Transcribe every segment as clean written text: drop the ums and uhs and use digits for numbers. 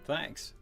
Thanks.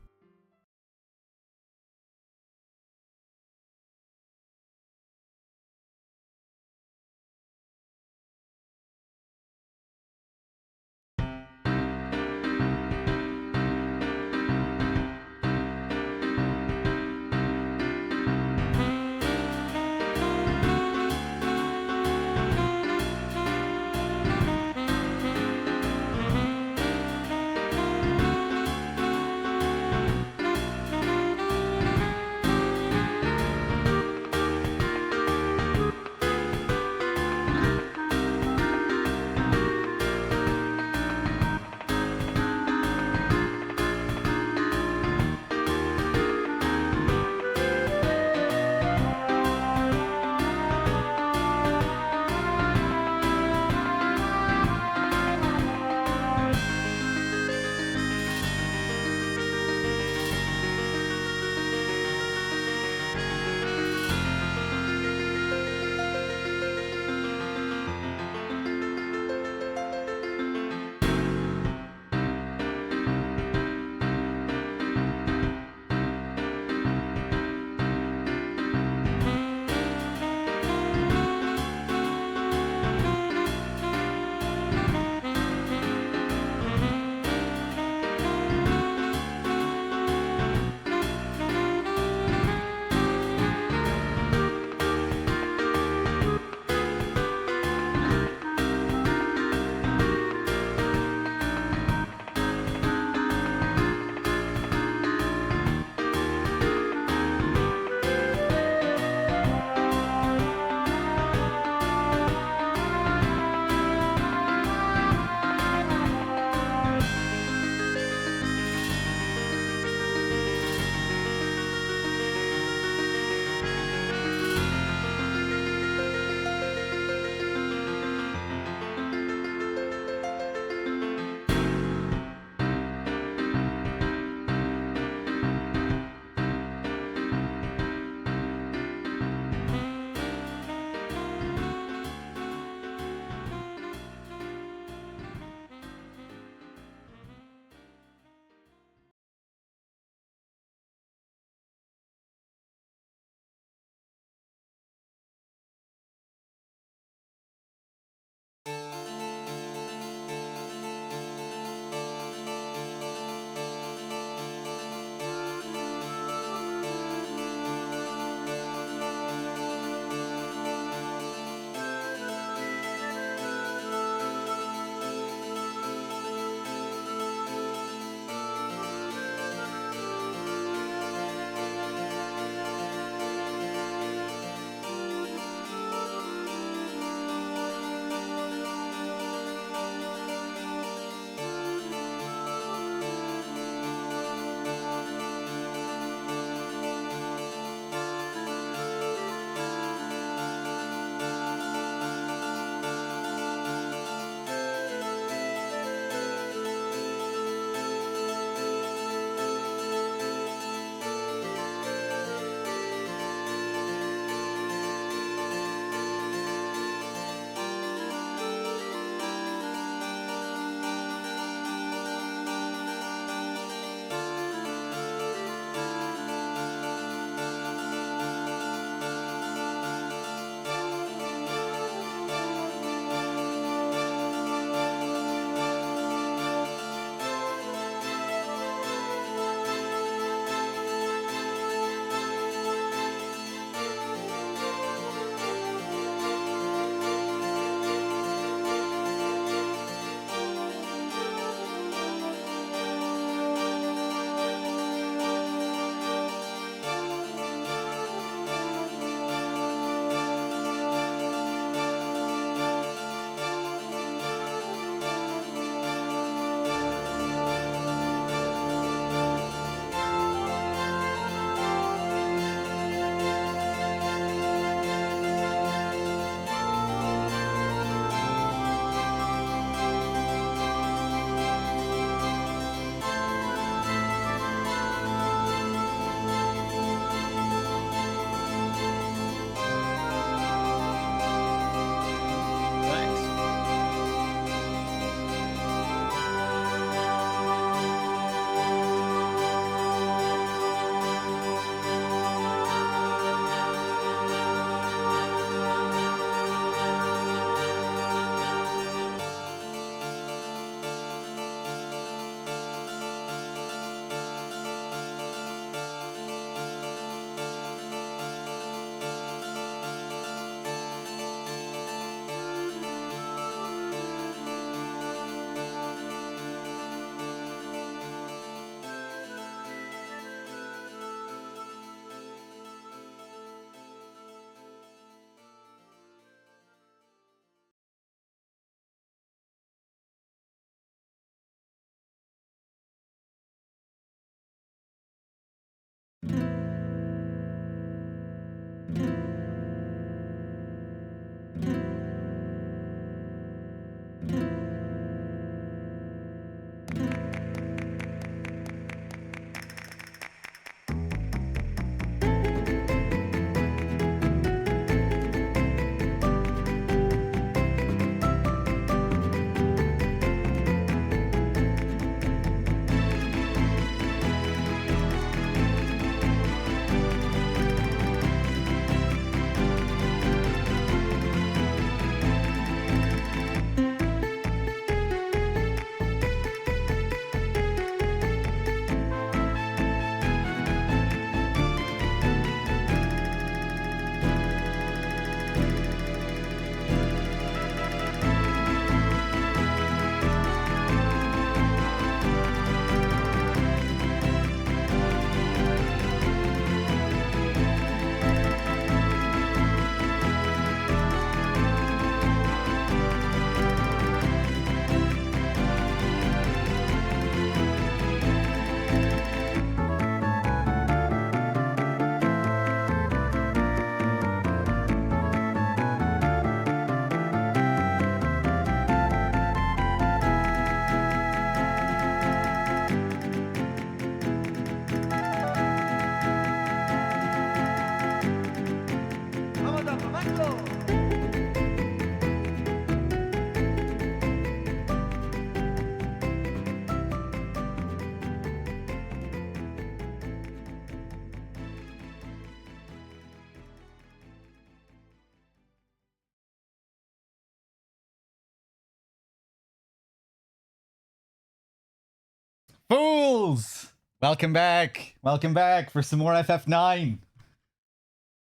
Fools! Welcome back. Welcome back for some more FF9.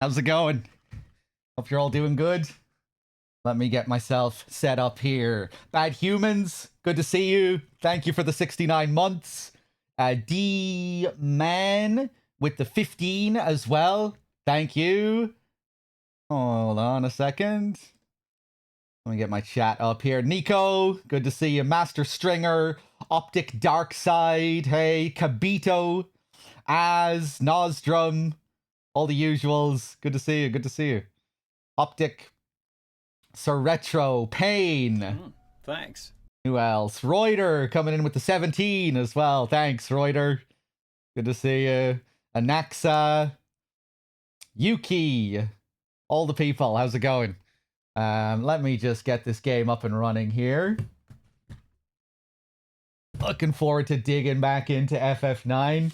How's it going? Hope you're all doing good. Let me get myself set up here. Bad Humans, good to see you. Thank you for the 69 months. D-Man with the 15 as well. Thank you. Hold on a second. Let me get my chat up here. Nico, good to see you. Master Stringer, Optic Dark Side, hey, Kabito, Az, Nostrum, all the usuals. Good to see you, good to see you. Optic, Sir Retro, Pain. Thanks. Who else? Reuter coming in with the 17 as well. Thanks, Reuter. Good to see you. Anaxa, Yuki, all the people. How's it going? Let me just get this game up and running here. Looking forward to digging back into FF9.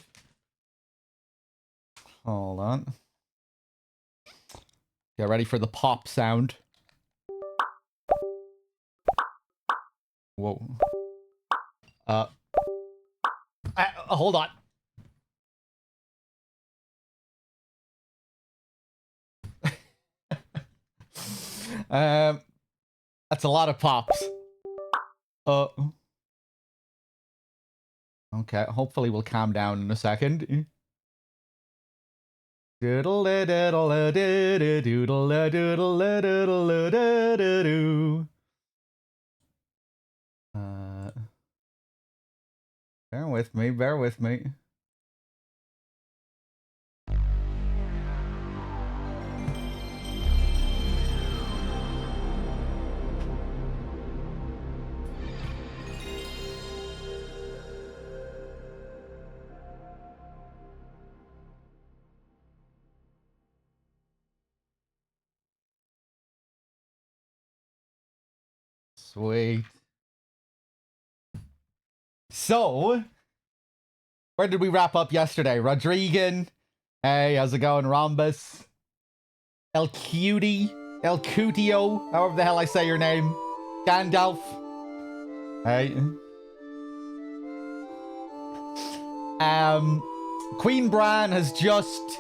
Hold on. Get ready for the pop sound. Whoa. Hold on. That's a lot of pops. Okay, hopefully we'll calm down in a second. Doodle doodle doodle doodle doodle doodle doodle. Bear with me, bear with me. Sweet. So, where did we wrap up yesterday? Rodrigan. Hey, how's it going? Rhombus. El Cutie. El Cutio. However the hell I say your name. Gandalf. Hey. Queen Bran has just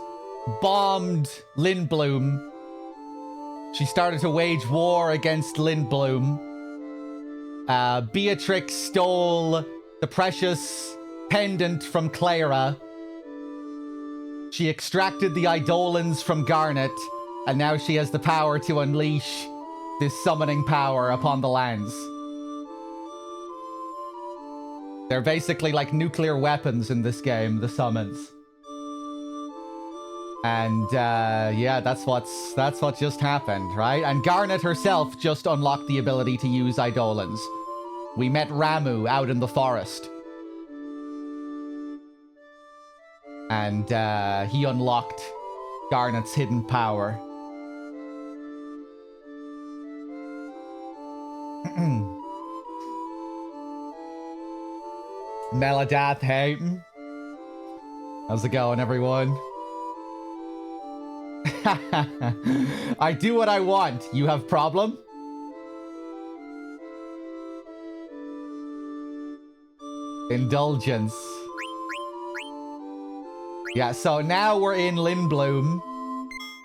bombed Lindblum. She started to wage war against Lindblum. Beatrix stole the precious pendant from Clara. She extracted the Eidolons from Garnet, and now she has the power to unleash this summoning power upon the lands. They're basically like nuclear weapons in this game, the summons. And yeah, that's what just happened, right? And Garnet herself just unlocked the ability to use Eidolons. We met Ramu out in the forest. And he unlocked Garnet's hidden power. Meladath, hey. How's it going, everyone? I do what I want. You have problem? Indulgence. Yeah, so now we're in Lindblum.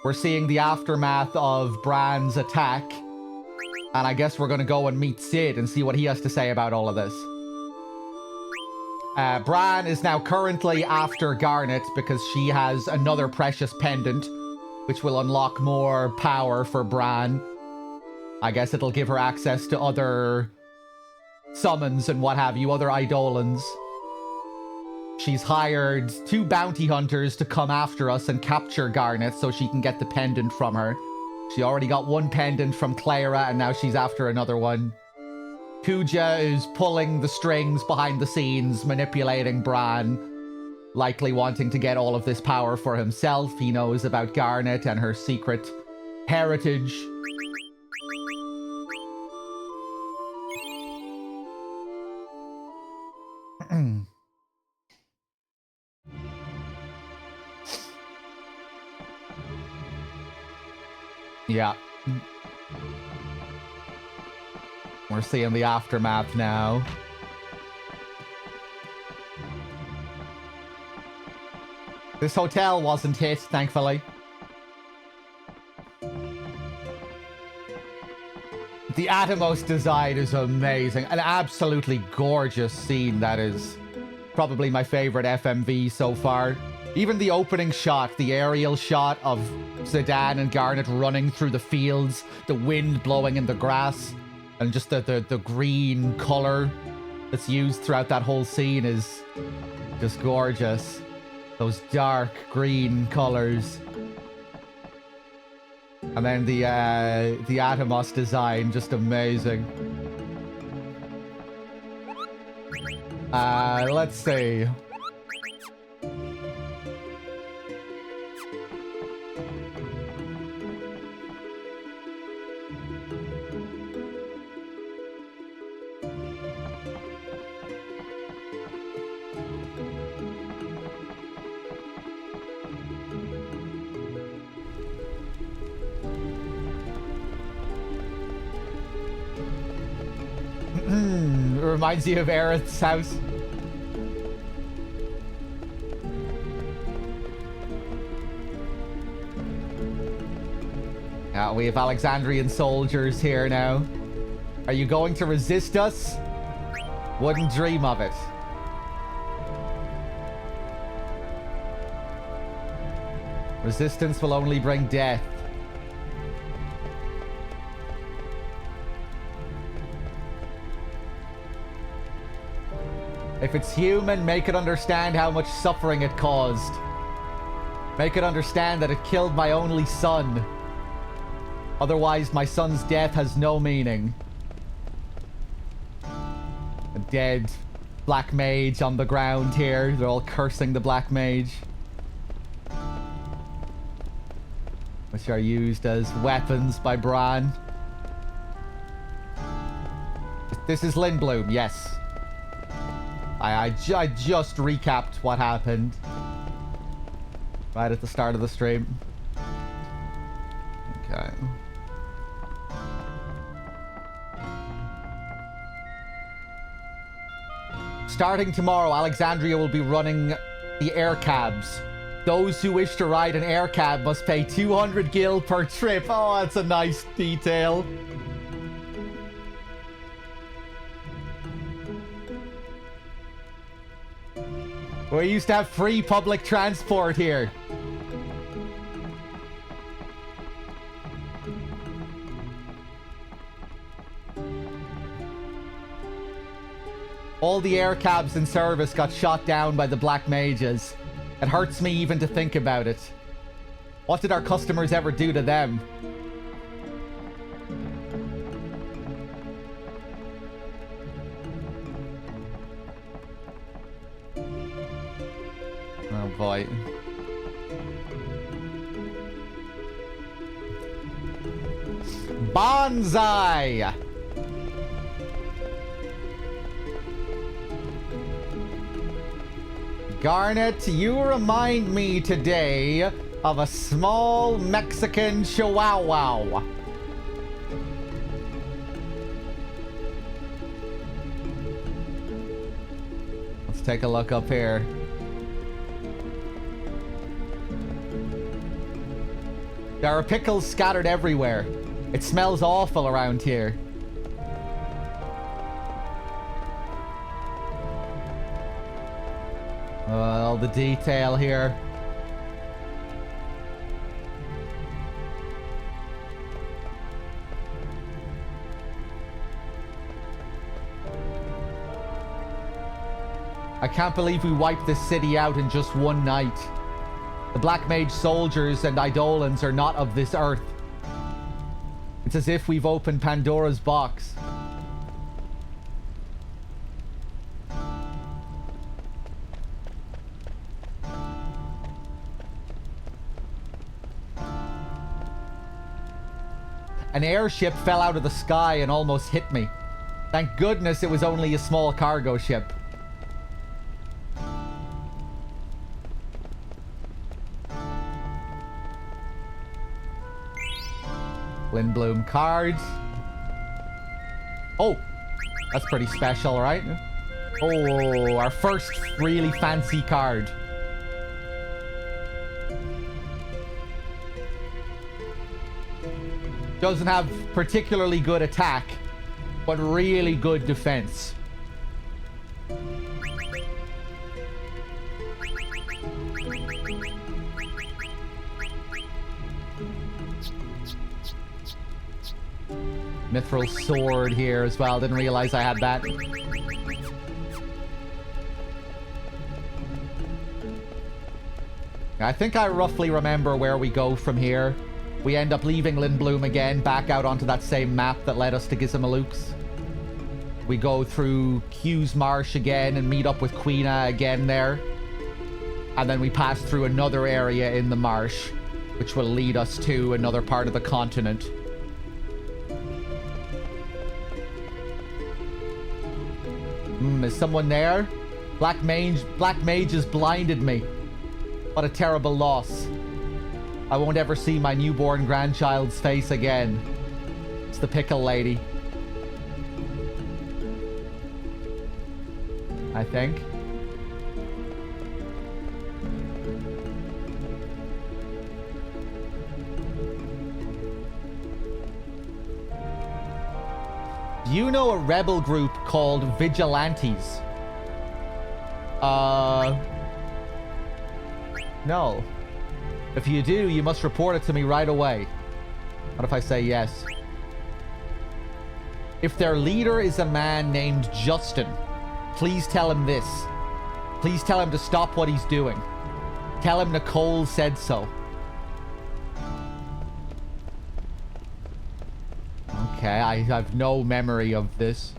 We're seeing the aftermath of Bran's attack. And I guess we're going to go and meet Sid and see what he has to say about all of this. Bran is now currently after Garnet because she has another precious pendant, which will unlock more power for Bran. I guess it'll give her access to other summons and what have you, other Eidolons. She's hired 2 bounty hunters to come after us and capture Garnet so she can get the pendant from her. She already got 1 pendant from Clara, and now she's after another one. Kuja is pulling the strings behind the scenes, manipulating Bran, likely wanting to get all of this power for himself. He knows about Garnet and her secret heritage. Yeah. We're seeing the aftermath now. This hotel wasn't hit, thankfully. The Atomos design is amazing. An absolutely gorgeous scene that is probably my favorite FMV so far. Even the opening shot, the aerial shot of Zidane and Garnet running through the fields, the wind blowing in the grass, and just the green color that's used throughout that whole scene is just gorgeous. Those dark green colors. And then the Atomos design, just amazing. Let's see. Reminds you of Aerith's house. We have Alexandrian soldiers here now. Are you going to resist us? Wouldn't dream of it. Resistance will only bring death. If it's human, make it understand how much suffering it caused. Make it understand that it killed my only son. Otherwise, my son's death has no meaning. A dead black mage on the ground here. They're all cursing the black mage. Which are used as weapons by Bran. This is Lindblom, yes. I just recapped what happened right at the start of the stream. Okay. Starting tomorrow, Alexandria will be running the air cabs. Those who wish to ride an air cab must pay 200 gil per trip. Oh, that's a nice detail. We used to have free public transport here. All the air cabs in service got shot down by the black mages. It hurts me even to think about it. What did our customers ever do to them? Oh boy. Bonsai! Garnet, you remind me today of a small Mexican chihuahua. Let's take a look up here. There are pickles scattered everywhere. It smells awful around here. All the detail here. I can't believe we wiped this city out in just one night. The Black Mage soldiers and Eidolons are not of this earth. It's as if we've opened Pandora's box. An airship fell out of the sky and almost hit me. Thank goodness it was only a small cargo ship. Lindblom cards. Oh, that's pretty special, right? Oh, our first really fancy card. Doesn't have particularly good attack, but really good defense. Mithril sword here as well. Didn't realize I had that. I think I roughly remember where we go from here. We end up leaving Lindblum again, back out onto that same map that led us to Gizmaluks. We go through Q's Marsh again and meet up with Quina again there. And then we pass through another area in the marsh, which will lead us to another part of the continent. Is someone there? Black Mage has blinded me. What a terrible loss. I won't ever see my newborn grandchild's face again. It's the pickle lady. I think. Do you know a rebel group called Vigilantes? No. If you do, you must report it to me right away. What if I say yes? If their leader is a man named Justin, please tell him this. Please tell him to stop what he's doing. Tell him Nicole said so. Okay, I have no memory of this.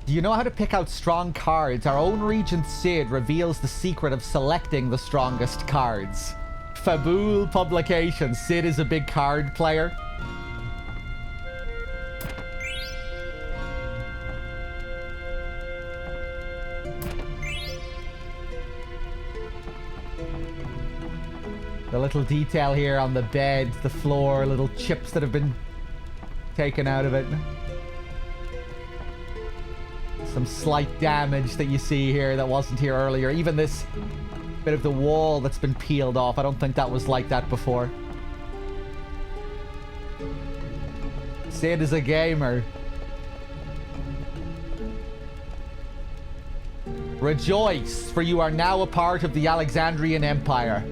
Do you know how to pick out strong cards? Our own Regent Sid reveals the secret of selecting the strongest cards. Fabool Publications. Sid is a big card player. The little detail here on the bed, the floor, little chips that have been taken out of it. Some slight damage that you see here that wasn't here earlier. Even this bit of the wall that's been peeled off. I don't think that was like that before. Sid is a gamer. Rejoice, for you are now a part of the Alexandrian Empire.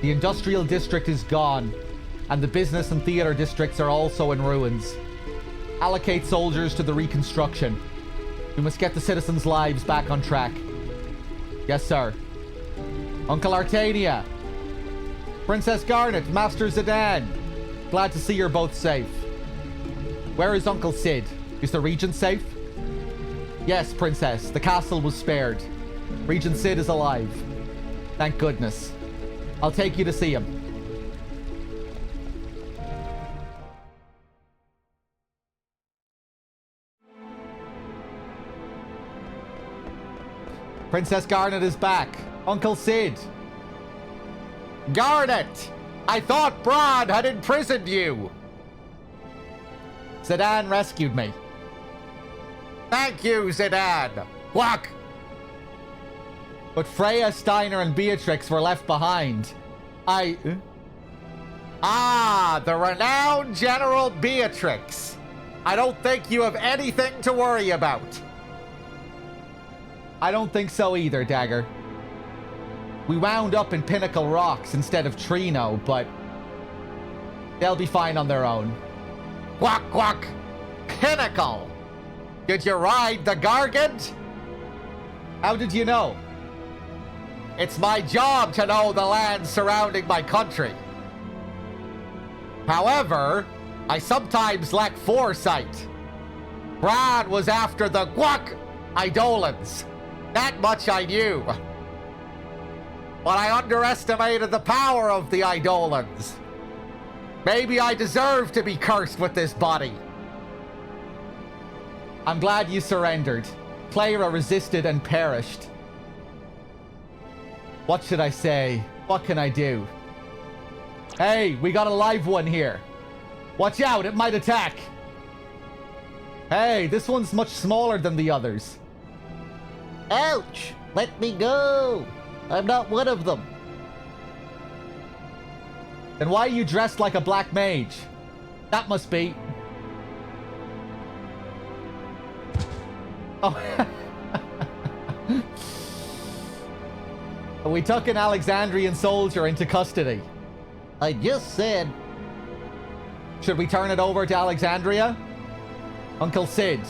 The industrial district is gone, and the business and theater districts are also in ruins. Allocate soldiers to the reconstruction. We must get the citizens' lives back on track. Yes, sir. Uncle Artania. Princess Garnet, Master Zidane. Glad to see you're both safe. Where is Uncle Sid? Is the Regent safe? Yes, Princess. The castle was spared. Regent Sid is alive. Thank goodness. I'll take you to see him. Princess Garnet is back. Uncle Sid. Garnet! I thought Brad had imprisoned you. Zidane rescued me. Thank you, Zidane. Quack! But Freya, Steiner, and Beatrix were left behind. Ah, the renowned General Beatrix. I don't think you have anything to worry about. I don't think so either, Dagger. We wound up in Pinnacle Rocks instead of Trino, but they'll be fine on their own. Quack, quack. Pinnacle. Did you ride the Gargant? How did you know? It's my job to know the land surrounding my country. However, I sometimes lack foresight. Brad was after the Guac Eidolons. That much I knew. But I underestimated the power of the Eidolons. Maybe I deserve to be cursed with this body. I'm glad you surrendered. Clara resisted and perished. What should I say? What can I do? Hey, we got a live one here. Watch out, it might attack. Hey, this one's much smaller than the others. Ouch! Let me go! I'm not one of them. Then why are you dressed like a black mage? That must be... Oh. We took an Alexandrian soldier into custody. I just said... Should we turn it over to Alexandria? Uncle Sid,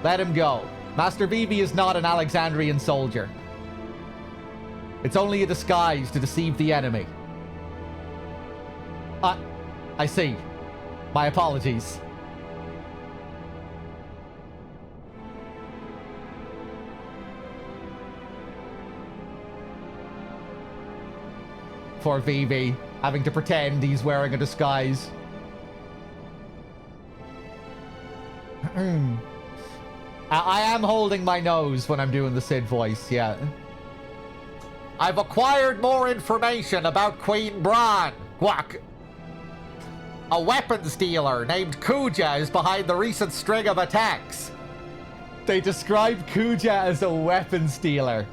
let him go. Master Vivi is not an Alexandrian soldier. It's only a disguise to deceive the enemy. I see. My apologies. For Vivi, having to pretend he's wearing a disguise. I am holding my nose when I'm doing the Sid voice, yeah. I've acquired more information about Queen Bran. Guac. A weapons dealer named Kuja is behind the recent string of attacks. They described Kuja as a weapons dealer.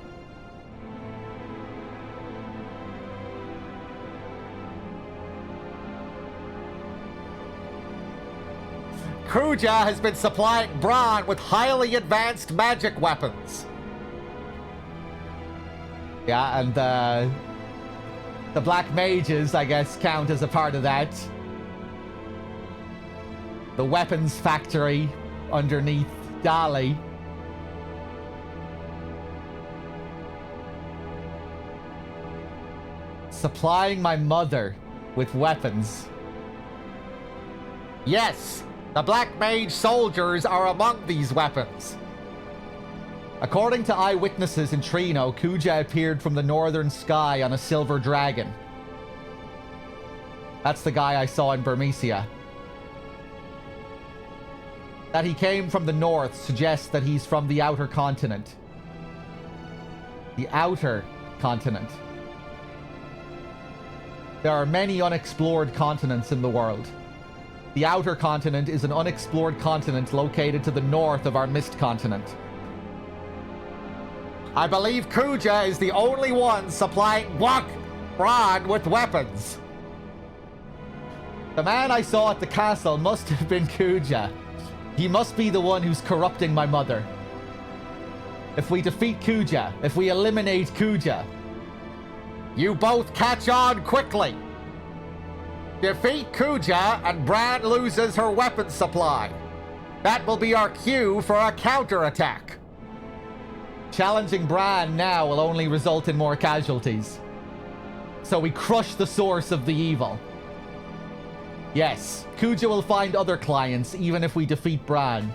Kuja has been supplying Bran with highly advanced magic weapons. Yeah, and the Black Mages, I guess, count as a part of that. The weapons factory underneath Dali. Supplying my mother with weapons. Yes, the Black Mage soldiers are among these weapons. According to eyewitnesses in Trino, Kuja appeared from the northern sky on a silver dragon. That's the guy I saw in Burmecia. That he came from the north suggests that he's from the outer continent. The outer continent. There are many unexplored continents in the world. The outer continent is an unexplored continent located to the north of our mist continent. I believe Kuja is the only one supplying Bran with weapons. The man I saw at the castle must have been Kuja. He must be the one who's corrupting my mother. If we defeat Kuja, if we eliminate Kuja, you both catch on quickly. Defeat Kuja and Bran loses her weapons supply. That will be our cue for a counterattack. Challenging Bran now will only result in more casualties. So we crush the source of the evil. Yes, Kuja will find other clients even if we defeat Bran.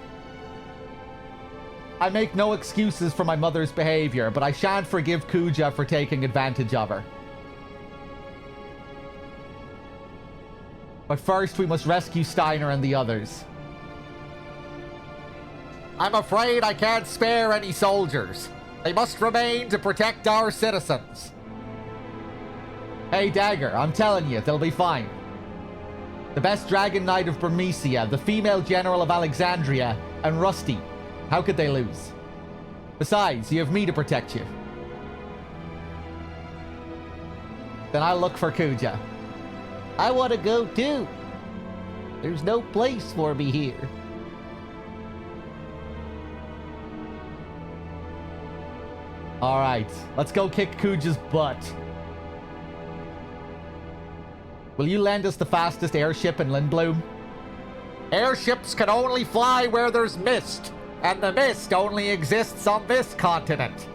I make no excuses for my mother's behavior, but I shan't forgive Kuja for taking advantage of her. But first we must rescue Steiner and the others. I'm afraid I can't spare any soldiers. They must remain to protect our citizens. Hey Dagger, I'm telling you, they'll be fine. The best Dragon Knight of Burmecia, the female general of Alexandria, and Rusty. How could they lose? Besides, you have me to protect you. Then I'll look for Kuja. I want to go too. There's no place for me here. Alright, let's go kick Kuja's butt. Will you lend us the fastest airship in Lindblum? Airships can only fly where there's mist, and the mist only exists on this continent.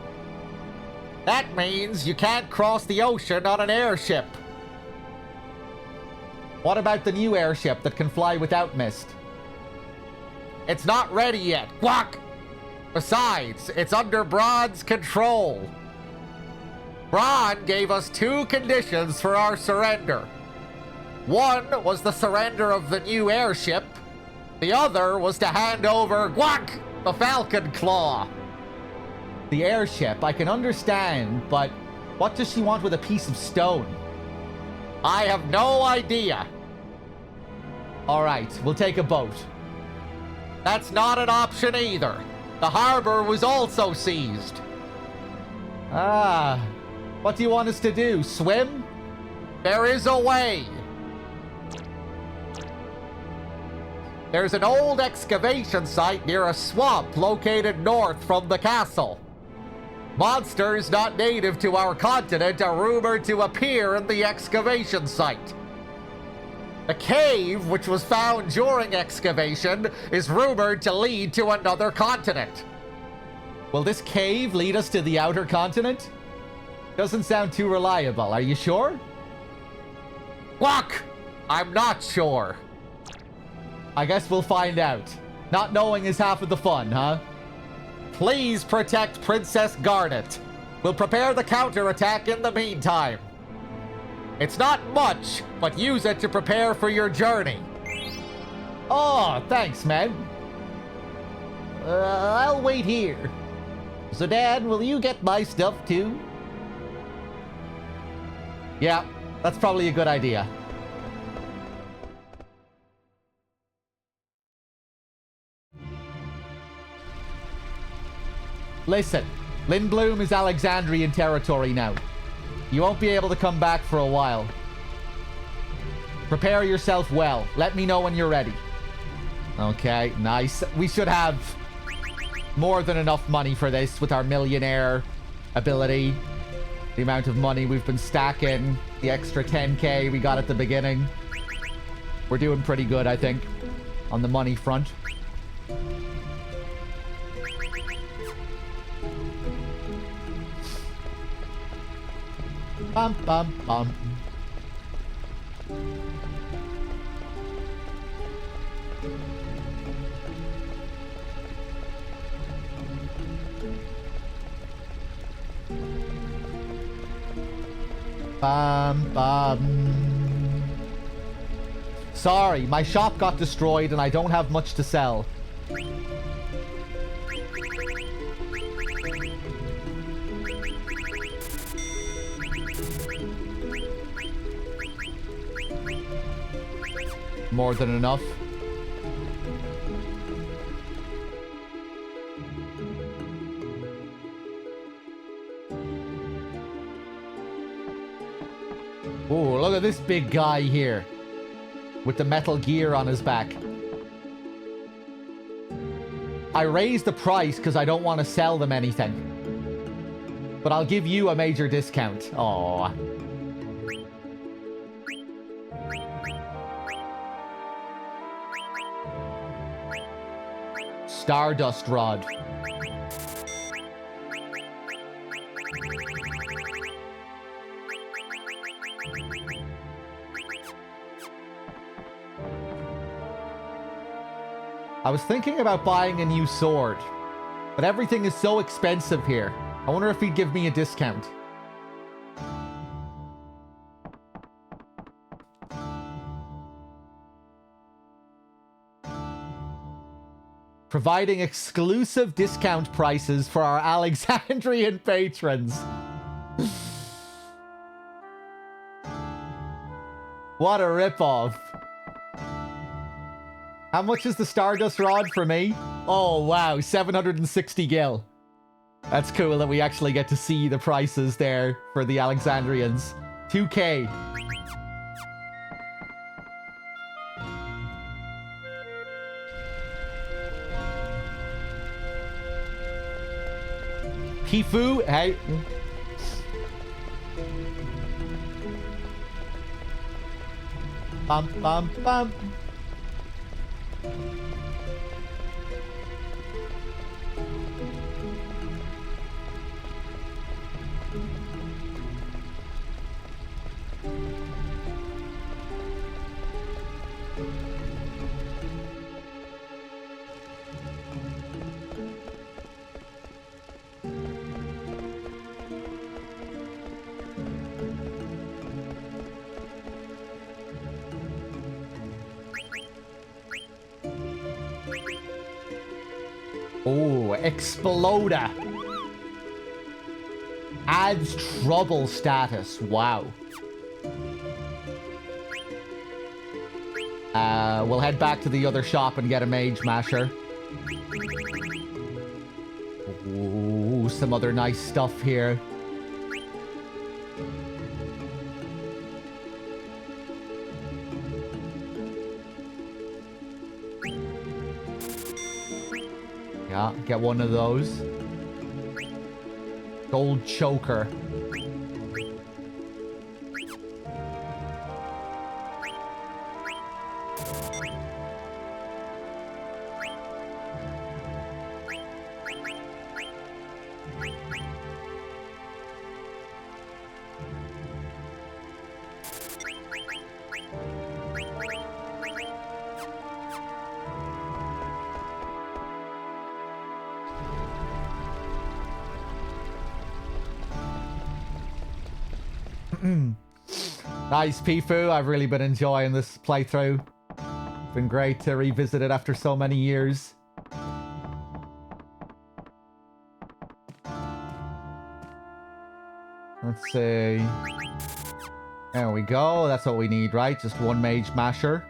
That means you can't cross the ocean on an airship. What about the new airship that can fly without mist? It's not ready yet. Quack! Besides, it's under Bran's control. Bran gave us 2 conditions for our surrender. One was the surrender of the new airship. The other was to hand over Guac, the Falcon Claw. The airship, I can understand, but what does she want with a piece of stone? I have no idea. All right, we'll take a boat. That's not an option either. The harbor was also seized. Ah, what do you want us to do? Swim? There is a way. There's an old excavation site near a swamp located north from the castle. Monsters not native to our continent are rumored to appear in the excavation site. The cave, which was found during excavation, is rumored to lead to another continent. Will this cave lead us to the outer continent? Doesn't sound too reliable. Are you sure? Look! I'm not sure. I guess we'll find out. Not knowing is half of the fun, huh? Please protect Princess Garnet. We'll prepare the counterattack in the meantime. It's not much, but use it to prepare for your journey. Oh, thanks, man. I'll wait here. So, Dad, will you get my stuff too? Yeah, that's probably a good idea. Listen, Lindblum is Alexandrian territory now. You won't be able to come back for a while. Prepare yourself well. Let me know when you're ready. Okay, nice. We should have more than enough money for this with our millionaire ability. The amount of money we've been stacking. The extra 10k we got at the beginning. We're doing pretty good, I think, on the money front. Bum, bum, bum. Bum, bum. Sorry, my shop got destroyed and I don't have much to sell. More than enough. Oh, look at this big guy here with the metal gear on his back. I raised the price because I don't want to sell them anything. But I'll give you a major discount. Aww. Stardust Rod. I was thinking about buying a new sword, but everything is so expensive here. I wonder if he'd give me a discount. Providing exclusive discount prices for our Alexandrian patrons. What a ripoff. How much is the Stardust Rod for me? Oh, wow. 760 gil. That's cool that we actually get to see the prices there for the Alexandrians. 2k. Pifu, hey. Bum, bum, bum. Oh, Exploder. Adds trouble status. Wow. We'll head back to the other shop and get a Mage Masher. Ooh, some other nice stuff here. Yeah, get one of those. Gold choker. Nice, Pifu. I've really been enjoying this playthrough. It's been great to revisit it after so many years. Let's see. There we go. That's what we need, right? Just one Mage Masher.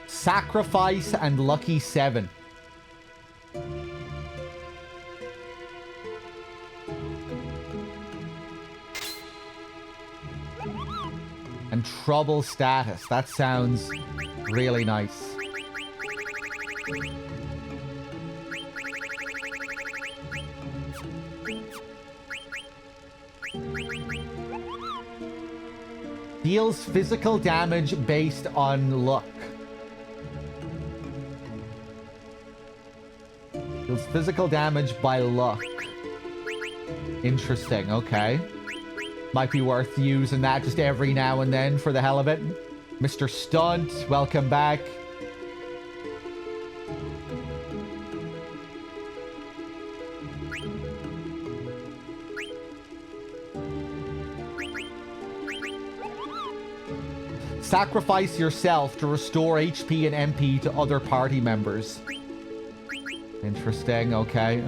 Sacrifice and Lucky 7. And Trouble status. That sounds really nice. Deals physical damage based on luck. Deals physical damage by luck. Interesting, okay. Might be worth using that just every now and then for the hell of it. Mr. Stunt, welcome back. Sacrifice yourself to restore HP and MP to other party members. Interesting, okay.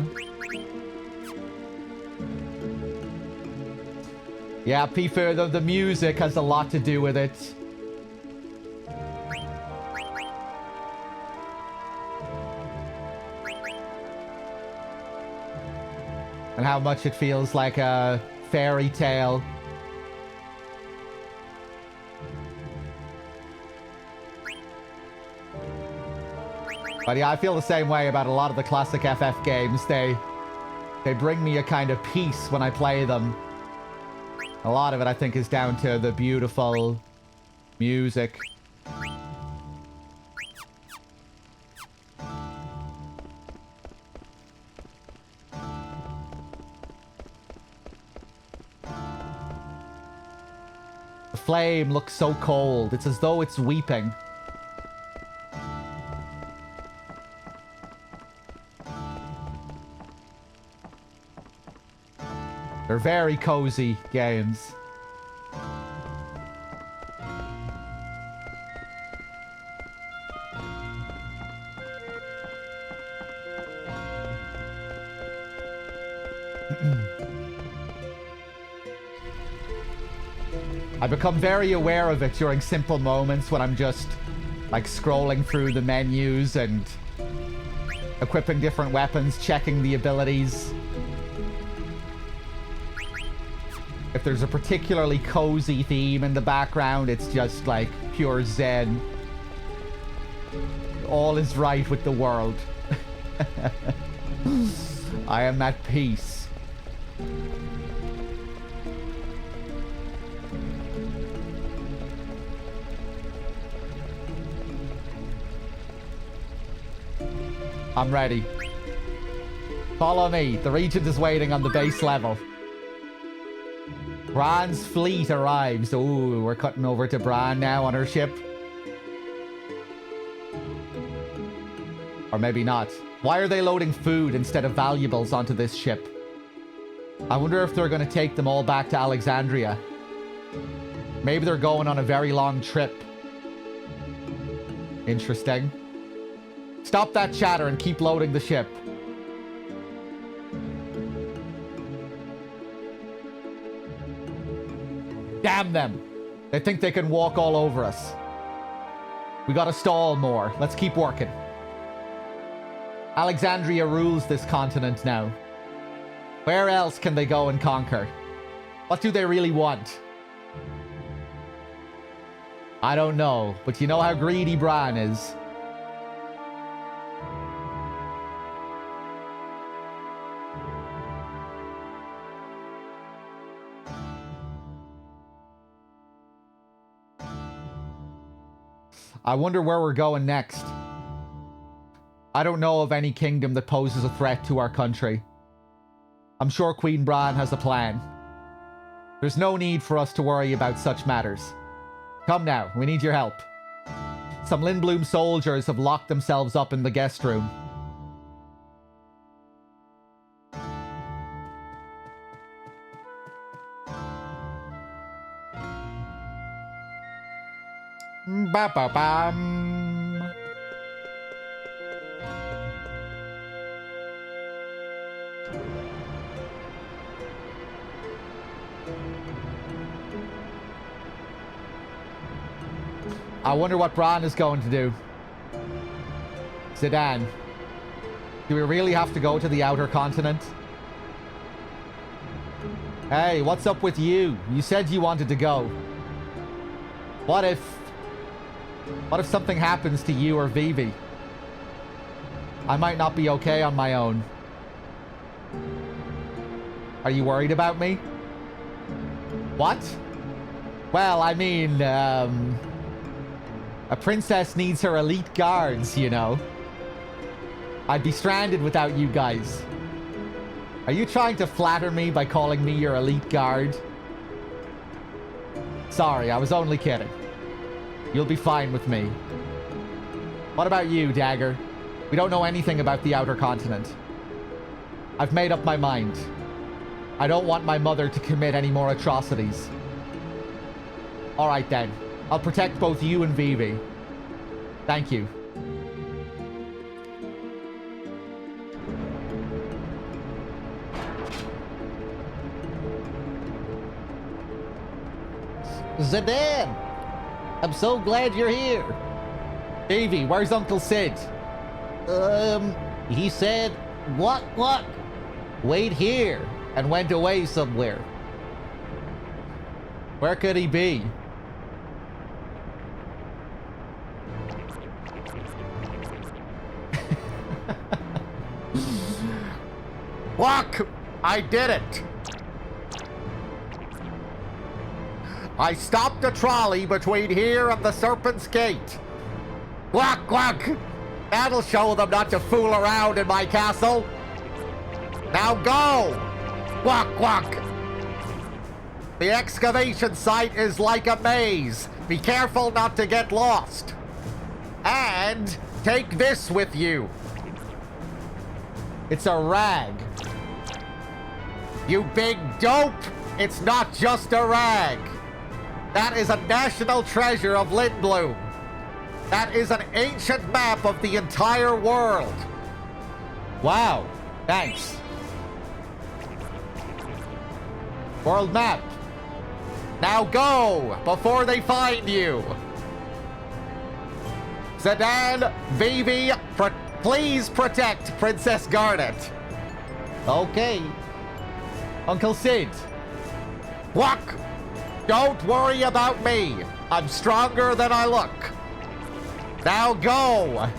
Yeah, Pifu, the music has a lot to do with it. And how much it feels like a fairy tale. But yeah, I feel the same way about a lot of the classic FF games. They bring me a kind of peace when I play them. A lot of it, I think, is down to the beautiful music. The flame looks so cold. It's as though it's weeping. They're very cozy games. I become very aware of it during simple moments when I'm just like scrolling through the menus and equipping different weapons, checking the abilities. If there's a particularly cozy theme in the background, it's just like pure zen. All is right with the world. I am at peace. I'm ready. Follow me. The Regent is waiting on the base level. Bran's fleet arrives. Ooh, we're cutting over to Bran now on her ship. Or maybe not. Why are they loading food instead of valuables onto this ship? I wonder if they're going to take them all back to Alexandria. Maybe they're going on a very long trip. Interesting. Stop that chatter and keep loading the ship. Damn them. They think they can walk all over us. We gotta stall more. Let's keep working. Alexandria rules this continent now. Where else can they go and conquer? What do they really want? I don't know, but you know how greedy Bran is. I wonder where we're going next. I don't know of any kingdom that poses a threat to our country. I'm sure Queen Bran has a plan. There's no need for us to worry about such matters. Come now, we need your help. Some Lindblum soldiers have locked themselves up in the guest room. Ba-ba-bam. I wonder what Bran is going to do. Zidane, do we really have to go to the outer continent? Hey, what's up with you? You said you wanted to go. What if something happens to you or Vivi? I might not be okay on my own. Are you worried about me? What? Well, I mean, a princess needs her elite guards, you know. I'd be stranded without you guys. Are you trying to flatter me by calling me your elite guard? Sorry, I was only kidding. You'll be fine with me. What about you, Dagger? We don't know anything about the outer continent. I've made up my mind. I don't want my mother to commit any more atrocities. Alright then. I'll protect both you and Vivi. Thank you. Zidane! I'm so glad you're here. Vivi, where's Uncle Sid? He said, what? Wait here, and went away somewhere. Where could he be? Look! I did it! I stopped a trolley between here and the Serpent's Gate. Look! That'll show them not to fool around in my castle. Now go! Look! The excavation site is like a maze. Be careful not to get lost. And take this with you. It's a rag. You big dope! It's not just a rag. That is a national treasure of Lindblum. That is an ancient map of the entire world. Wow, thanks. World map. Now go, before they find you. Zidane, Vivi, please protect Princess Garnet. Okay. Uncle Sid. Look! Don't worry about me. I'm stronger than I look. Now go.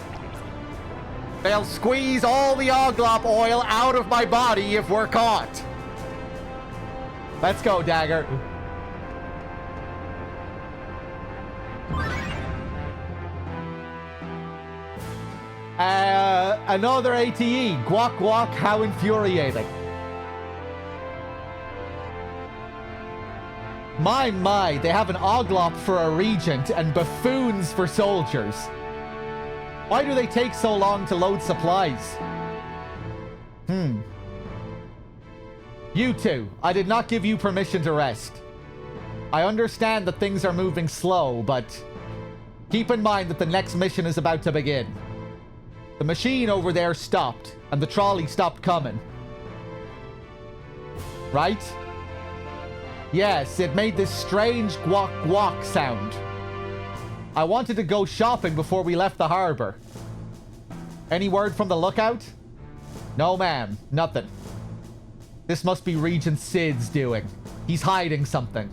They'll squeeze all the Oglop oil out of my body if we're caught. Let's go, Dagger. Another ATE. Guac, how infuriating. My, they have an Oglop for a regent and buffoons for soldiers. Why do they take so long to load supplies? You two, I did not give you permission to rest. I understand that things are moving slow, but keep in mind that the next mission is about to begin. The machine over there stopped, and the trolley stopped coming. Right? Yes, it made this strange guac guac sound. I wanted to go shopping before we left the harbor. Any word from the lookout? No, ma'am. Nothing. This must be Regent Sid's doing. He's hiding something.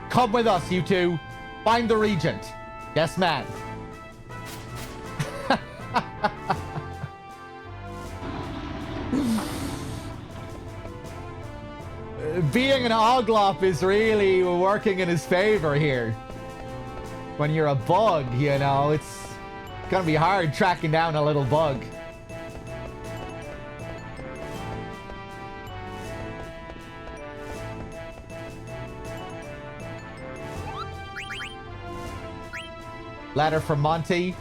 Come with us, you two. Find the Regent. Yes, ma'am. Being an Oglop is really working in his favor here. When you're a bug, you know, it's gonna be hard tracking down a little bug. Letter from Monte.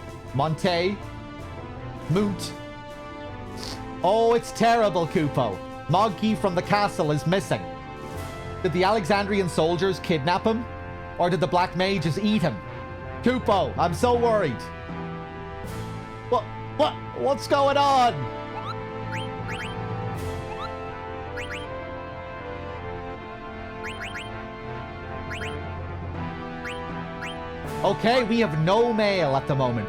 Moot. Oh, it's terrible, Kupo. Moggy from the castle is missing. Did the Alexandrian soldiers kidnap him? Or did the black mages eat him? Kupo, I'm so worried. What's going on? Okay, we have no mail at the moment.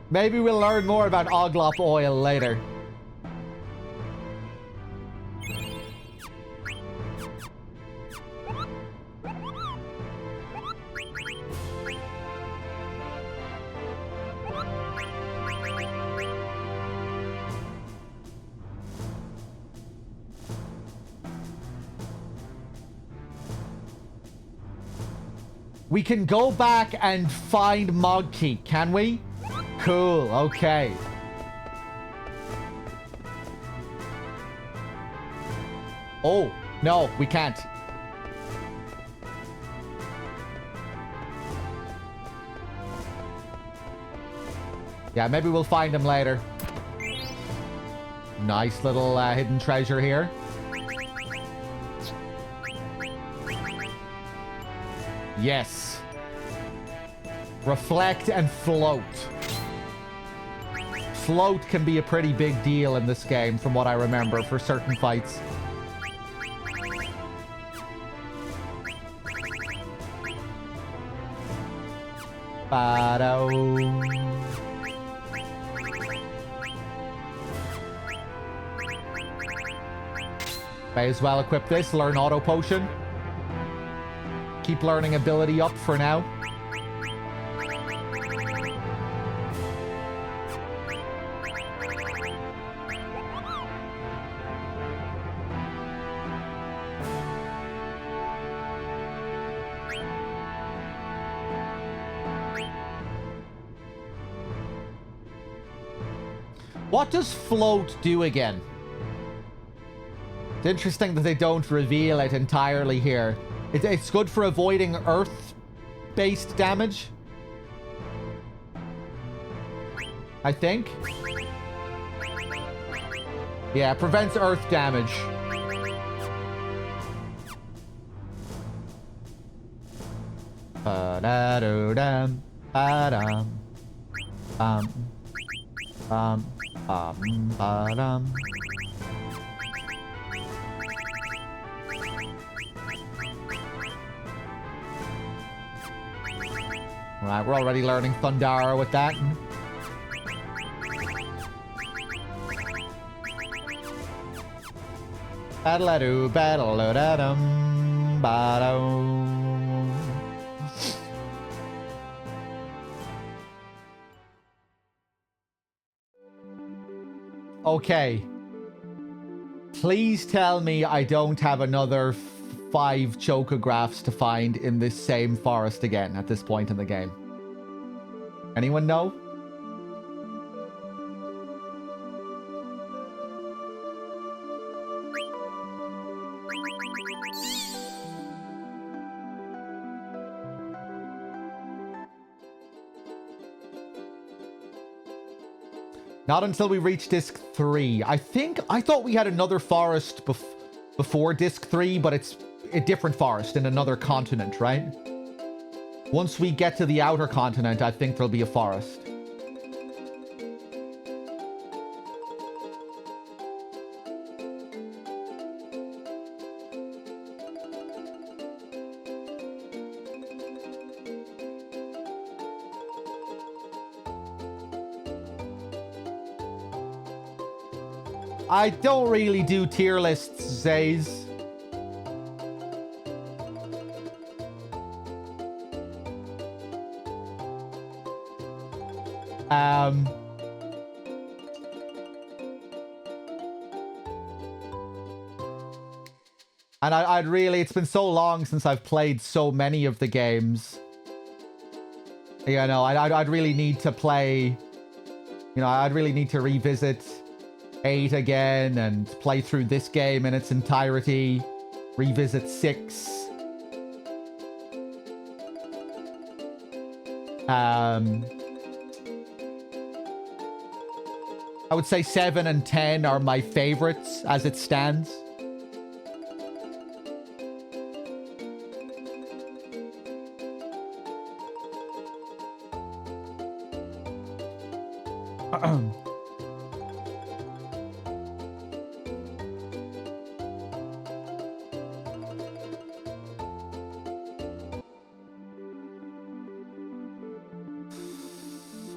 Maybe we'll learn more about Oglop oil later. We can go back and find Moggy, can we? Cool, okay. Oh, no, we can't. Yeah, maybe we'll find him later. Nice little hidden treasure here. Yes. Reflect and float. Float can be a pretty big deal in this game, from what I remember, for certain fights. Ba-do. May as well equip this, learn auto potion. Keep learning ability up for now. What does float do again? It's interesting that they don't reveal it entirely here. It's good for avoiding earth-based damage, I think. Yeah, prevents earth damage. Ba-da-do-dum, ba-dum, ba-dum. Right, we're already learning Thundara with that. Battle-a-doo, battle-a-da-dum, ba-dum. Okay. Please tell me I don't have another 5 chocographs to find in this same forest again at this point in the game. Anyone know? Not until we reach Disc 3. I thought we had another forest before Disc 3, but it's a different forest in another continent, right? Once we get to the outer continent, I think there'll be a forest. I don't really do tier lists, Zays. And I'd really, it's been so long since I've played so many of the games. You know, I'd really need to play, you know, I'd really need to revisit 8 again and play through this game in its entirety, revisit 6. I would say 7 and 10 are my favorites as it stands.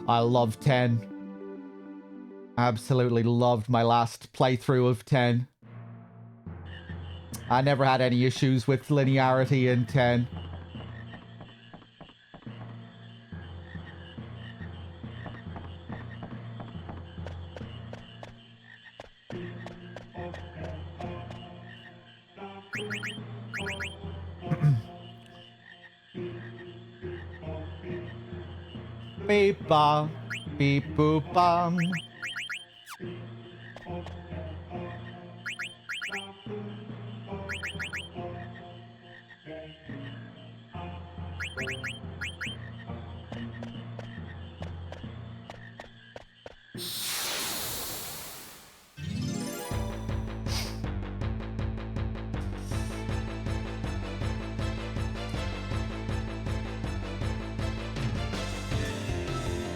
I love 10. Absolutely loved my last playthrough of 10. I never had any issues with linearity in 10. Beep ba, beep boop bum.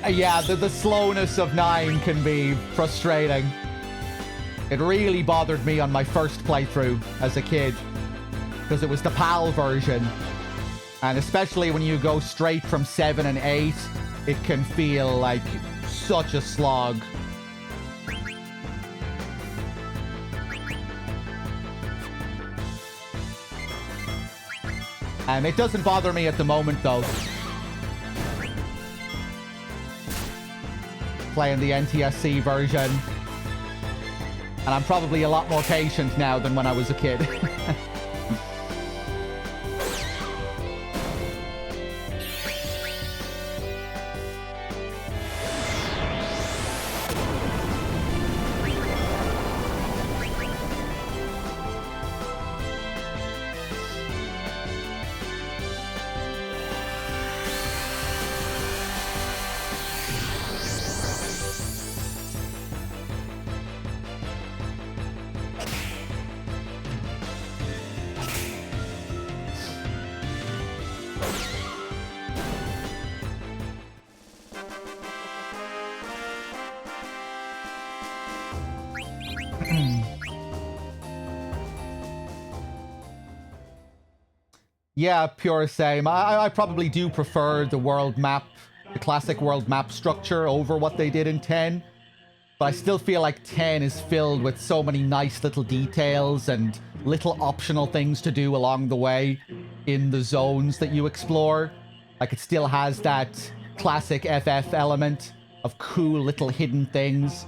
Yeah, the slowness of 9 can be frustrating. It really bothered me on my first playthrough as a kid, because it was the PAL version. And especially when you go straight from 7 and 8, it can feel like such a slog. It doesn't bother me at the moment, though. Playing the NTSC version. And I'm probably a lot more patient now than when I was a kid. Yeah, pure same. I probably do prefer the world map, the classic world map structure over what they did in 10. But I still feel like 10 is filled with so many nice little details and little optional things to do along the way in the zones that you explore. Like, it still has that classic FF element of cool little hidden things.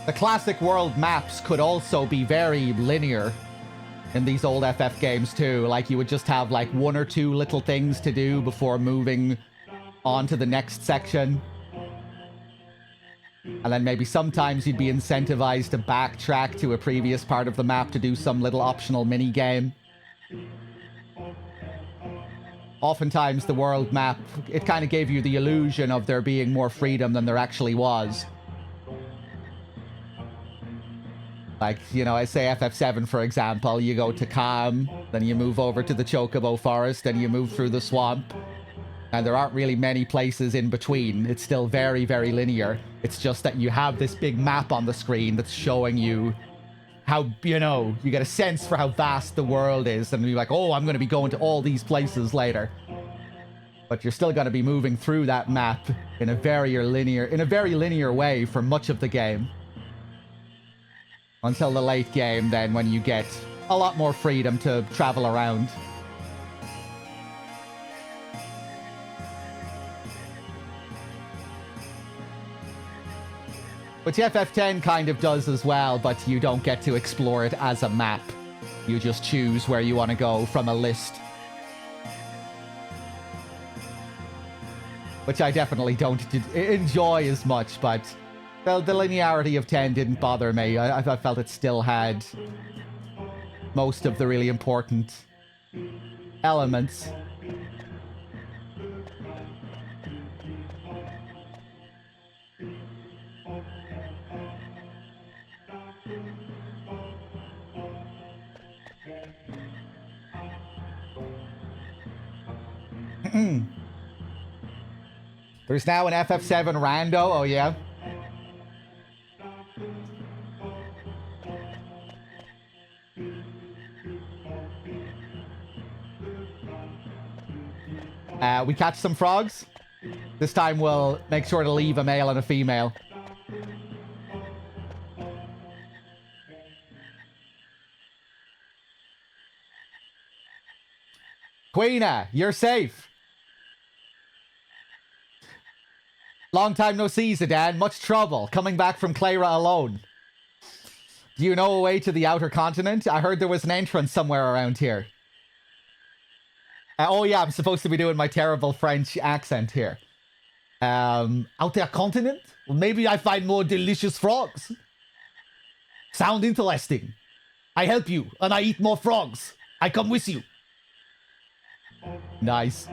The classic world maps could also be very linear in these old FF games too. Like, you would just have like one or two little things to do before moving on to the next section. And then maybe sometimes you'd be incentivized to backtrack to a previous part of the map to do some little optional mini game. Oftentimes the world map, it kind of gave you the illusion of there being more freedom than there actually was. Like, you know, I say FF7, for example, you go to Calm, then you move over to the Chocobo Forest, then you move through the swamp. And there aren't really many places in between. It's still very, very linear. It's just that you have this big map on the screen that's showing you how, you know, you get a sense for how vast the world is. And you're like, oh, I'm going to be going to all these places later. But you're still going to be moving through that map in a very linear way for much of the game. Until the late game, then, when you get a lot more freedom to travel around. Which FF10 kind of does as well, but you don't get to explore it as a map. You just choose where you want to go from a list. Which I definitely don't enjoy as much, but well, the linearity of 10 didn't bother me. I felt it still had most of the really important elements. There's now an FF7 rando. Oh, yeah. We catch some frogs. This time we'll make sure to leave a male and a female. Queena, you're safe. Long time no see, Zidane. Much trouble coming back from Clara alone. Do you know a way to the outer continent? I heard there was an entrance somewhere around here. Oh yeah, I'm supposed to be doing my terrible French accent here. Outer continent? Well, maybe I find more delicious frogs. Sound interesting. I help you, and I eat more frogs. I come with you. Nice.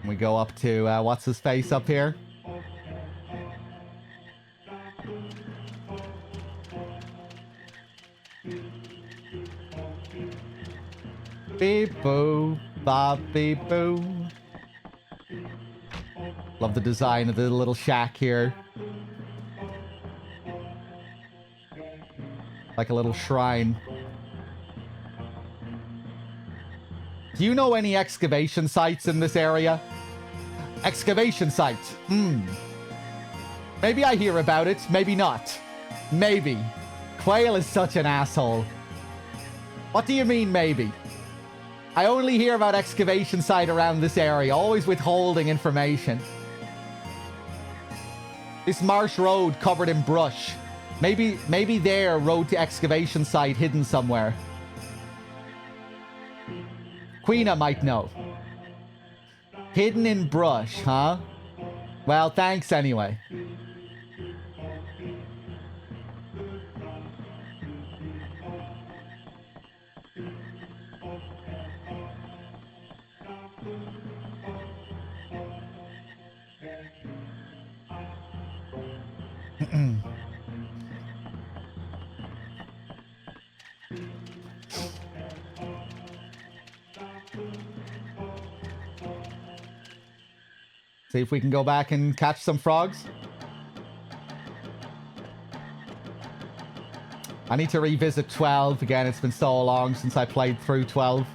We go up to what's his face up here? Beep boo, bop beep boo. Love the design of the little shack here. Like a little shrine. Do you know any excavation sites in this area? Excavation sites. Maybe I hear about it, maybe not. Maybe. Quail is such an asshole. What do you mean, maybe? I only hear about excavation site around this area, always withholding information. This marsh road covered in brush. Maybe there, road to excavation site hidden somewhere. Queena might know. Hidden in brush, huh? Well, thanks anyway. See if we can go back and catch some frogs. I need to revisit 12 again. It's been so long since I played through 12.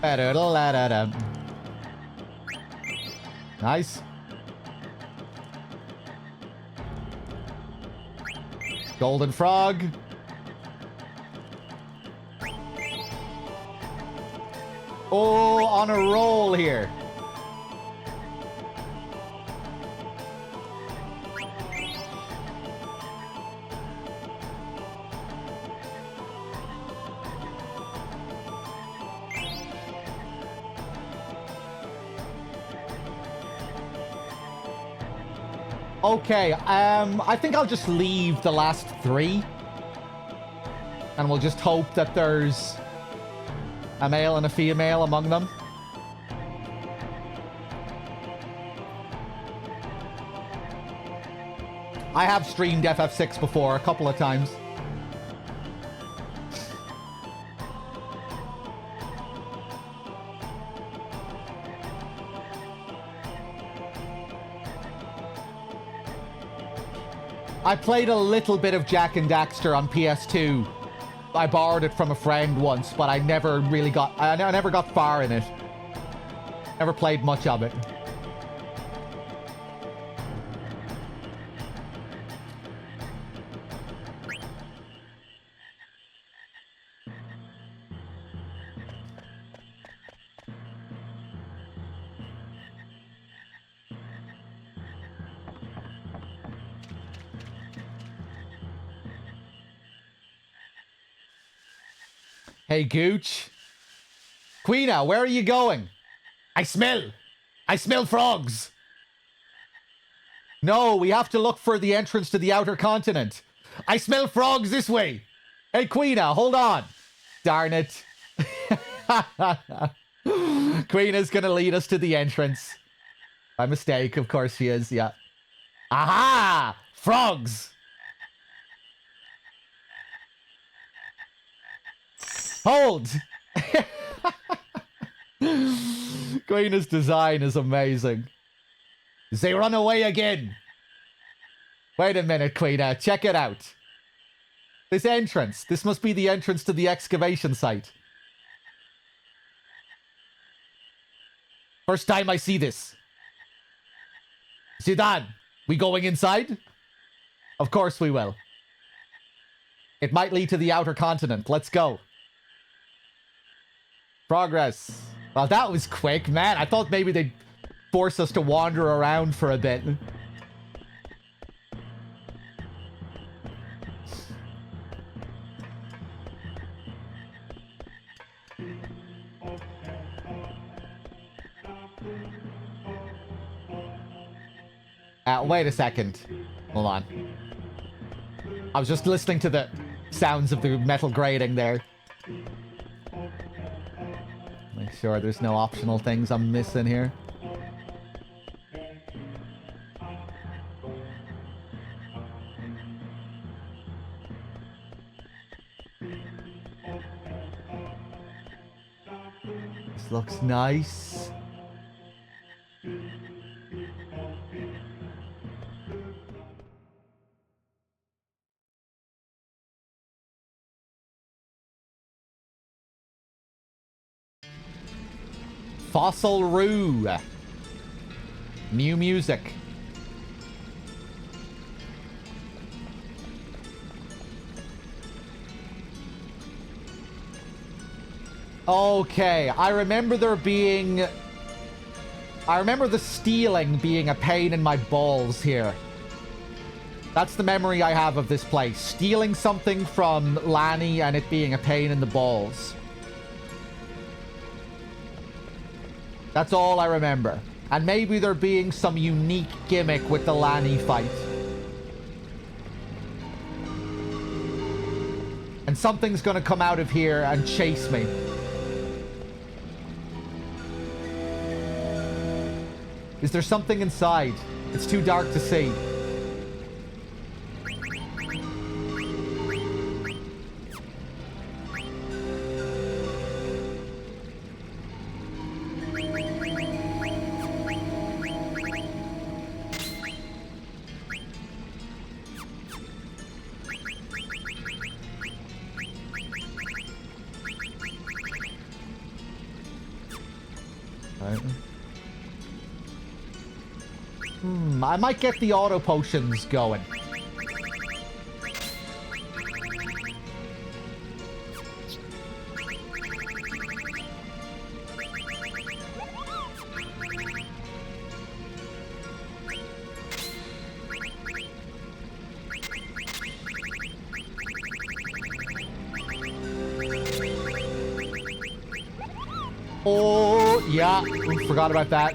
Ba-da-da-da-da-da. Nice. Golden frog. Oh, on a roll here. Okay, I think I'll just leave the last 3. And we'll just hope that there's a male and a female among them. I have streamed FF6 before, a couple of times. I played a little bit of Jak and Daxter on PS2. I borrowed it from a friend once, but I never really got... I never got far in it. Never played much of it. Hey, Gooch. Queena, where are you going? I smell frogs. No, we have to look for the entrance to the outer continent. I smell frogs this way. Hey, Queena, hold on. Darn it. Queena's gonna lead us to the entrance. By mistake, of course she is, yeah. Aha! Frogs! Hold! Queena's design is amazing. They run away again. Wait a minute, Queena. Check it out. This entrance. This must be the entrance to the excavation site. First time I see this. Zidane, we going inside? Of course we will. It might lead to the outer continent. Let's go. Progress. Well, that was quick, man. I thought maybe they'd force us to wander around for a bit. Wait a second. Hold on. I was just listening to the sounds of the metal grating there. Make sure there's no optional things I'm missing here. This looks nice. Fossil Roo. New music. Okay, I remember there being... I remember the stealing being a pain in my balls here. That's the memory I have of this place. Stealing something from Lani and it being a pain in the balls. That's all I remember. And maybe there being some unique gimmick with the Lani fight. And something's gonna come out of here and chase me. Is there something inside? It's too dark to see. Right. I might get the auto potions going. Oh, yeah. Forgot about that.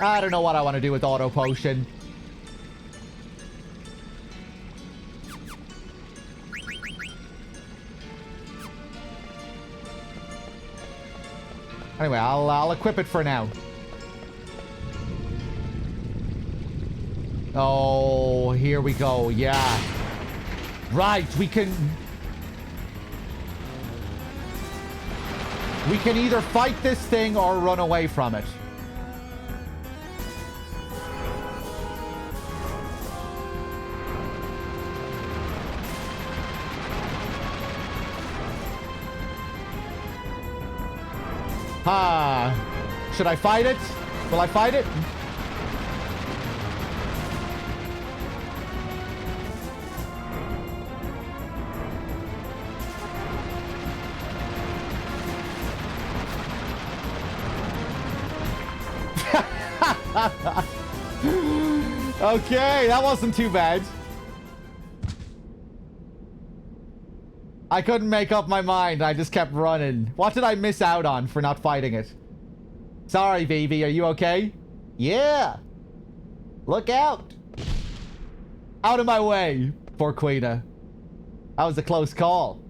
I don't know what I want to do with auto potion. Anyway, I'll equip it for now. Oh, here we go. Yeah. Right, we can either fight this thing or run away from it. Should I fight it? Will I fight it? Okay, that wasn't too bad. I couldn't make up my mind. I just kept running. What did I miss out on for not fighting it? Sorry, Vivi. Are you okay? Yeah. Look out. Out of my way, poor Queena. That was a close call.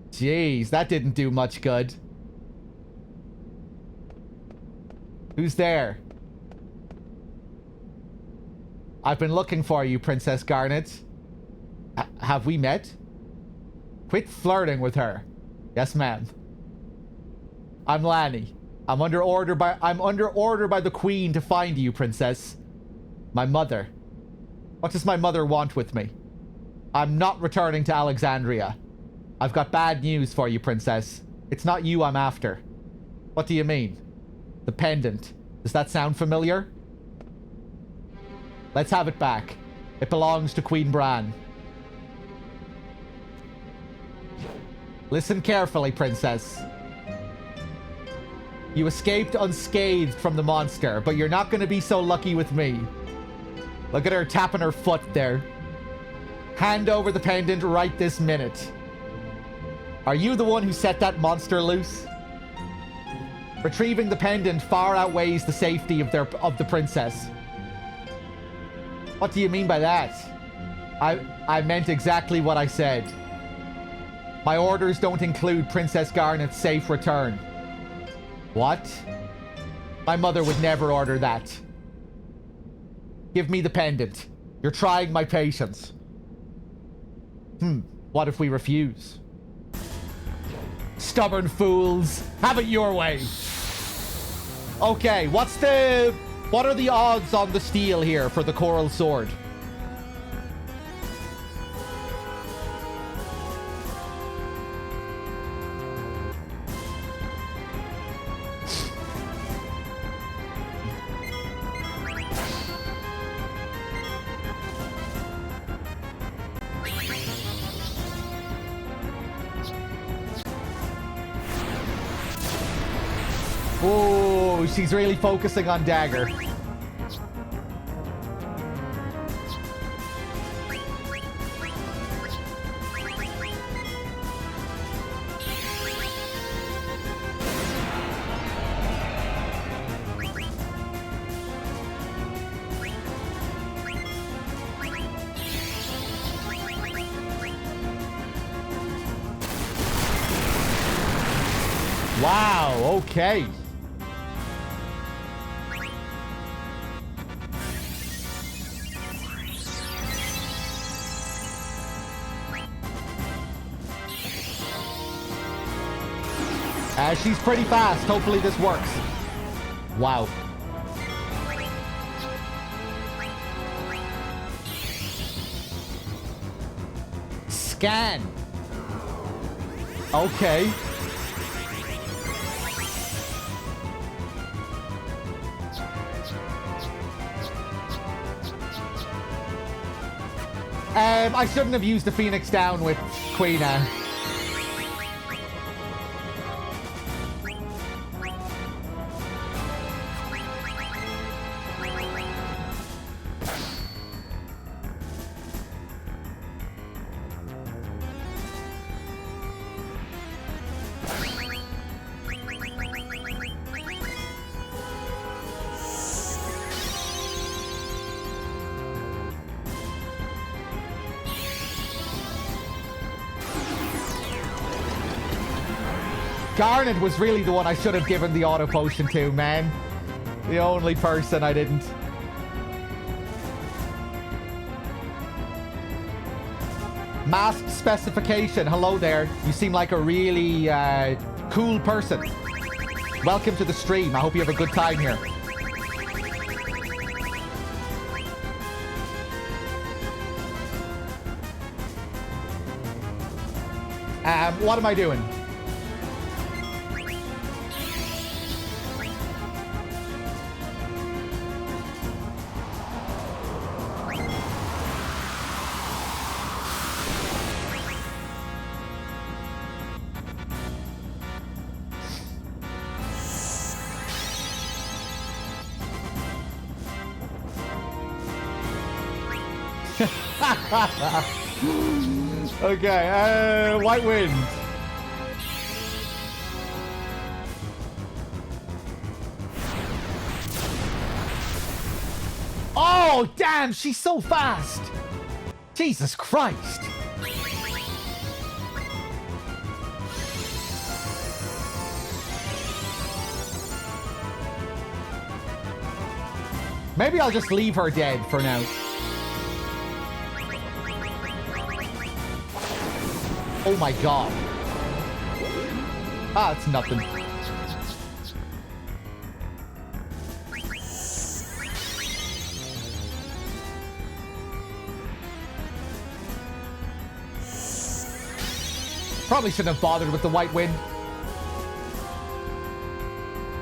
Jeez, that didn't do much good. Who's there? I've been looking for you, Princess Garnet. Have we met? Quit flirting with her. Yes, ma'am. I'm Lanny. I'm under order by the Queen to find you, Princess. My mother. What does my mother want with me? I'm not returning to Alexandria. I've got bad news for you, Princess. It's not you I'm after. What do you mean? The pendant. Does that sound familiar? Let's have it back. It belongs to Queen Bran. Listen carefully, Princess. You escaped unscathed from the monster, but you're not going to be so lucky with me. Look at her tapping her foot there. Hand over the pendant right this minute. Are you the one who set that monster loose? Retrieving the pendant far outweighs the safety of the princess. What do you mean by that? I meant exactly what I said. My orders don't include Princess Garnet's safe return. What? My mother would never order that. Give me the pendant. You're trying my patience. What if we refuse? Stubborn fools. Have it your way. Okay, what are the odds on the steel here for the coral sword? Oh, she's really focusing on dagger. Wow, Okay. She's pretty fast. Hopefully this works. Wow. Scan. Okay. I shouldn't have used the Phoenix down with Queena. Garnet was really the one I should have given the auto potion to, man. The only person I didn't. Mask specification. Hello there. You seem like a really cool person. Welcome to the stream. I hope you have a good time here. What am I doing? Okay, White Wind. Oh, damn, she's so fast. Jesus Christ. Maybe I'll just leave her dead for now. Oh my god. Ah, it's nothing. Probably shouldn't have bothered with the White Wind.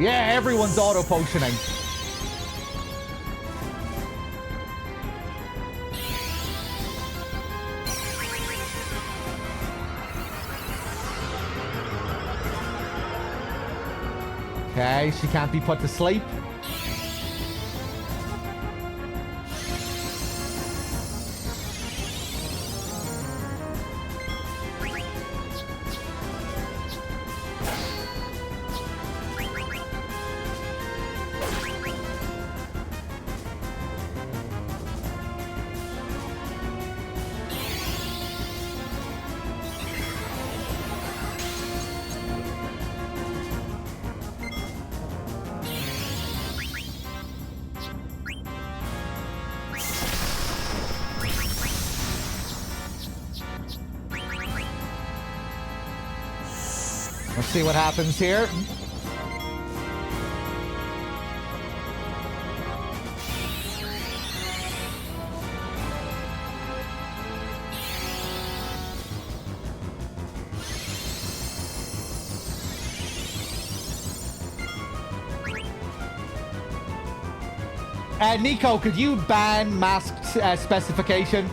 Yeah, everyone's auto-potioning. Okay, she can't be put to sleep. Let's see what happens here. Nico, could you ban masked specification?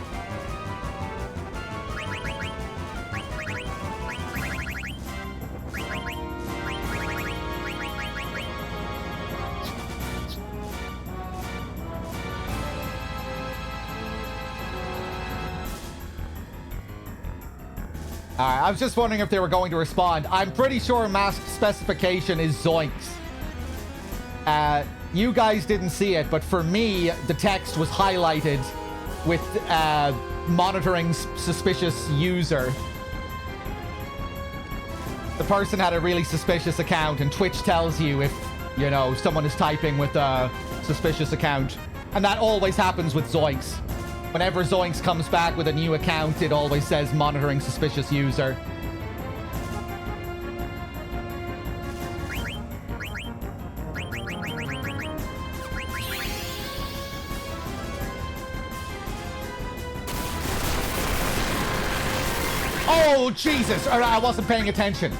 I was just wondering if they were going to respond. I'm pretty sure masked specification is Zoinks. You guys didn't see it, but for me, the text was highlighted with monitoring suspicious user. the person had a really suspicious account, and Twitch tells you if, you know, someone is typing with a suspicious account. And that always happens with Zoinks. Whenever Zoinks comes back with a new account, it always says monitoring suspicious user. Oh, Jesus! All right, I wasn't paying attention.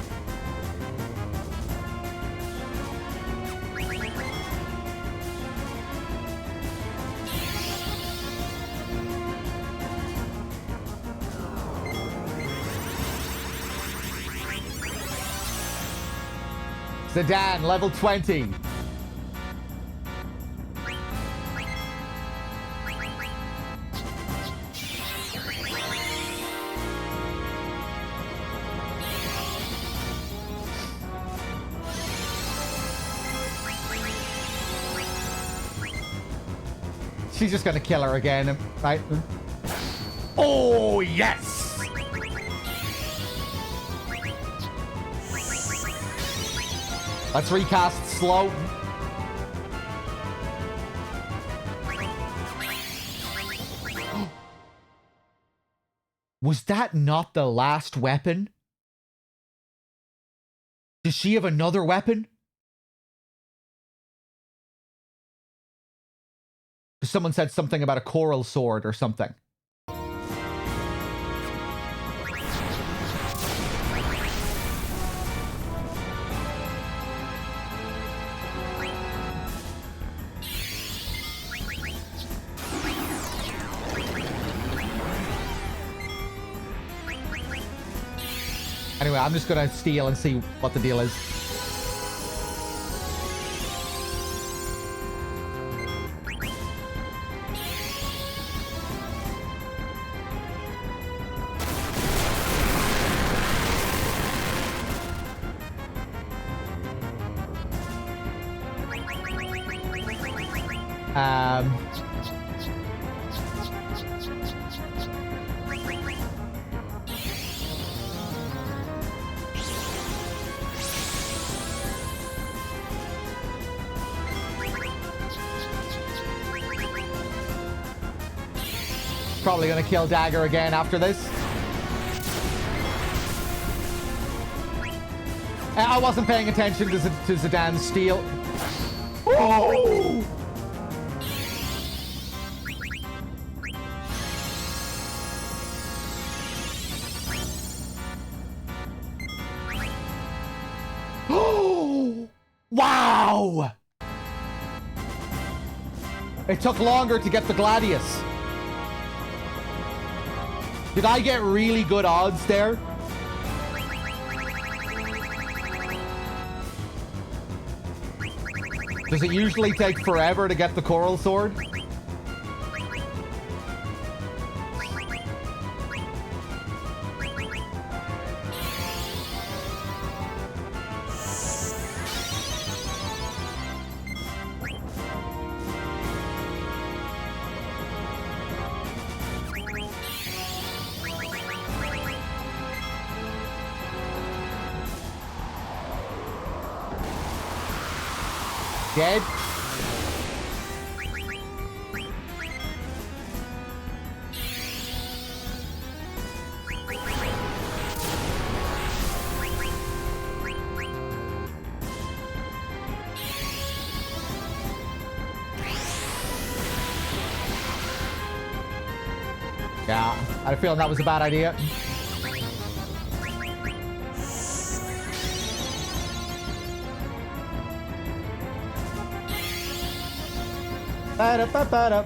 Zidane, level 20. She's just gonna kill her again, right? Oh, yes! Let's recast slow. Was that not the last weapon? Does she have another weapon? Someone said something about a coral sword or something. Anyway, I'm just gonna steal and see what the deal is. Probably gonna kill Dagger again after this. I wasn't paying attention to Zidane's steal. Oh! Oh! Wow! It took longer to get the Gladius. Did I get really good odds there? Does it usually take forever to get the coral sword? Dead. Yeah, I had a feeling that was a bad idea. Ba-da-ba-ba-da.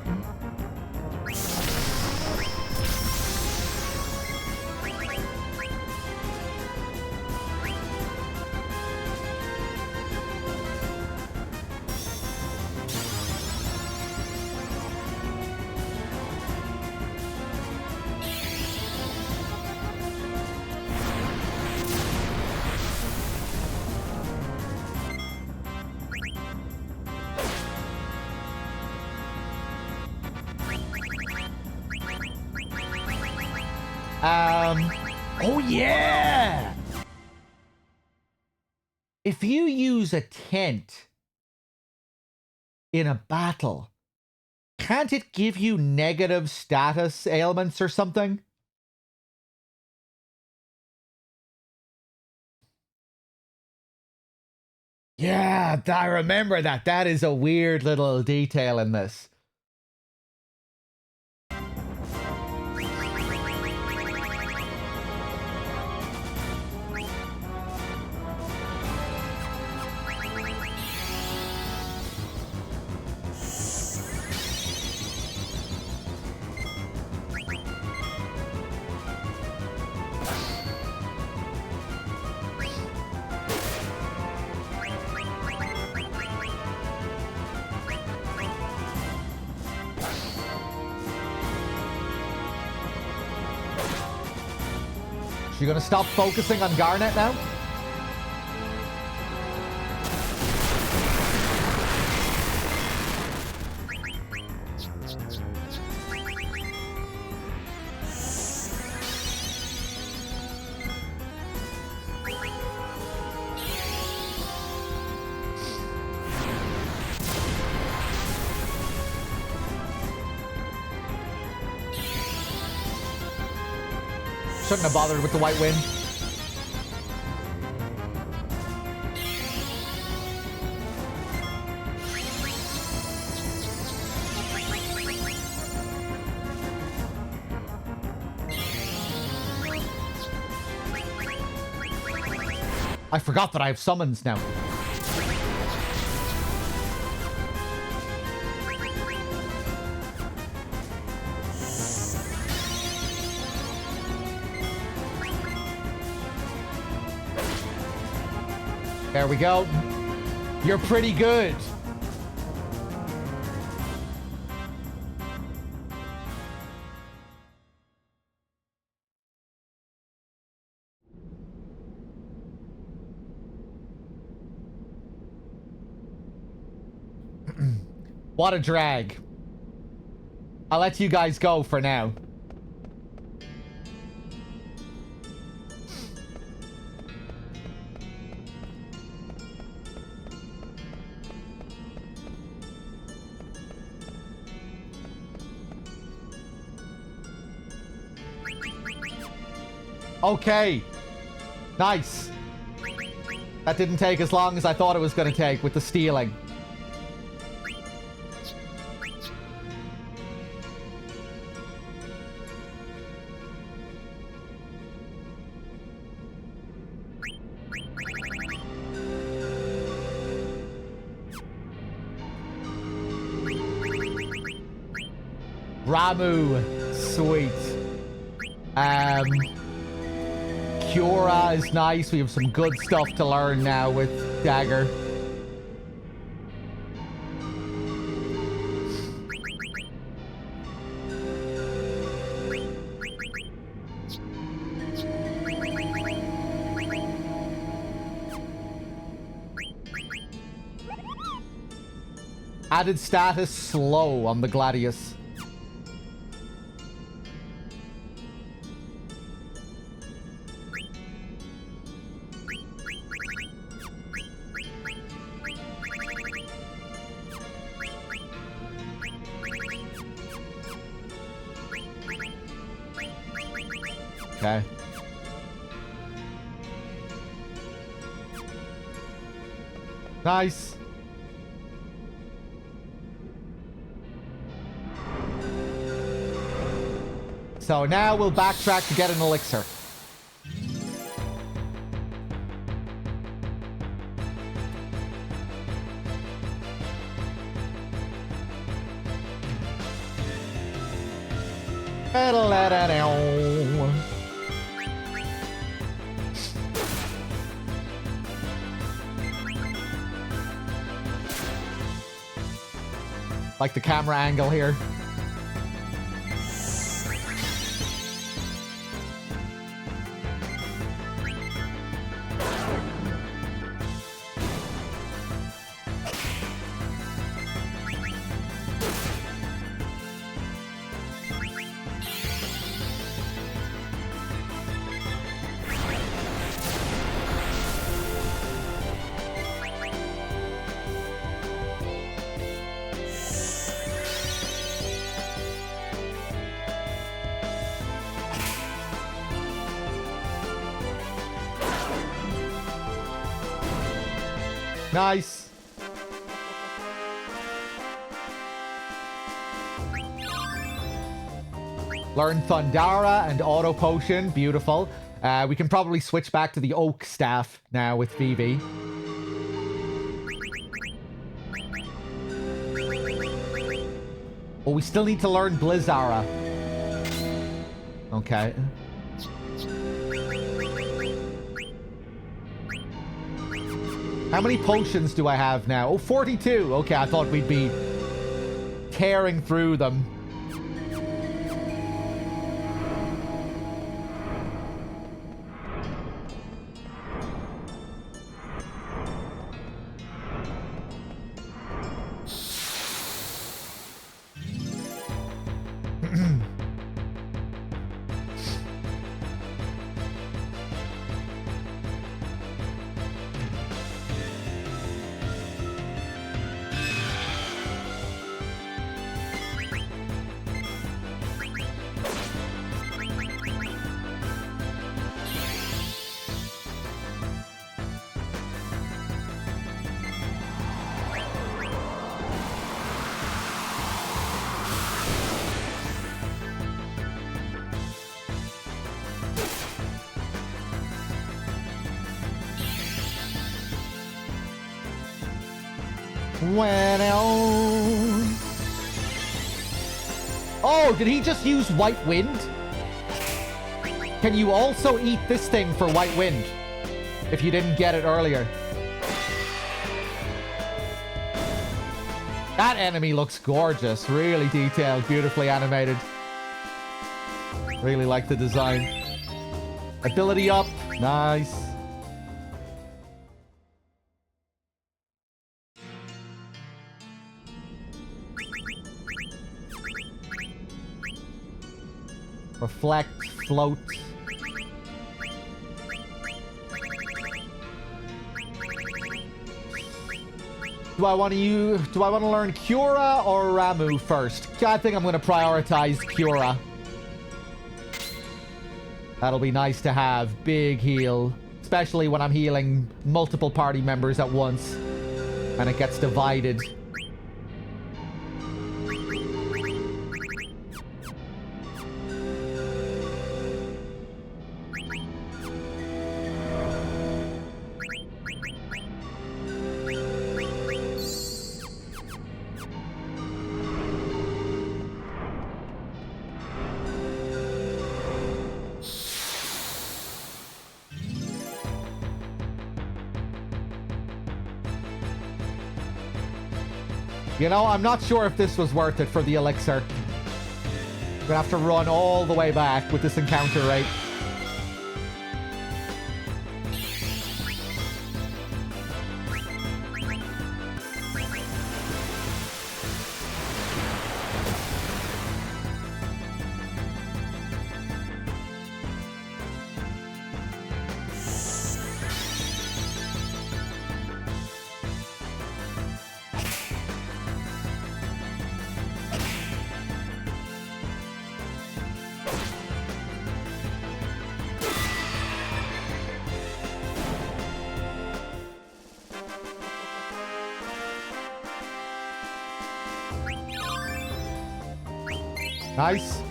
Oh yeah! If you use a tent in a battle, can't it give you negative status ailments or something? Yeah, I remember that. That is a weird little detail in this. You gonna stop focusing on Garnet now? Shouldn't have bothered with the white wind. I forgot that I have summons now. There we go. You're pretty good. What a drag. I'll let you guys go for now. Okay. Nice. That didn't take as long as I thought it was going to take with the stealing. Ramu. Sweet. Cura is nice. We have some good stuff to learn now with Dagger. Added status slow on the Gladius. Okay. Nice. So now we'll backtrack to get an elixir. Like the camera angle here. Nice. Learn Thundara and Auto Potion. Beautiful. We can probably switch back to the Oak Staff now with Vivi. Oh, we still need to learn Blizzara. Okay. How many potions do I have now? Oh, 42. Okay, I thought we'd be tearing through them. Oh, did he just use White Wind? Can you also eat this thing for White Wind? If you didn't get it earlier. That enemy looks gorgeous. Really detailed, beautifully animated. Really like the design. Ability up. Nice. Reflect, float. Do I want to learn Cura or Ramu first? I think I'm going to prioritize Cura. That'll be nice to have. Big heal. Especially when I'm healing multiple party members at once. And it gets divided. You know, I'm not sure if this was worth it for the elixir. We're gonna have to run all the way back with this encounter rate. Nice.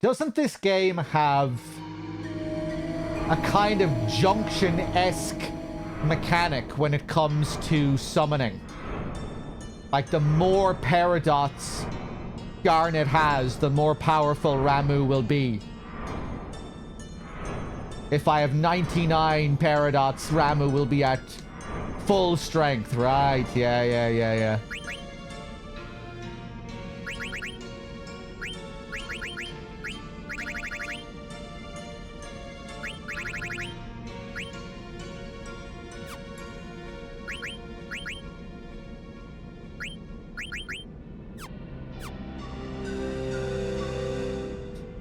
Doesn't this game have a kind of junction-esque mechanic when it comes to summoning? Like, the more Paradots Garnet has, the more powerful Ramu will be. If I have 99 Paradots, Ramu will be at full strength. Right, yeah.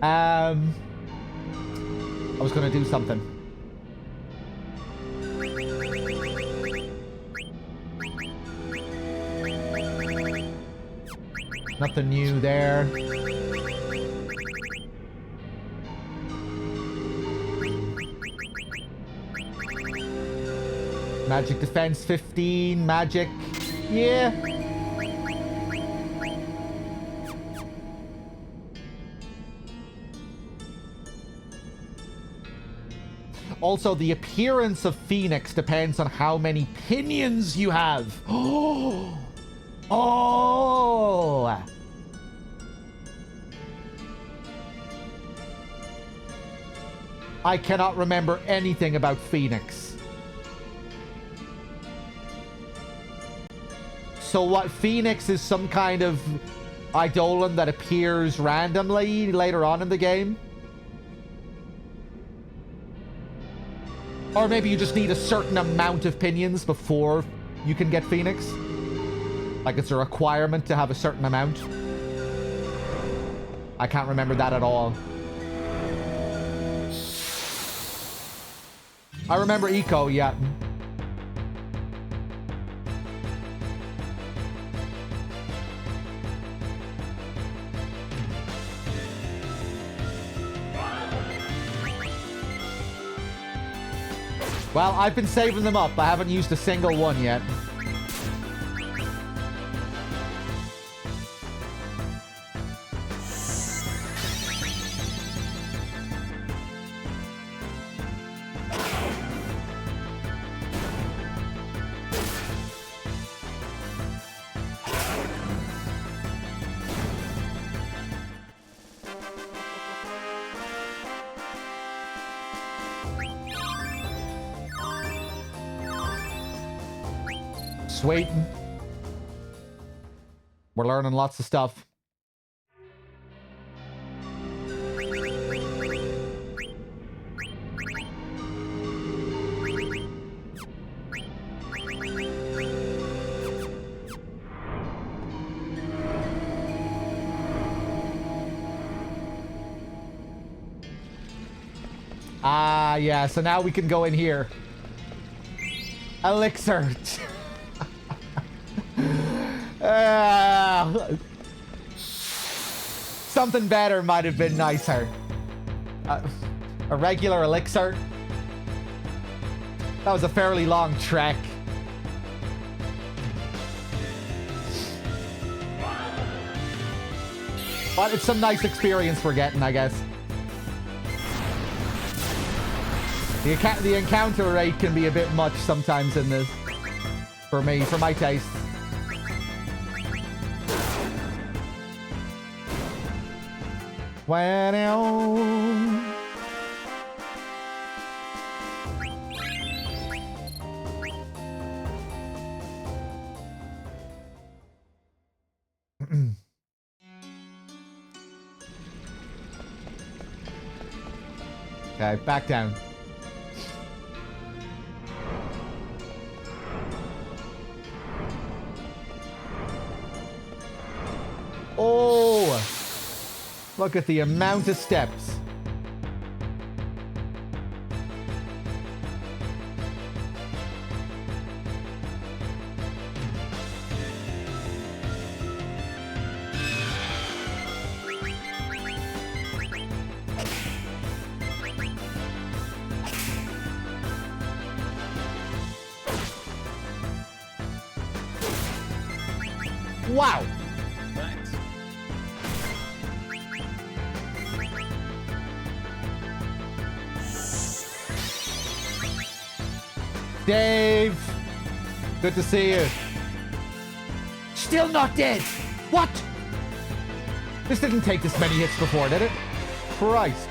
I was gonna do something. Nothing new there. Magic defense 15, magic. Yeah. Also, the appearance of Phoenix depends on how many pinions you have. Oh! Oh! I cannot remember anything about Phoenix. So what, Phoenix is some kind of Eidolon that appears randomly later on in the game? Or maybe you just need a certain amount of pinions before you can get Phoenix? Like it's a requirement to have a certain amount? I can't remember that at all. I remember Eco, yeah. Well, I've been saving them up. I haven't used a single one yet. Sweet. We're learning lots of stuff. Ah, yeah, so now we can go in here. Elixir. Something better might have been nicer. A regular elixir. That was a fairly long trek. But it's some nice experience we're getting, I guess. The encounter rate can be a bit much sometimes in this. For me, for my taste. Well, okay, back down. Oh! Look at the amount of steps. Wow! Thanks. Dave! Good to see you. Still not dead! What? This didn't take this many hits before, did it? Christ.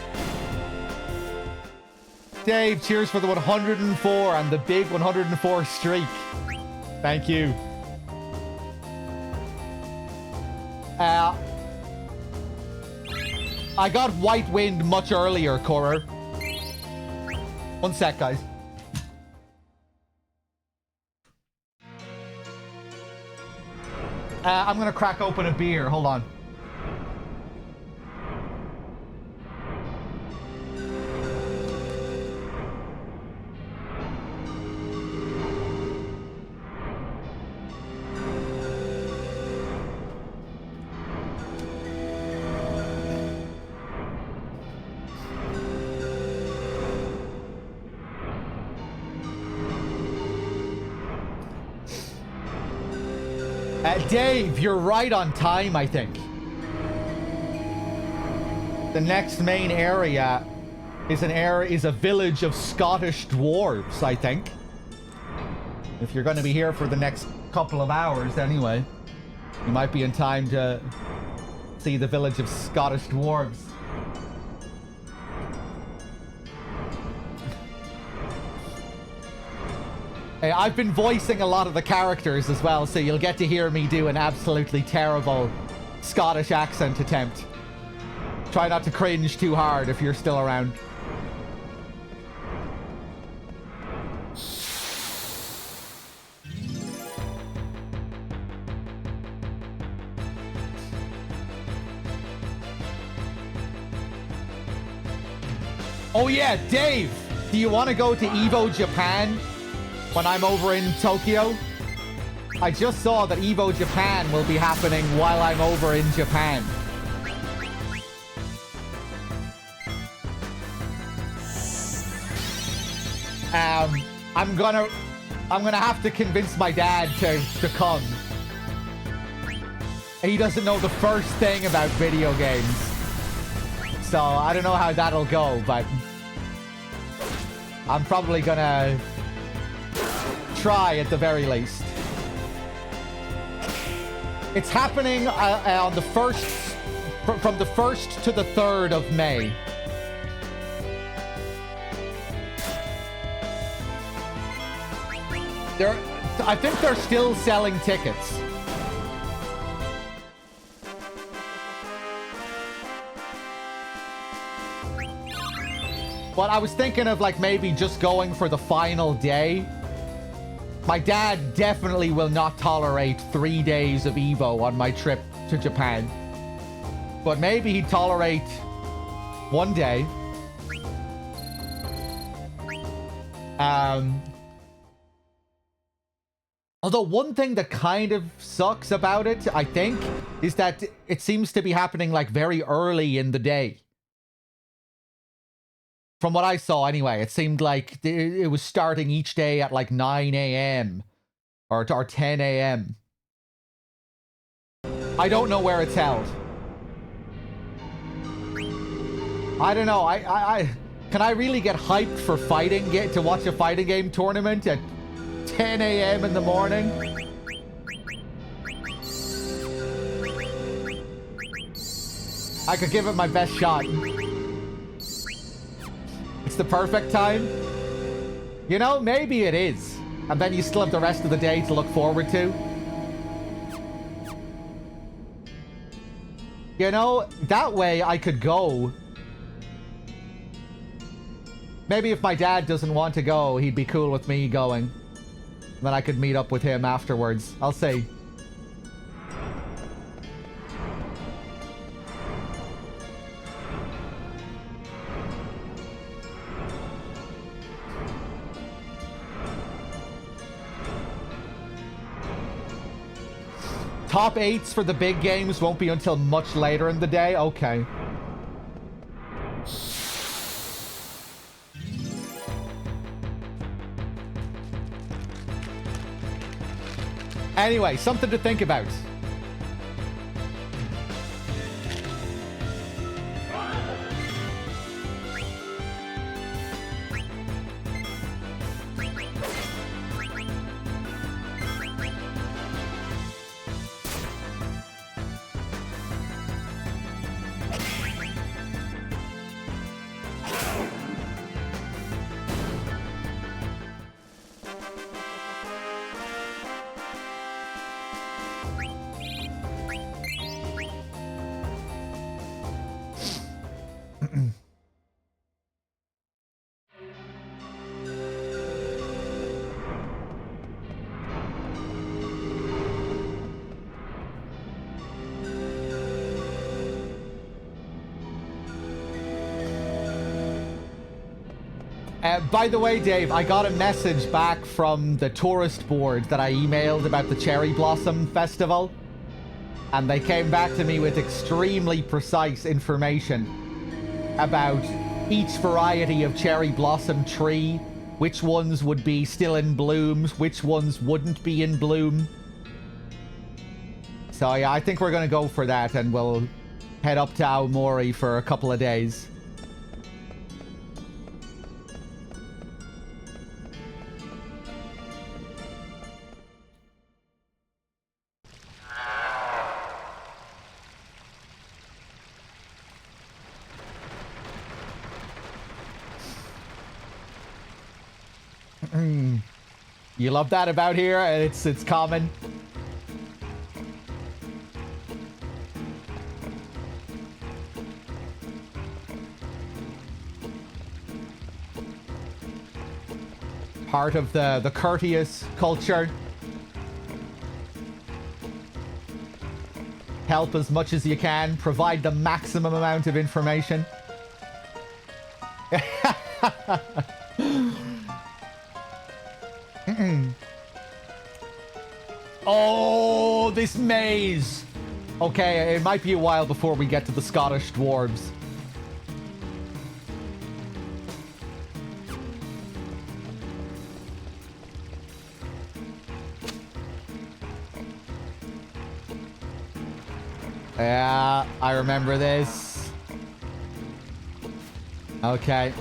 Dave, cheers for the 104 and the big 104 streak. Thank you. I got White Wind much earlier, Cora. One sec, guys. I'm gonna crack open a beer. Hold on. Dave, you're right on time, I think. The next main area is a village of Scottish dwarves, I think. If you're going to be here for the next couple of hours anyway, you might be in time to see the village of Scottish dwarves. Hey, I've been voicing a lot of the characters as well, so you'll get to hear me do an absolutely terrible Scottish accent attempt. Try not to cringe too hard if you're still around. Oh yeah, Dave, do you want to go to Evo Japan when I'm over in Tokyo? I just saw that Evo Japan will be happening while I'm over in Japan. I'm gonna have to convince my dad to come. He doesn't know the first thing about video games. So I don't know how that'll go, but I'm probably gonna try at the very least. It's happening on the from the 1st to the 3rd of May. I think they're still selling tickets. But I was thinking of like maybe just going for the final day. My dad definitely will not tolerate 3 days of Evo on my trip to Japan. But maybe he'd tolerate 1 day. Although one thing that kind of sucks about it, I think, is that it seems to be happening like very early in the day. From what I saw anyway, it seemed like it was starting each day at like 9 a.m. or 10 a.m. I don't know where it's held. I don't know. Can I really get hyped for to watch a fighting game tournament at 10 a.m. in the morning? I could give it my best shot. It's the perfect time. You know, maybe it is. And then you still have the rest of the day to look forward to. You know, that way I could go. Maybe if my dad doesn't want to go, he'd be cool with me going. Then I could meet up with him afterwards. I'll see. Top 8s for the big games won't be until much later in the day? Okay. Anyway, something to think about. By the way, Dave, I got a message back from the tourist board that I emailed about the Cherry Blossom Festival. And they came back to me with extremely precise information about each variety of cherry blossom tree, which ones would be still in bloom, which ones wouldn't be in bloom. So yeah, I think we're going to go for that, and we'll head up to Aomori for a couple of days. You love that about here? It's common. Part of the courteous culture. Help as much as you can. Provide the maximum amount of information. Oh, this maze. Okay, it might be a while before we get to the Scottish dwarves. Yeah, I remember this. Okay.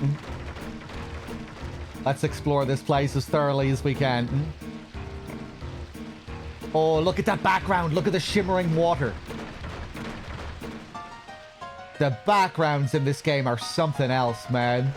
Let's explore this place as thoroughly as we can. Oh, look at that background. Look at the shimmering water. The backgrounds in this game are something else, man.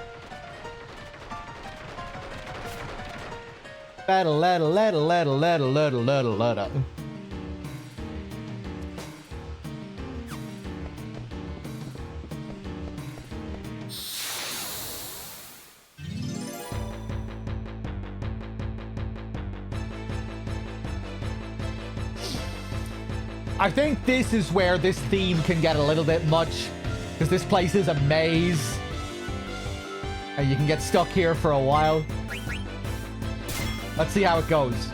I think this is where this theme can get a little bit much, because this place is a maze and you can get stuck here for a while. Let's see how it goes.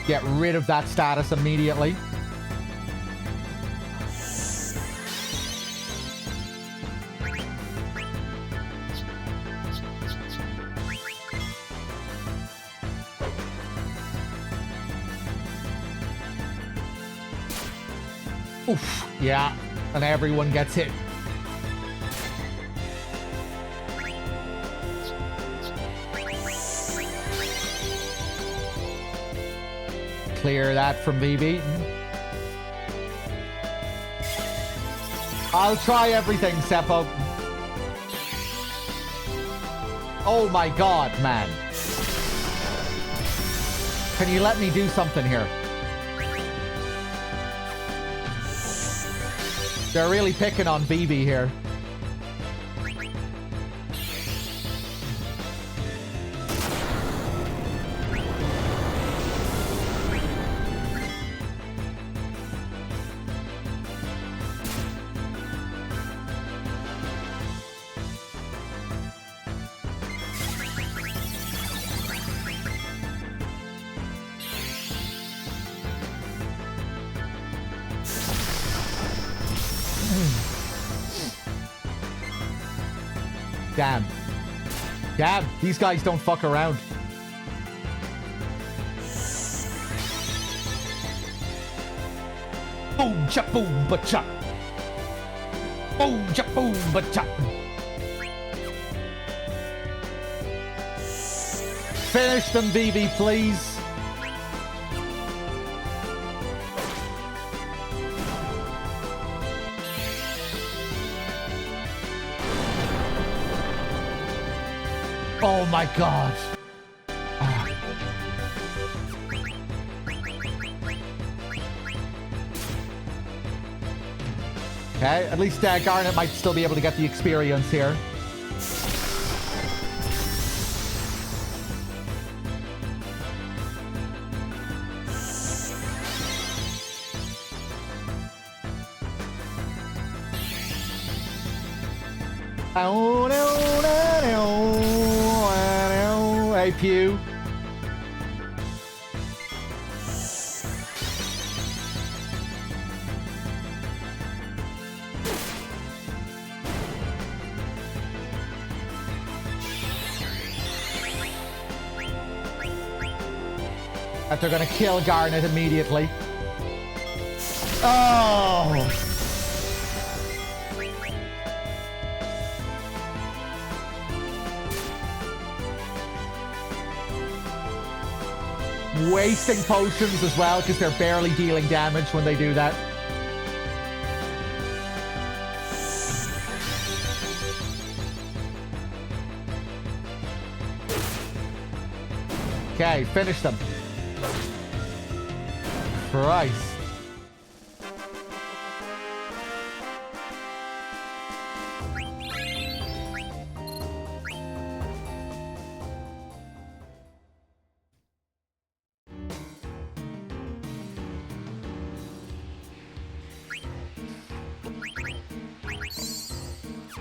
Get rid of that status immediately. Oof, yeah, and everyone gets hit. Clear that from BB. I'll try everything, Seppo. Oh my god, man. Can you let me do something here? They're really picking on BB here. Damn. Damn, these guys don't fuck around. Boom, cha, boom, ba, cha. Boom, cha, boom, ba, cha. Finish them, BB, please. Oh my god. Okay, at least Garnet might still be able to get the experience here. Hey, Pew. that they're gonna kill Garnet immediately. Oh! Wasting potions as well, because they're barely dealing damage when they do that. Okay, finish them. Christ.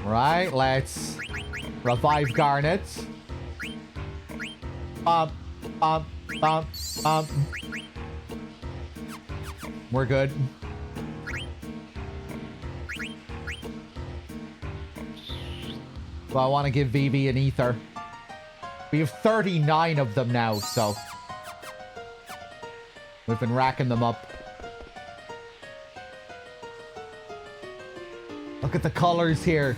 Right, let's revive Garnet. Bump, bump, bump, bump. We're good. Well, I want to give Vivi an ether. We have 39 of them now, so we've been racking them up. Look at the colors here.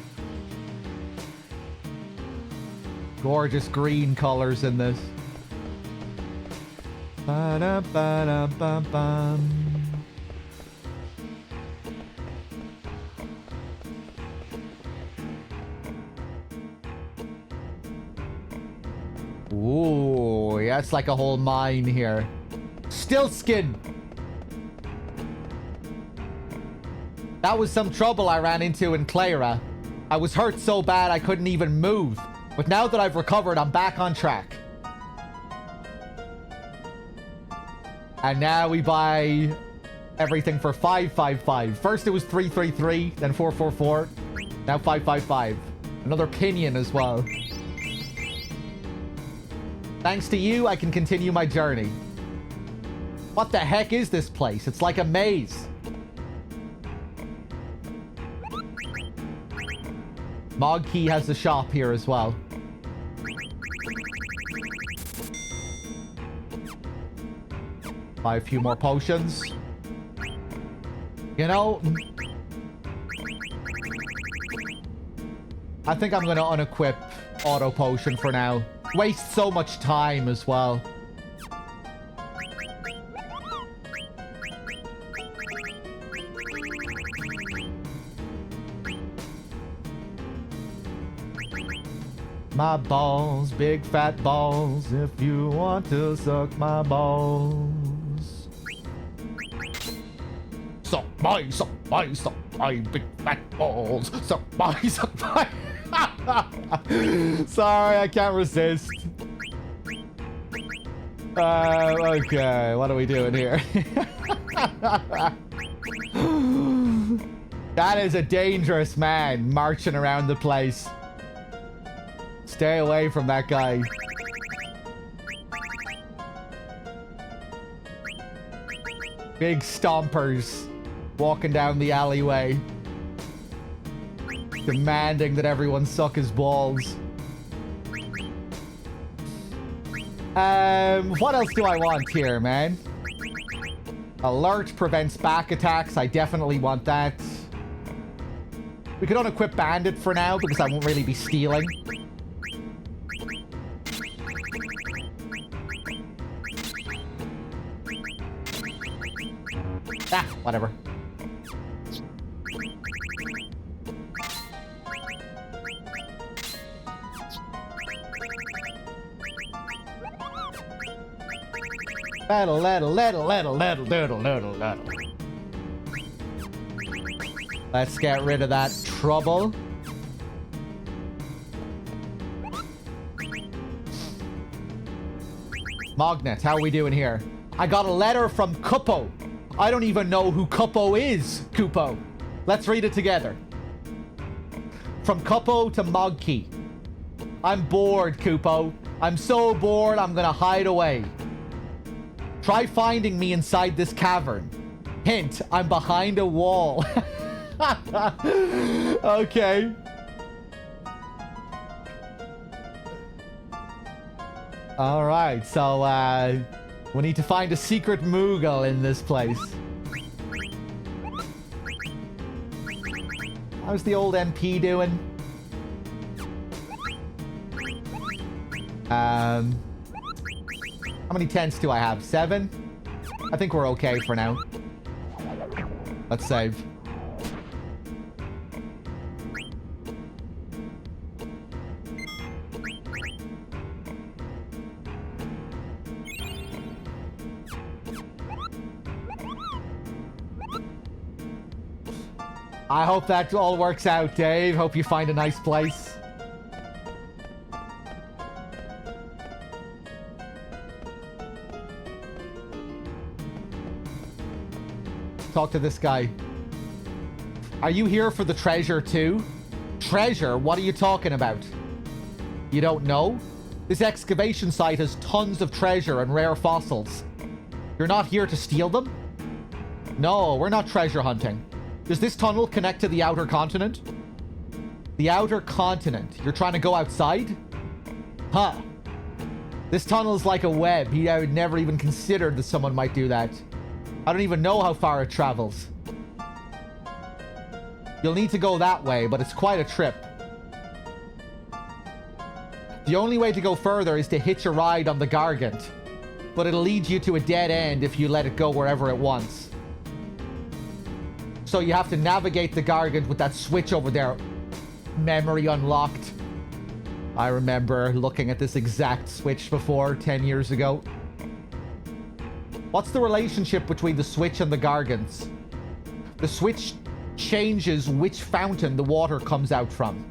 Gorgeous green colors in this. Ba-da-ba-da-bum-bum. Ooh, yeah, it's like a whole mine here. Still skin. That was some trouble I ran into in Clara. I was hurt so bad I couldn't even move. But now that I've recovered, I'm back on track. And now we buy everything for 555. First it was 333, then 444. Now 555. Another pinion as well. Thanks to you, I can continue my journey. What the heck is this place? It's like a maze. Mogkey has a shop here as well. Buy a few more potions. You know, I think I'm going to unequip auto potion for now. Waste so much time as well. My balls, big fat balls, if you want to suck my balls. Suck my big fat balls. Suck my. Sorry, I can't resist. Okay, what are we doing here? That is a dangerous man marching around the place. Stay away from that guy. Big stompers walking down the alleyway, demanding that everyone suck his balls. What else do I want here, man? Alert prevents back attacks. I definitely want that. We could unequip Bandit for now because I won't really be stealing. Ah, whatever. Let's get rid of that trouble. Mognet, how are we doing here? I got a letter from Kupo. I don't even know who Kupo is, Kupo. Let's read it together. From Kupo to Mogkey. I'm bored, Kupo. I'm so bored, I'm gonna hide away. Try finding me inside this cavern. Hint, I'm behind a wall. Okay. Alright, so, We need to find a secret Moogle in this place. How's the old MP doing? How many tents do I have? 7? I think we're okay for now. Let's save. I hope that all works out, Dave. Hope you find a nice place. Talk to this guy. Are you here for the treasure too? Treasure? What are you talking about? You don't know? This excavation site has tons of treasure and rare fossils. You're not here to steal them? No, we're not treasure hunting. Does this tunnel connect to the outer continent? The outer continent. You're trying to go outside? Huh. This tunnel is like a web. I would never even considered that someone might do that. I don't even know how far it travels. You'll need to go that way, but it's quite a trip. The only way to go further is to hitch a ride on the Gargant, but it'll lead you to a dead end if you let it go wherever it wants. So you have to navigate the Gargant with that switch over there. Memory unlocked. I remember looking at this exact switch before, 10 years ago. What's the relationship between the switch and the Gargants? The switch changes which fountain the water comes out from.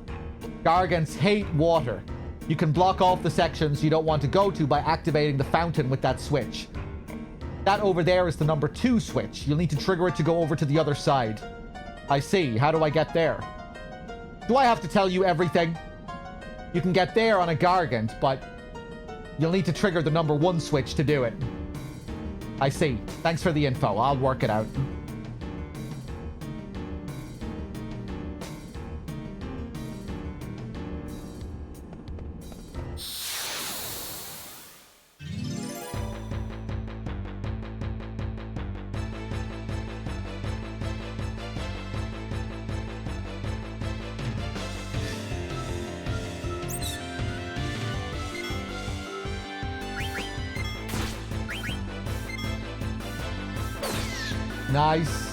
Gargants hate water. You can block off the sections you don't want to go to by activating the fountain with that switch. That over there is the number 2 switch. You'll need to trigger it to go over to the other side. I see. How do I get there? Do I have to tell you everything? You can get there on a Gargant, but you'll need to trigger the number 1 switch to do it. I see. Thanks for the info. I'll work it out. Nice.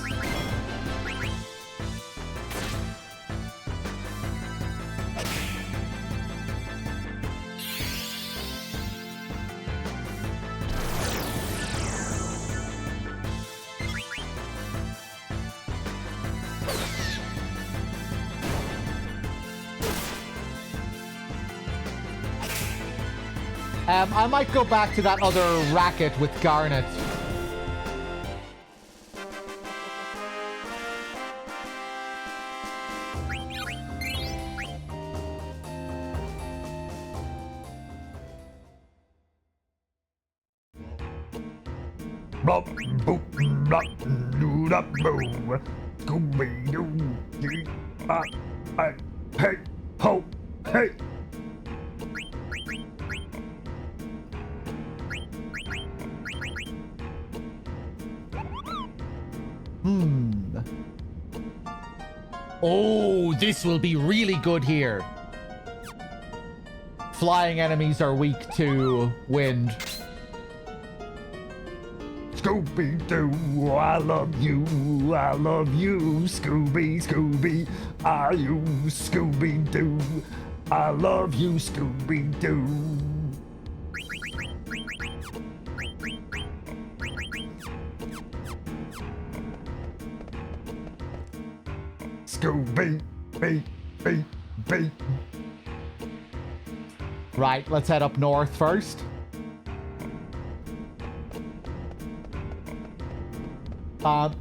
I might go back to that other racket with Garnet. Hey, ho, hey. Oh, this will be really good here. Flying enemies are weak to wind. Scooby-Doo, I love you, Scooby, Scooby, are you Scooby-Doo? I love you, Scooby-Doo. Scooby, beep. Right, let's head up north first. Bum.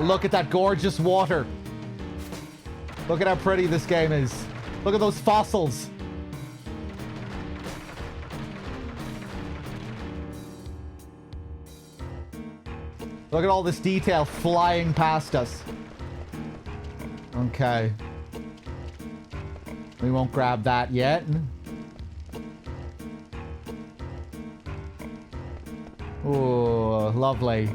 Look at that gorgeous water. Look at how pretty this game is. Look at those fossils. Look at all this detail flying past us. Okay. We won't grab that yet. Ooh, lovely.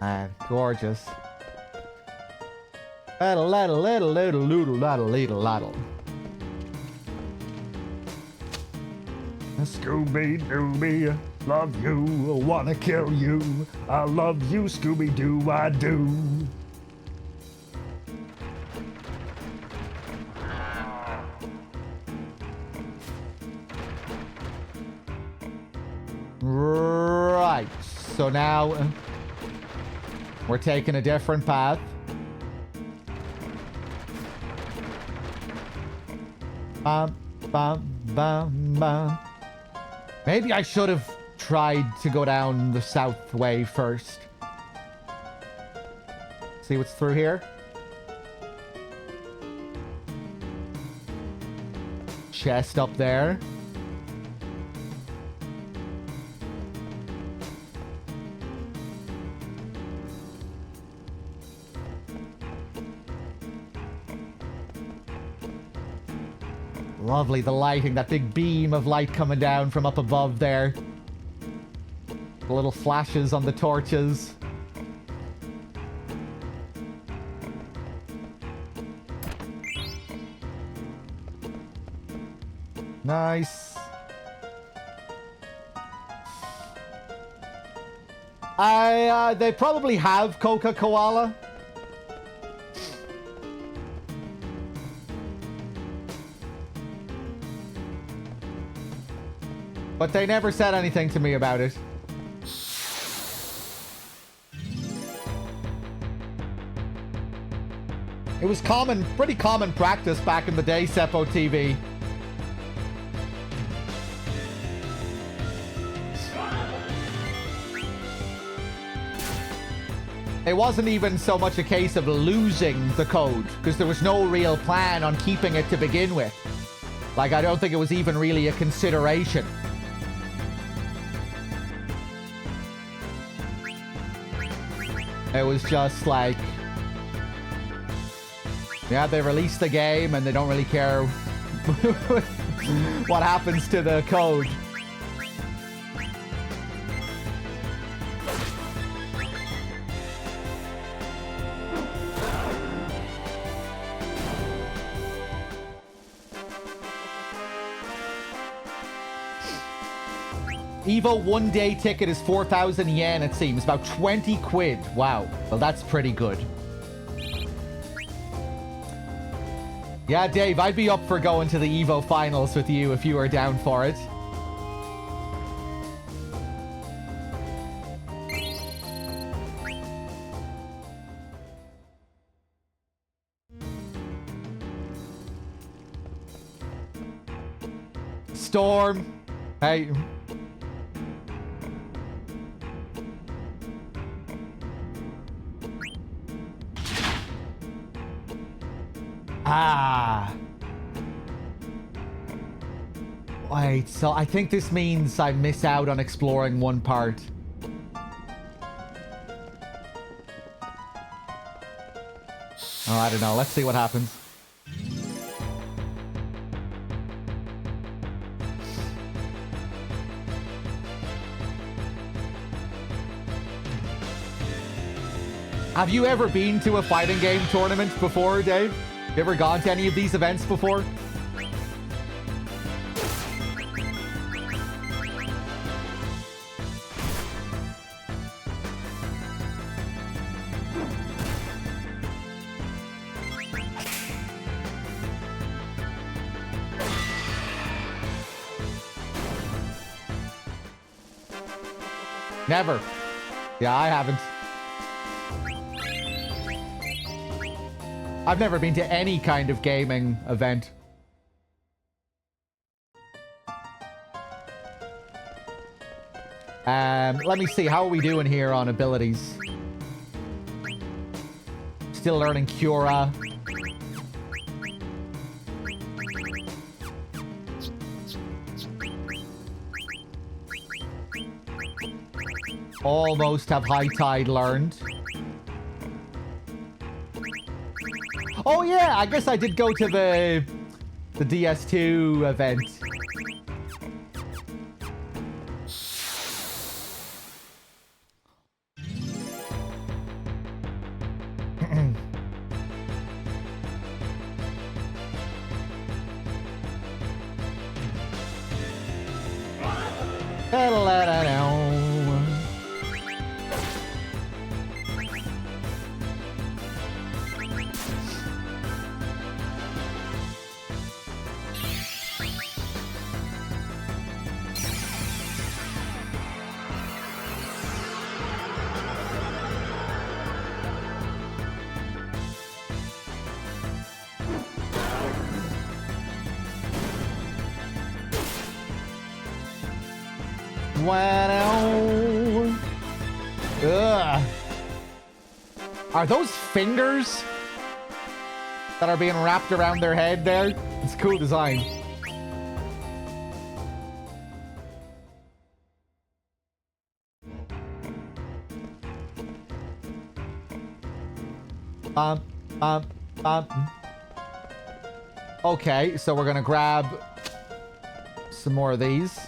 Ah, gorgeous. Laddle, laddle, laddle, laddle, laddle, laddle, laddle, laddle. Scooby-Dooby, love you, wanna kill you. I love you, Scooby-Doo, I do. Right. So now we're taking a different path. Bum, bum, bum, bum. Maybe I should have tried to go down the south way first. See what's through here? Chest up there. Lovely, the lighting, that big beam of light coming down from up above there. The little flashes on the torches. Nice. They probably have Coca-Cola. But they never said anything to me about it. It was pretty common practice back in the day, Seppo TV. It wasn't even so much a case of losing the code, because there was no real plan on keeping it to begin with. Like, I don't think it was even really a consideration. It was just like, yeah, they released the game and they don't really care what happens to the code. Evo one-day ticket is 4,000 yen, it seems. About 20 quid. Wow. Well, that's pretty good. Yeah, Dave, I'd be up for going to the Evo finals with you if you were down for it. Storm. Hey. Ah. Wait, so I think this means I miss out on exploring one part. Oh, I don't know. Let's see what happens. Have you ever been to a fighting game tournament before, Dave? You ever gone to any of these events before? Never. Yeah, I haven't. I've never been to any kind of gaming event. Let me see. How are we doing here on abilities? Still learning Cura. almost have High Tide learned. Oh yeah, I guess I did go to the DS2 event. Ugh. Are those fingers that are being wrapped around their head there? It's a cool design. Okay, so we're gonna grab some more of these.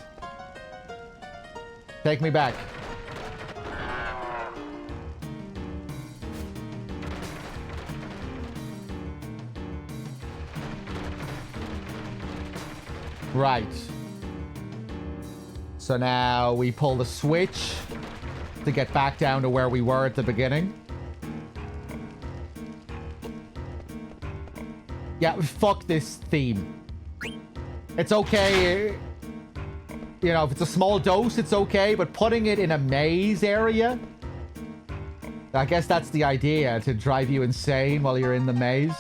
Take me back. Right. So now we pull the switch to get back down to where we were at the beginning. Yeah, fuck this theme. It's okay. You know, if it's a small dose, it's okay, but putting it in a maze area, I guess that's the idea, to drive you insane while you're in the maze.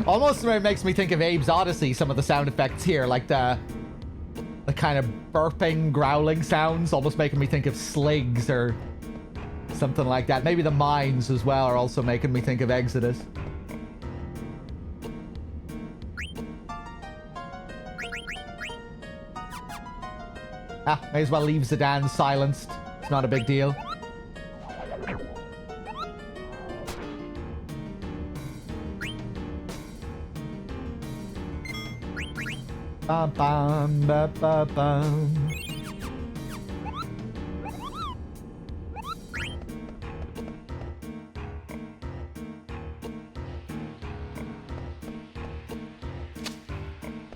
Almost makes me think of Abe's Odyssey, some of the sound effects here, like the kind of burping, growling sounds, almost making me think of Sligs or something like that. Maybe the mines as well are also making me think of Exodus. May as well leave Zidane silenced. It's not a big deal. Bum, bum, ba, ba, bum.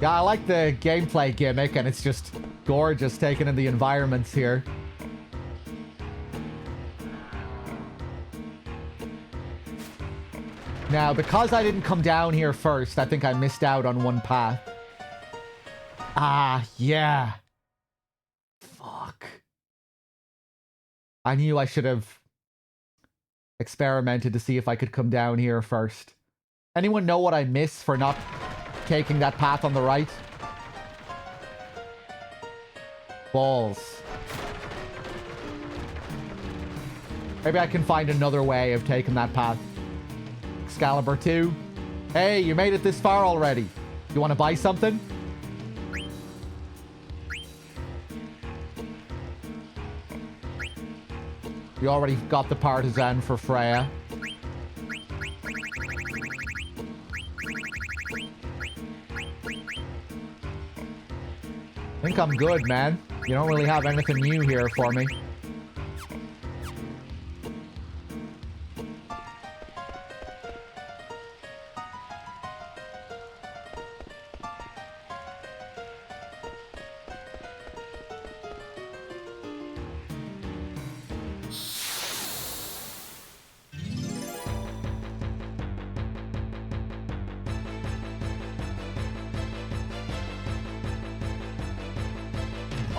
Yeah, I like the gameplay gimmick, and it's just gorgeous taking in the environments here. Now, because I didn't come down here first, I think I missed out on one path. Ah, yeah. Fuck. I knew I should have experimented to see if I could come down here first. Anyone know what I missed for not taking that path on the right? Balls. Maybe I can find another way of taking that path. Excalibur 2. Hey, you made it this far already. You want to buy something? We already got the partisan for Freya. I think I'm good, man. You don't really have anything new here for me.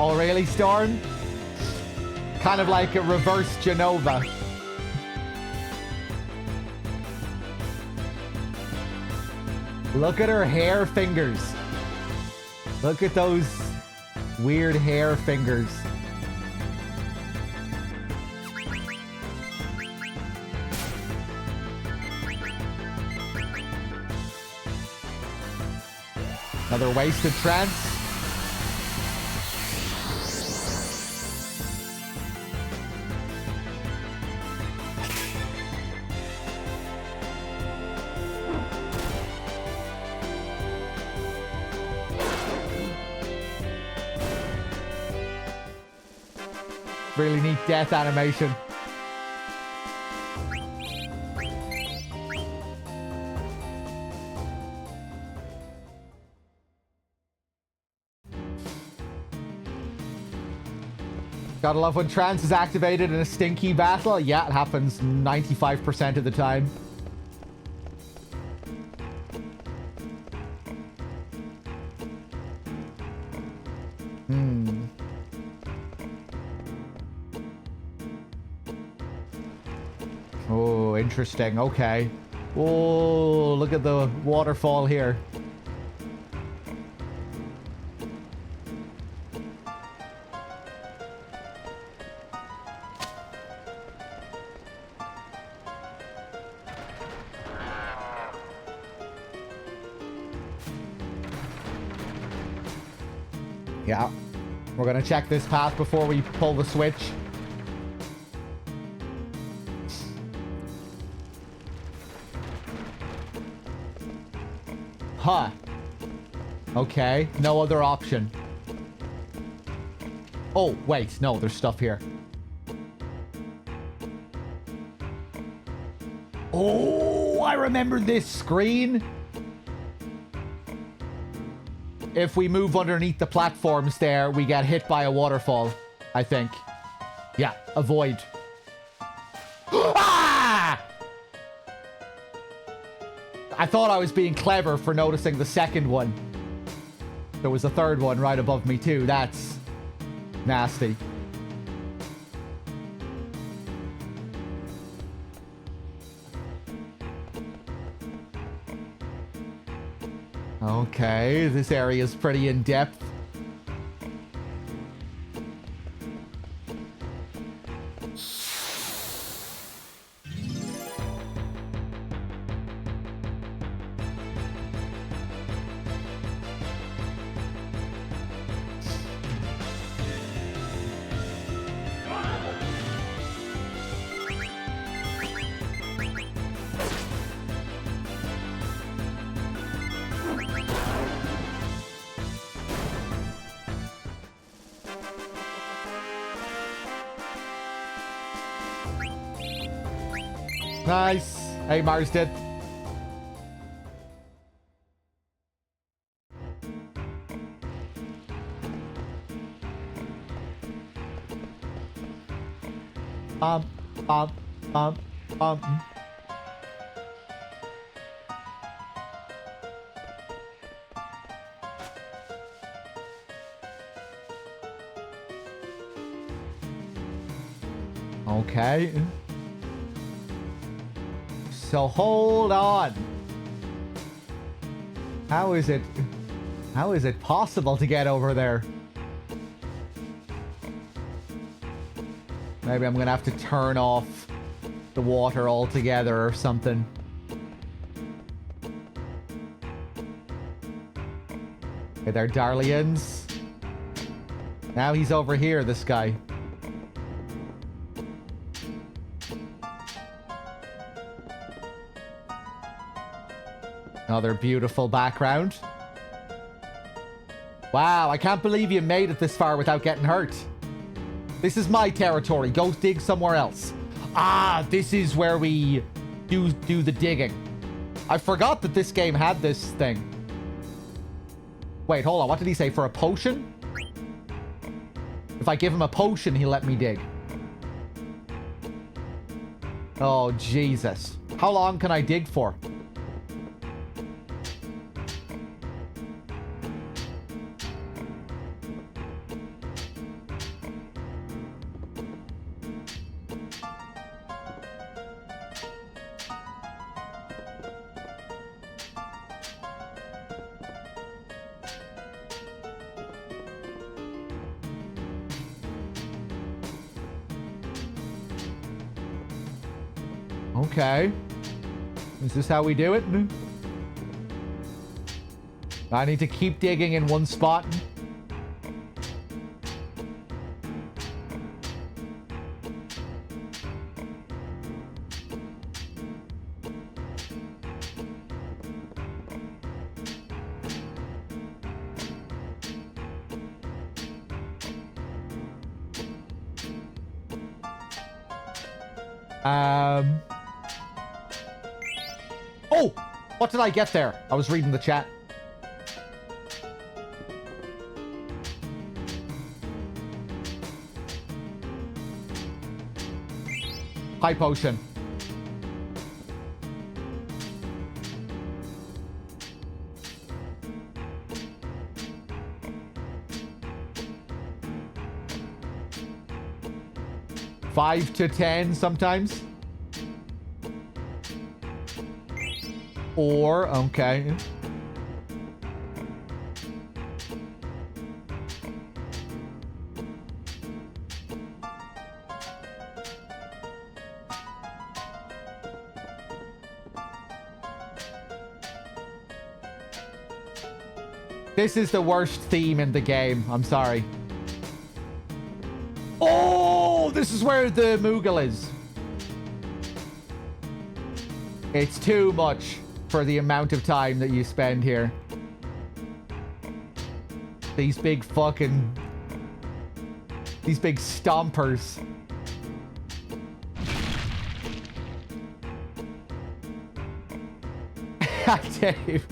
Oh, really, Storm? Kind of like a reverse Genova. Look at her hair fingers. Look at those weird hair fingers. Another wasted trance. Really neat death animation. Gotta love when trance is activated in a stinky battle. Yeah, it happens 95% of the time. Oh, interesting. Okay. Oh, look at the waterfall here. Yeah. We're gonna check this path before we pull the switch. Huh. Okay. No other option. Oh, wait. No, there's stuff here. Oh, I remember this screen. If we move underneath the platforms there, we get hit by a waterfall, I think. Yeah, avoid. Ah! I thought I was being clever for noticing the second one. There was a third one right above me too. That's nasty. Okay, this area is pretty in-depth. Nice. Hey, Mars did. Um. Okay. So hold on. How is it possible to get over there? Maybe I'm gonna have to turn off the water altogether or something. Hey there, darlians. Now he's over here, this guy. Another beautiful background. Wow, I can't believe you made it this far without getting hurt. This is my territory. Go dig somewhere else. Ah, this is where we do the digging. I forgot that this game had this thing. Wait, hold on. What did he say? For a potion? If I give him a potion, he'll let me dig. Oh, Jesus. How long can I dig for? Okay. Is this how we do it? I need to keep digging in one spot. Oh! What did I get there? I was reading the chat. High potion. Five to 10 sometimes. Or, okay. This is the worst theme in the game. I'm sorry. Oh, this is where the Moogle is. It's too much for the amount of time that you spend here. These big fucking... These big stompers. Dave.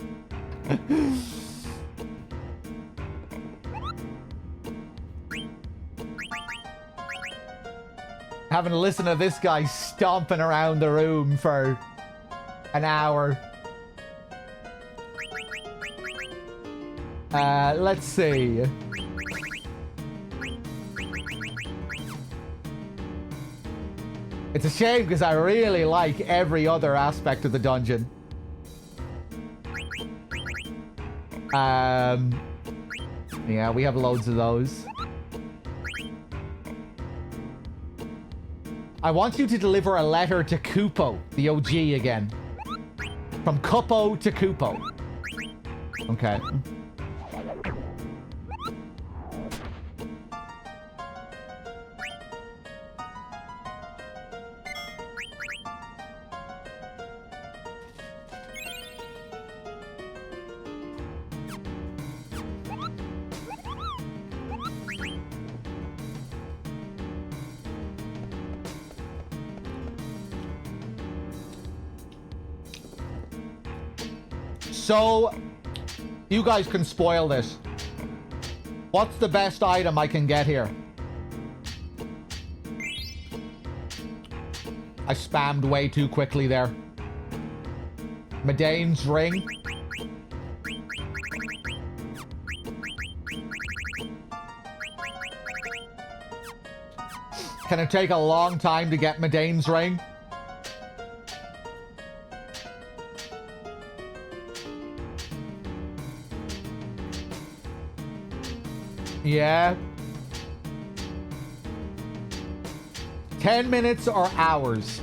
Having to listen to this guy stomping around the room for an hour. Let's see. It's a shame because I really like every other aspect of the dungeon. Yeah, we have loads of those. I want you to deliver a letter to Kupo, the OG again. From Kupo to Kupo. Okay. So, you guys can spoil this. What's the best item I can get here? I spammed way too quickly there. Medane's ring. Can it take a long time to get Medane's ring? Yeah. 10 minutes or hours?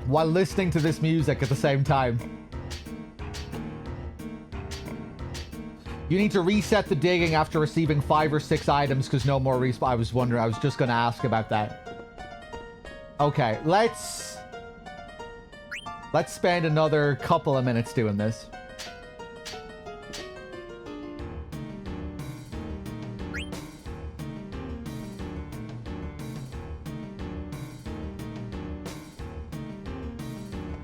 While listening to this music at the same time. You need to reset the digging after receiving 5 or 6 items because no more respawn. I was wondering, I was just going to ask about that. Okay, let's spend another couple of minutes doing this.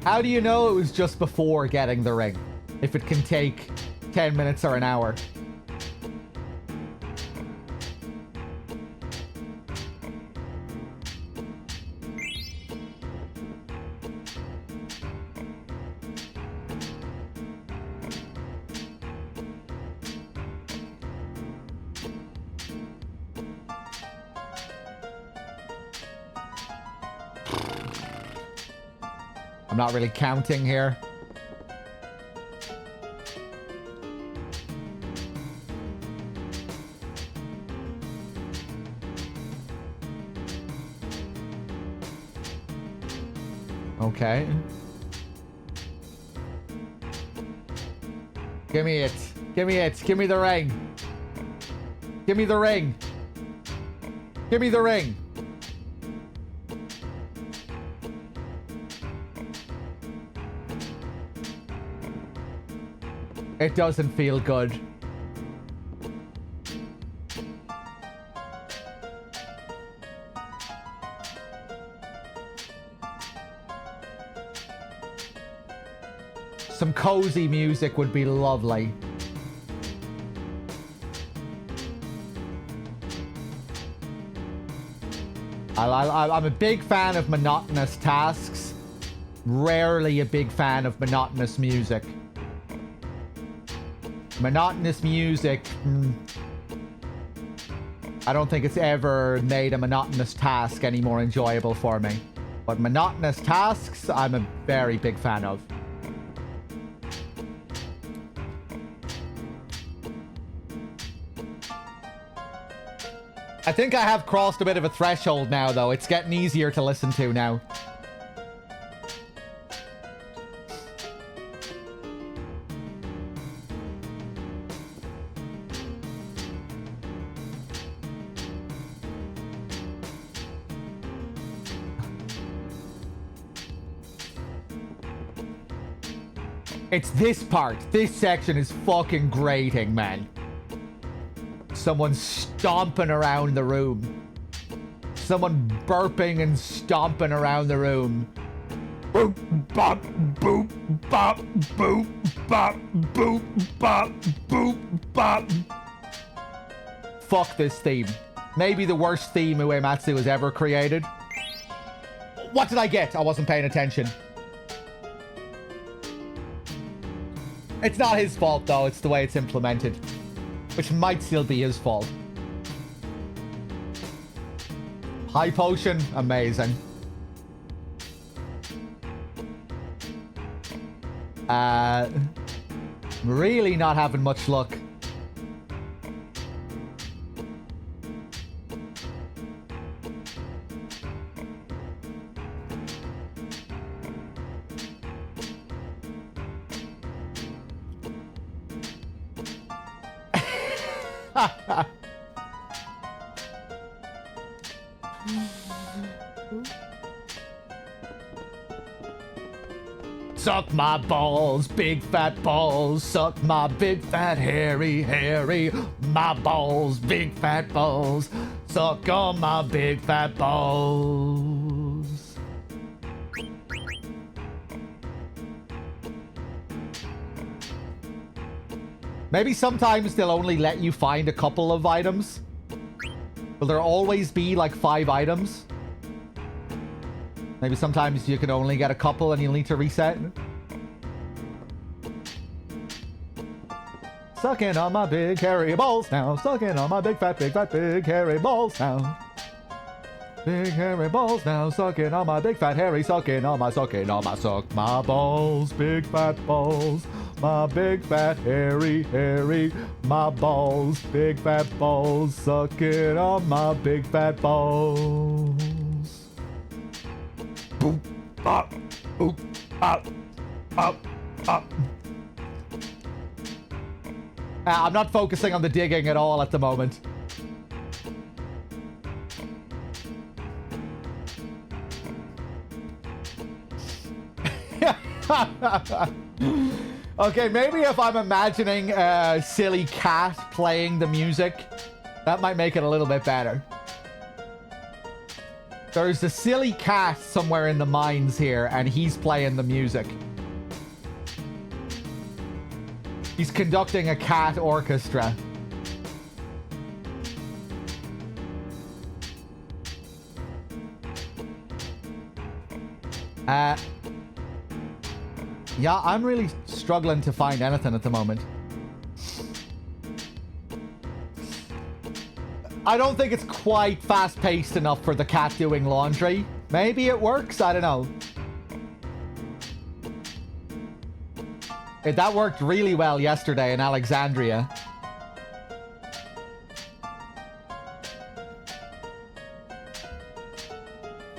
How do you know it was just before getting the ring? If it can take 10 minutes or an hour. I'm not really counting here. Okay. Give me it. Give me it. Give me the ring. Give me the ring. Give me the ring. It doesn't feel good. Some cozy music would be lovely. I'm a big fan of monotonous tasks. Rarely a big fan of monotonous music. Monotonous music... I don't think it's ever made a monotonous task any more enjoyable for me. But monotonous tasks, I'm a very big fan of. I think I have crossed a bit of a threshold now, though. It's getting easier to listen to now. It's this part. This section is fucking grating, man. Someone stomping around the room. Someone burping and stomping around the room. Boop, bop, boop, bop, boop, bop, boop, bop, boop, bop. Fuck this theme. Maybe the worst theme Uematsu has ever created. What did I get? I wasn't paying attention. It's not his fault, though. It's the way it's implemented. Which might still be his fault. High potion, amazing. Really not having much luck. Suck my balls, big fat balls. Suck my big fat hairy, my balls, big fat balls. Suck on my big fat balls. Maybe sometimes they'll only let you find a couple of items. Will there always be like 5 items? Maybe sometimes you can only get a couple and you'll need to reset. Sucking on my big hairy balls now. Sucking on my big hairy balls now. Big hairy balls now. Sucking on my big fat hairy. Suck my balls. Big fat balls. My big fat hairy. My balls. Big fat balls. Sucking on my big fat balls. Boop, up, boop, up, up, up. I'm not focusing on the digging at all at the moment. Okay, maybe if I'm imagining a silly cat playing the music, that might make it a little bit better. There's a silly cat somewhere in the mines here, and he's playing the music. He's conducting a cat orchestra. Yeah, I'm really struggling to find anything at the moment. I don't think it's quite fast-paced enough for the cat doing laundry. Maybe it works, I don't know. That worked really well yesterday in Alexandria.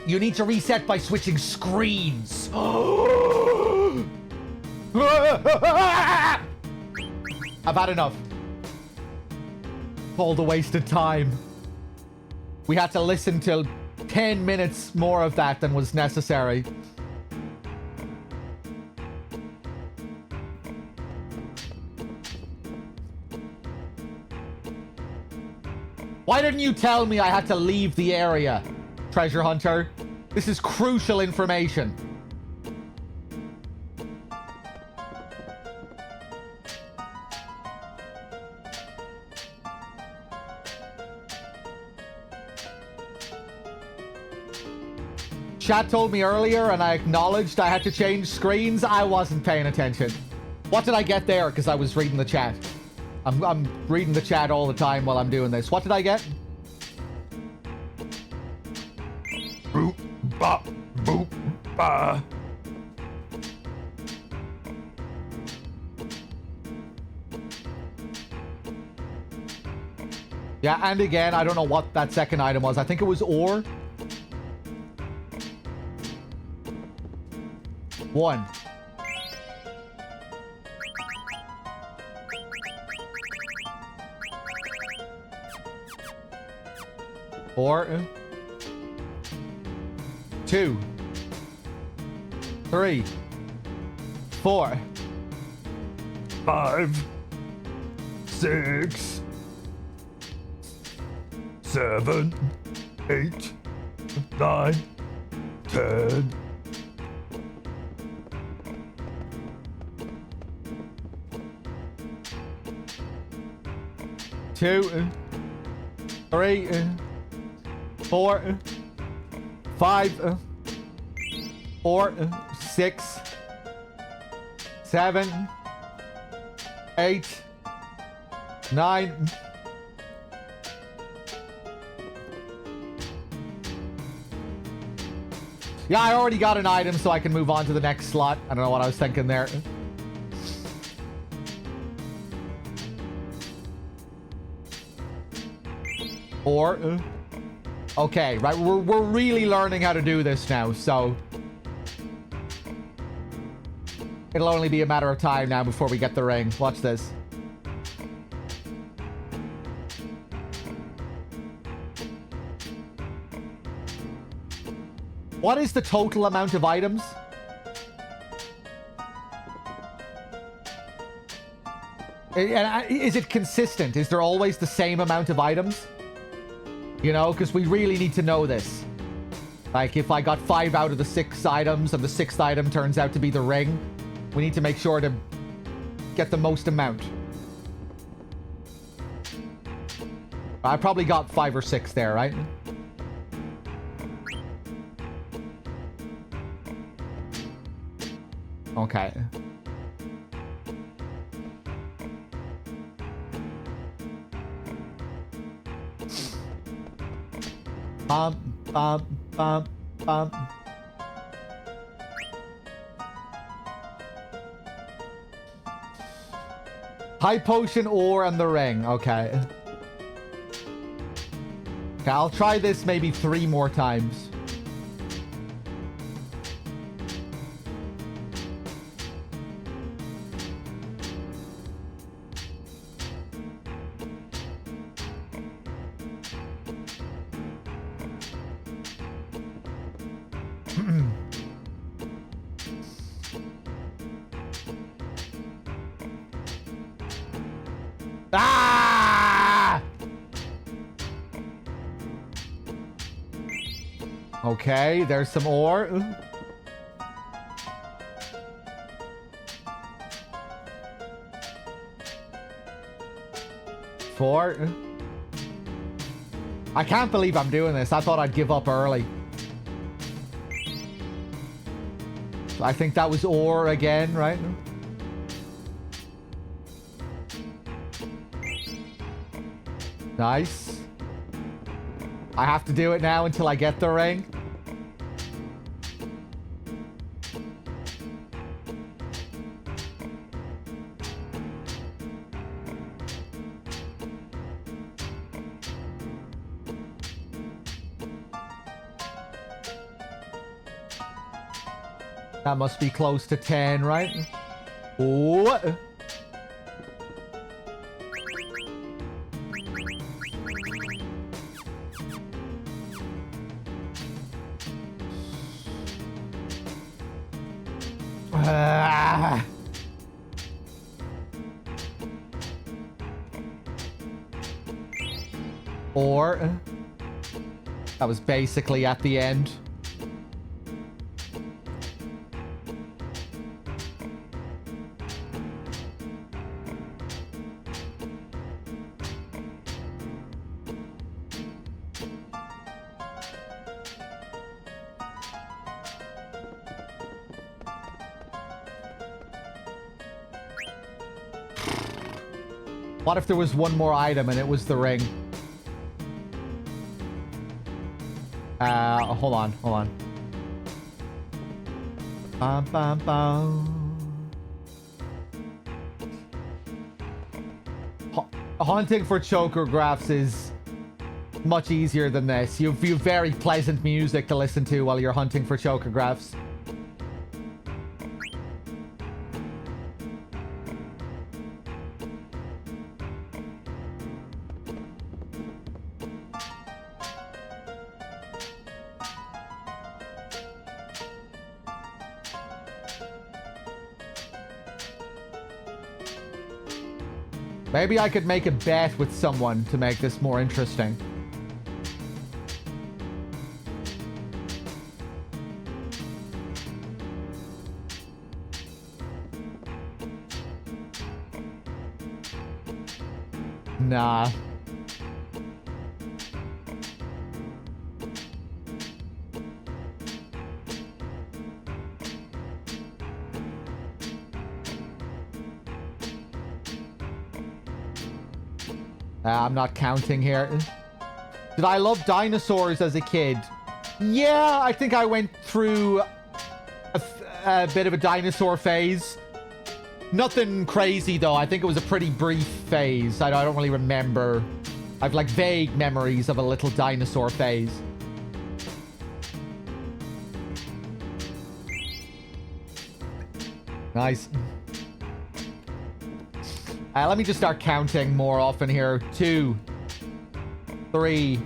You need to reset by switching screens. I've had enough. All the wasted time. We had to listen to 10 minutes more of that than was necessary. Why didn't you tell me I had to leave the area, treasure hunter? This is crucial information. Chat told me earlier and I acknowledged I had to change screens. I wasn't paying attention. What did I get there? Because I was reading the chat. I'm reading the chat all the time while I'm doing this. What did I get? Boop, bop, boop, ba. Yeah, and again, I don't know what that second item was. I think it was ore. 1. Four. 2. 3. 4. 5, 6, 7, 8, 9, 10. 2, 3, 4, 5, 4, 6, 7, 8, 9. Yeah, I already got an item, so I can move on to the next slot. I don't know what I was thinking there. Or, okay, right, we're really learning how to do this now, so it'll only be a matter of time now before we get the ring. Watch this. What is the total amount of items? Is it consistent? Is there always the same amount of items? You know, because we really need to know this. Like, if I got 5 out of the 6 items and the 6th item turns out to be the ring, we need to make sure to get the most amount. I probably got 5 or 6 there, right? Okay. Bum, bum, bum, bum. High potion, ore, and the ring. Okay. Okay, I'll try this maybe 3 more times. Ah! Okay, there's some ore. Four. I can't believe I'm doing this. I thought I'd give up early. I think that was ore again, right? Nice. I have to do it now until I get the ring. That must be close to 10, right? What? Ah. Or that was basically at the end. What if there was one more item and it was the ring? Hold on. Bum, bum, bum. Hunting for chocographs is much easier than this. You've very pleasant music to listen to while you're hunting for chocographs. Maybe I could make a bet with someone to make this more interesting. Nah. I'm not counting here. Did I love dinosaurs as a kid? Yeah, I think I went through a bit of a dinosaur phase. Nothing crazy, though. I think it was a pretty brief phase. I don't really remember. I've like vague memories of a little dinosaur phase. Nice. Let me just start counting more often here. 2, 3,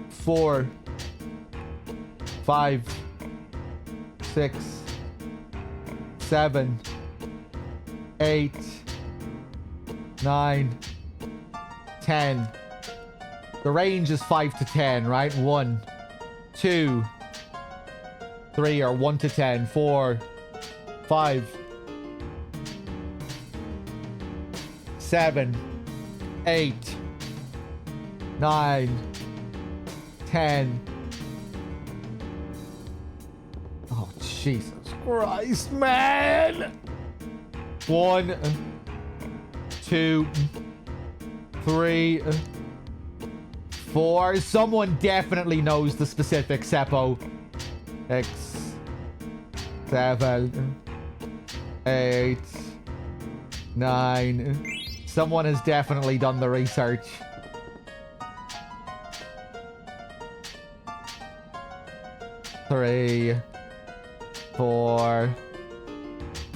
4, 5, 6, 7, 8, 9, 10. The range is 5 to 10, right? 1, 2, 3, or 1 to 10, 4, 5, 7, 8, 9, 10. Oh, Jesus Christ, man! 1, 2, 3, 4. Someone definitely knows the specific Seppo. 6, 7, 8, 9. Someone has definitely done the research. Three, 4,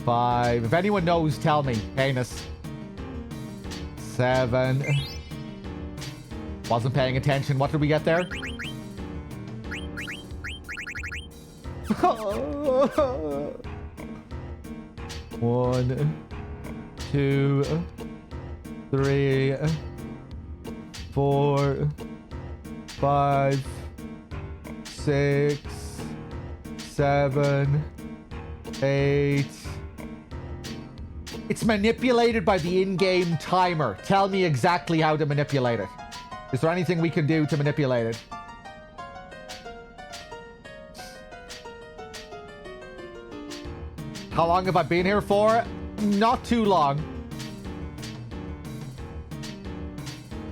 5. If anyone knows, tell me. Heinous. 7. Wasn't paying attention. What did we get there? One, 2, 3, 4, 5, 6, 7, 8. It's manipulated by the in-game timer. Tell me exactly how to manipulate it. Is there anything we can do to manipulate it? How long have I been here for? Not too long.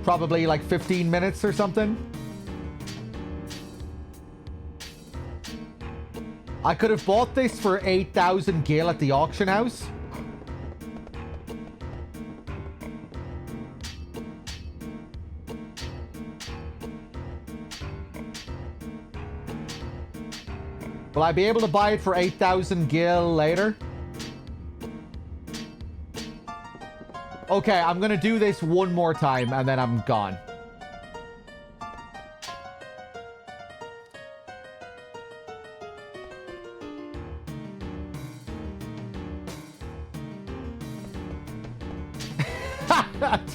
Probably like 15 minutes or something. I could have bought this for 8,000 gil at the auction house. Will I be able to buy it for 8,000 gil later? Okay, I'm gonna do this one more time and then I'm gone.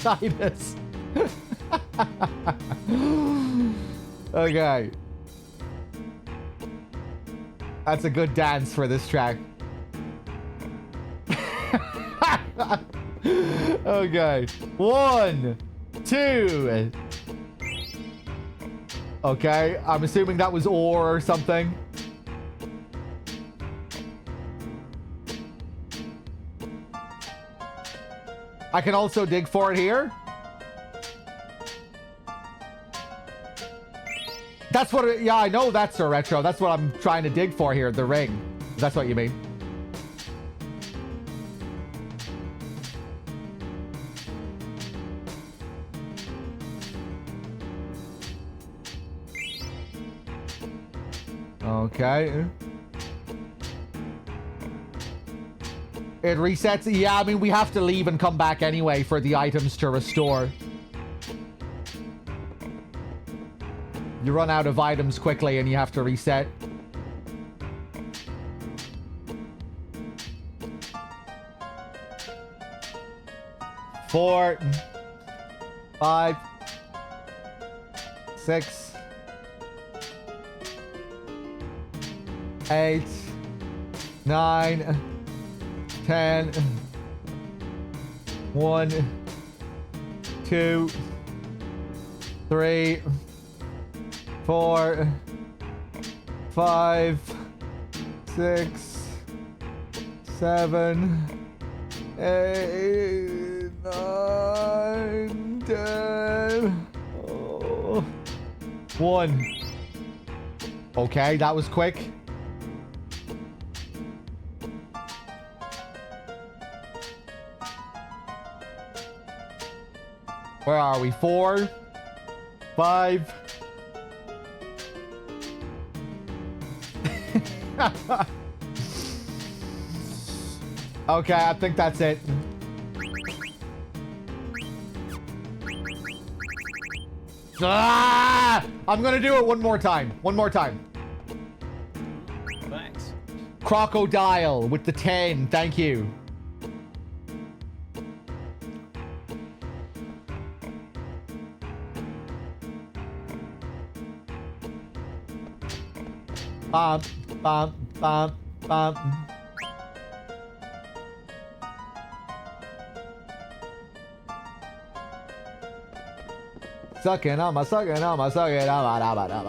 Titus. Okay. That's a good dance for this track. Okay. 1, 2. Okay, I'm assuming that was ore or something. I can also dig for it here. That's what yeah, I know that's a retro. That's what I'm trying to dig for here, the ring. That's what you mean. Okay. It resets. Yeah, I mean, we have to leave and come back anyway for the items to restore. You run out of items quickly and you have to reset. Four, 5, 6, 8, 9, 10, 1, 2, 3, 4, 5, 6, 7, 8, 9, 10. Oh. 1. Okay, that was quick. Where are we? 4, 5. Okay, I think that's it. Ah! I'm gonna do it one more time. One more time. Thanks. Crocodile with the 10. Thank you. Bum, bum, bum, bum. Sucking on my, sucking on my, sucking on my, da, ba, da,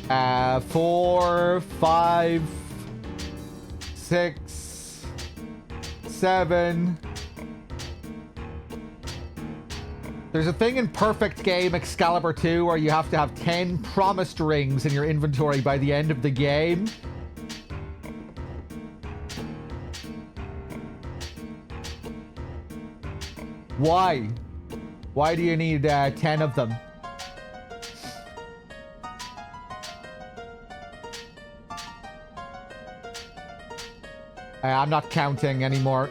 ba. 4, 5, 6, 7. There's a thing in Perfect Game Excalibur 2 where you have to have 10 promised rings in your inventory by the end of the game. Why? Why do you need 10 of them? I'm not counting anymore.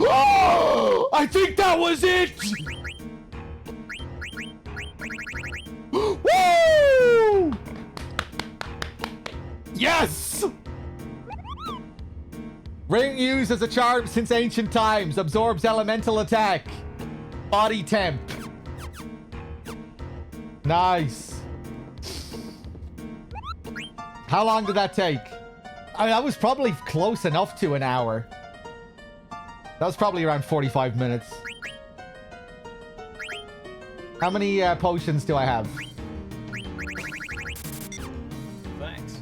Oh! I think that was it! Woo! Yes! Ring used as a charm since ancient times. Absorbs elemental attack. Body temp. Nice. How long did that take? I mean, that was probably close enough to an hour. That was probably around 45 minutes. How many potions do I have? Thanks.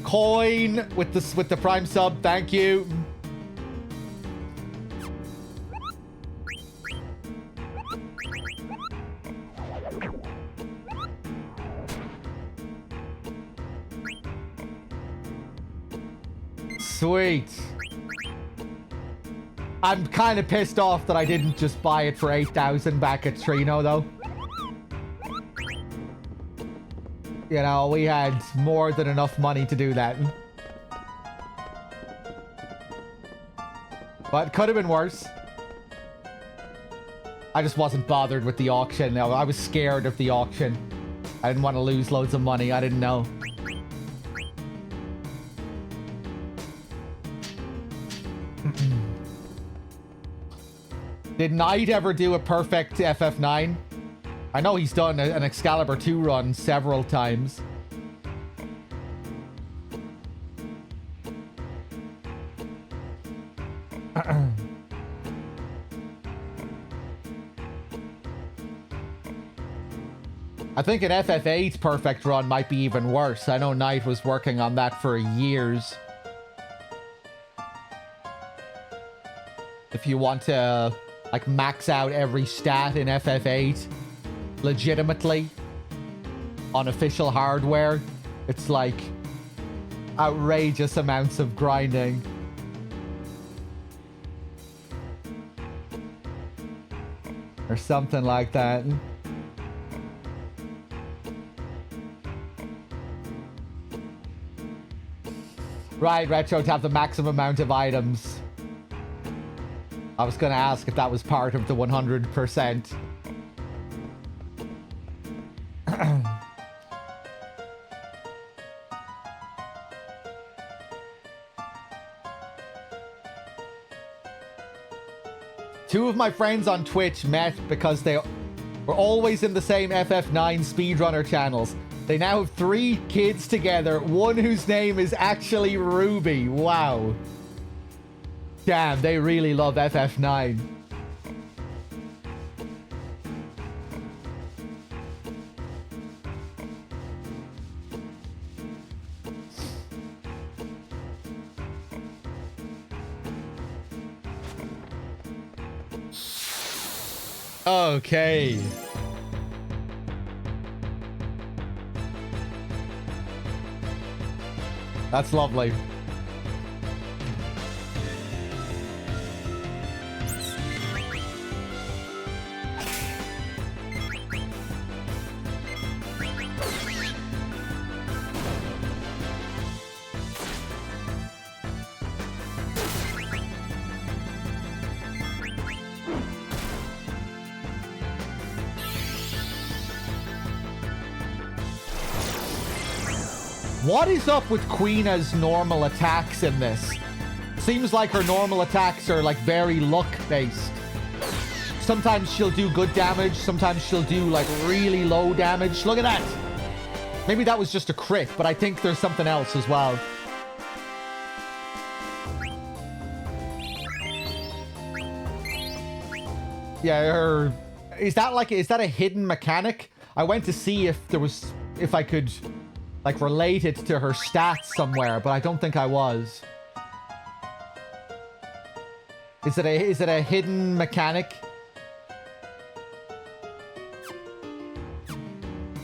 Coin with the prime sub. Thank you. Sweet. I'm kind of pissed off that I didn't just buy it for 8,000 back at Trino, though. You know, we had more than enough money to do that. But it could have been worse. I just wasn't bothered with the auction. No, I was scared of the auction. I didn't want to lose loads of money. I didn't know. Did Knight ever do a perfect FF9? I know he's done an Excalibur 2 run several times. I think an FF8 perfect run might be even worse. I know Knight was working on that for years. If you want to, like, max out every stat in FF8 legitimately on official hardware, it's like outrageous amounts of grinding. Or something like that. Right, Retro, to have the maximum amount of items. I was going to ask if that was part of the 100%. Two of my friends on Twitch met because they were always in the same FF9 speedrunner channels. They now have 3 kids together, one whose name is actually Ruby. Wow. Damn, they really love FF9. Okay. That's lovely. What is up with Queena's normal attacks in this? Seems like her normal attacks are like very luck-based. Sometimes she'll do good damage, sometimes she'll do like really low damage. Look at that! Maybe that was just a crit, but I think there's something else as well. Yeah, is that a hidden mechanic? I went to see if I could like relate it to her stats somewhere, but I don't think I was. Is it a hidden mechanic?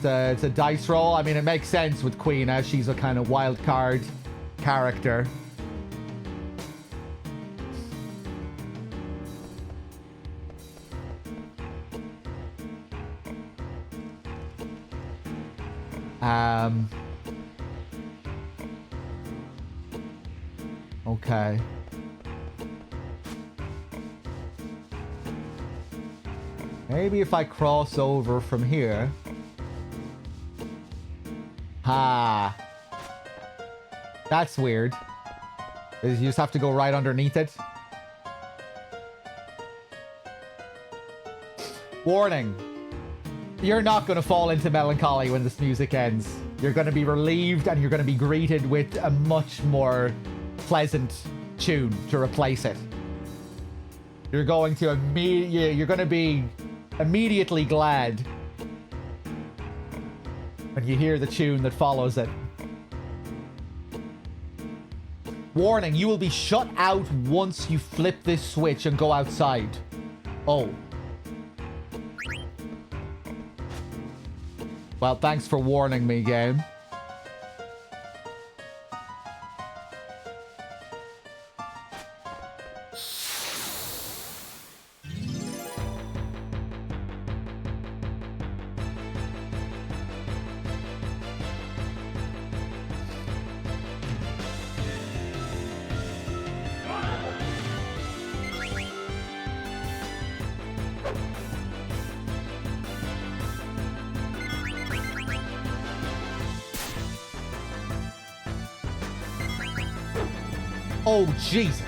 It's a dice roll. I mean, it makes sense with Queen as she's a kind of wild card character. Okay. Maybe if I cross over from here. Ha. That's weird. You just have to go right underneath it. Warning. You're not going to fall into melancholy when this music ends. You're going to be relieved and you're going to be greeted with a much more pleasant tune to replace it. You're going to be immediately glad when you hear the tune that follows it. Warning, you will be shut out once you flip this switch and go outside. Oh. Well, thanks for warning me, game. Oh, Jesus.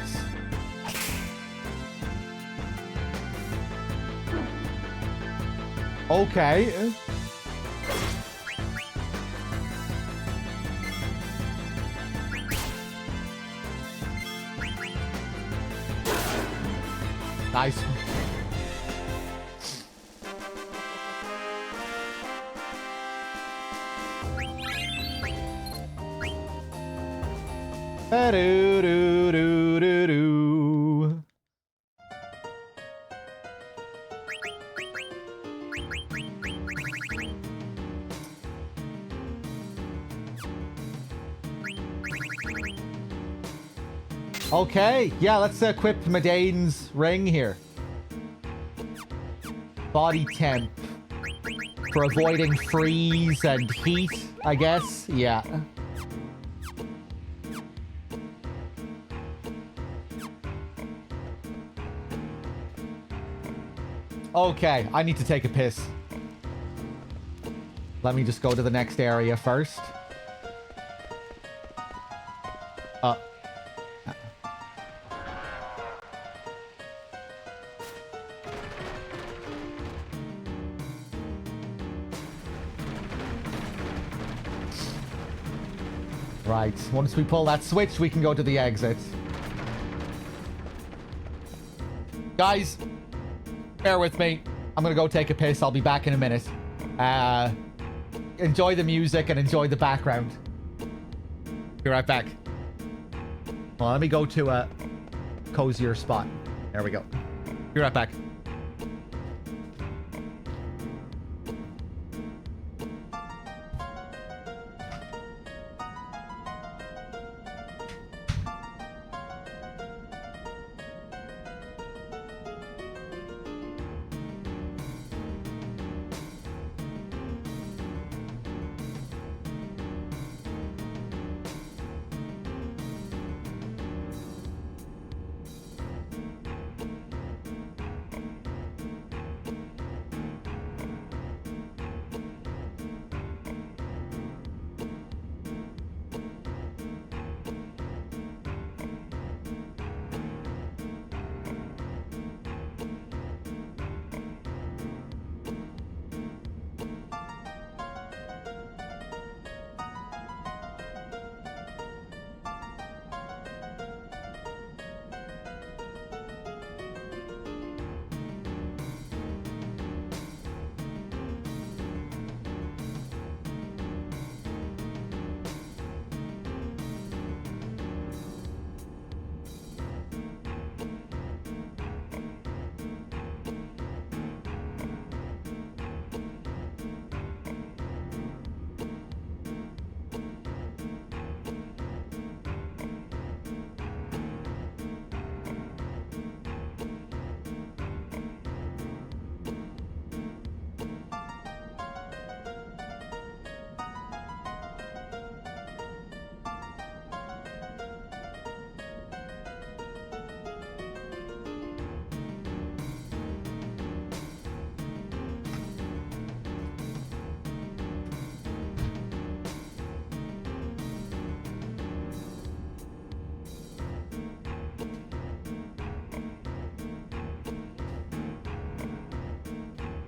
Okay. Nice. Ba-do-do-do-do-do. Okay, yeah, let's equip Medane's ring here. Body temp. For avoiding freeze and heat, I guess. Yeah. Okay, I need to take a piss. Let me just go to the next area first. Right, once we pull that switch, we can go to the exit. Guys, bear with me. I'm gonna go take a piss. I'll be back in a minute. Enjoy the music and enjoy the background. Be right back. Well, let me go to a cozier spot. There we go. Be right back.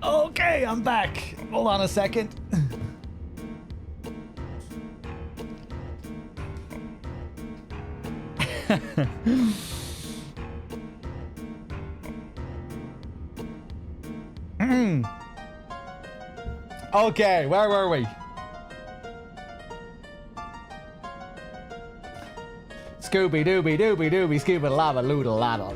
Okay, I'm back. Hold on a second. Okay, where were we? Scooby dooby dooby dooby scooby lava loodle laddle.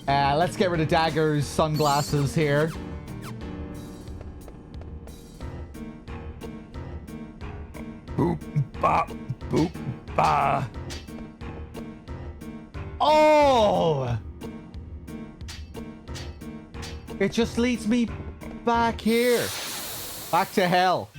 Let's get rid of Dagger's sunglasses here. Boop, bop, boop, ba. Oh! It just leads me back here. Back to hell.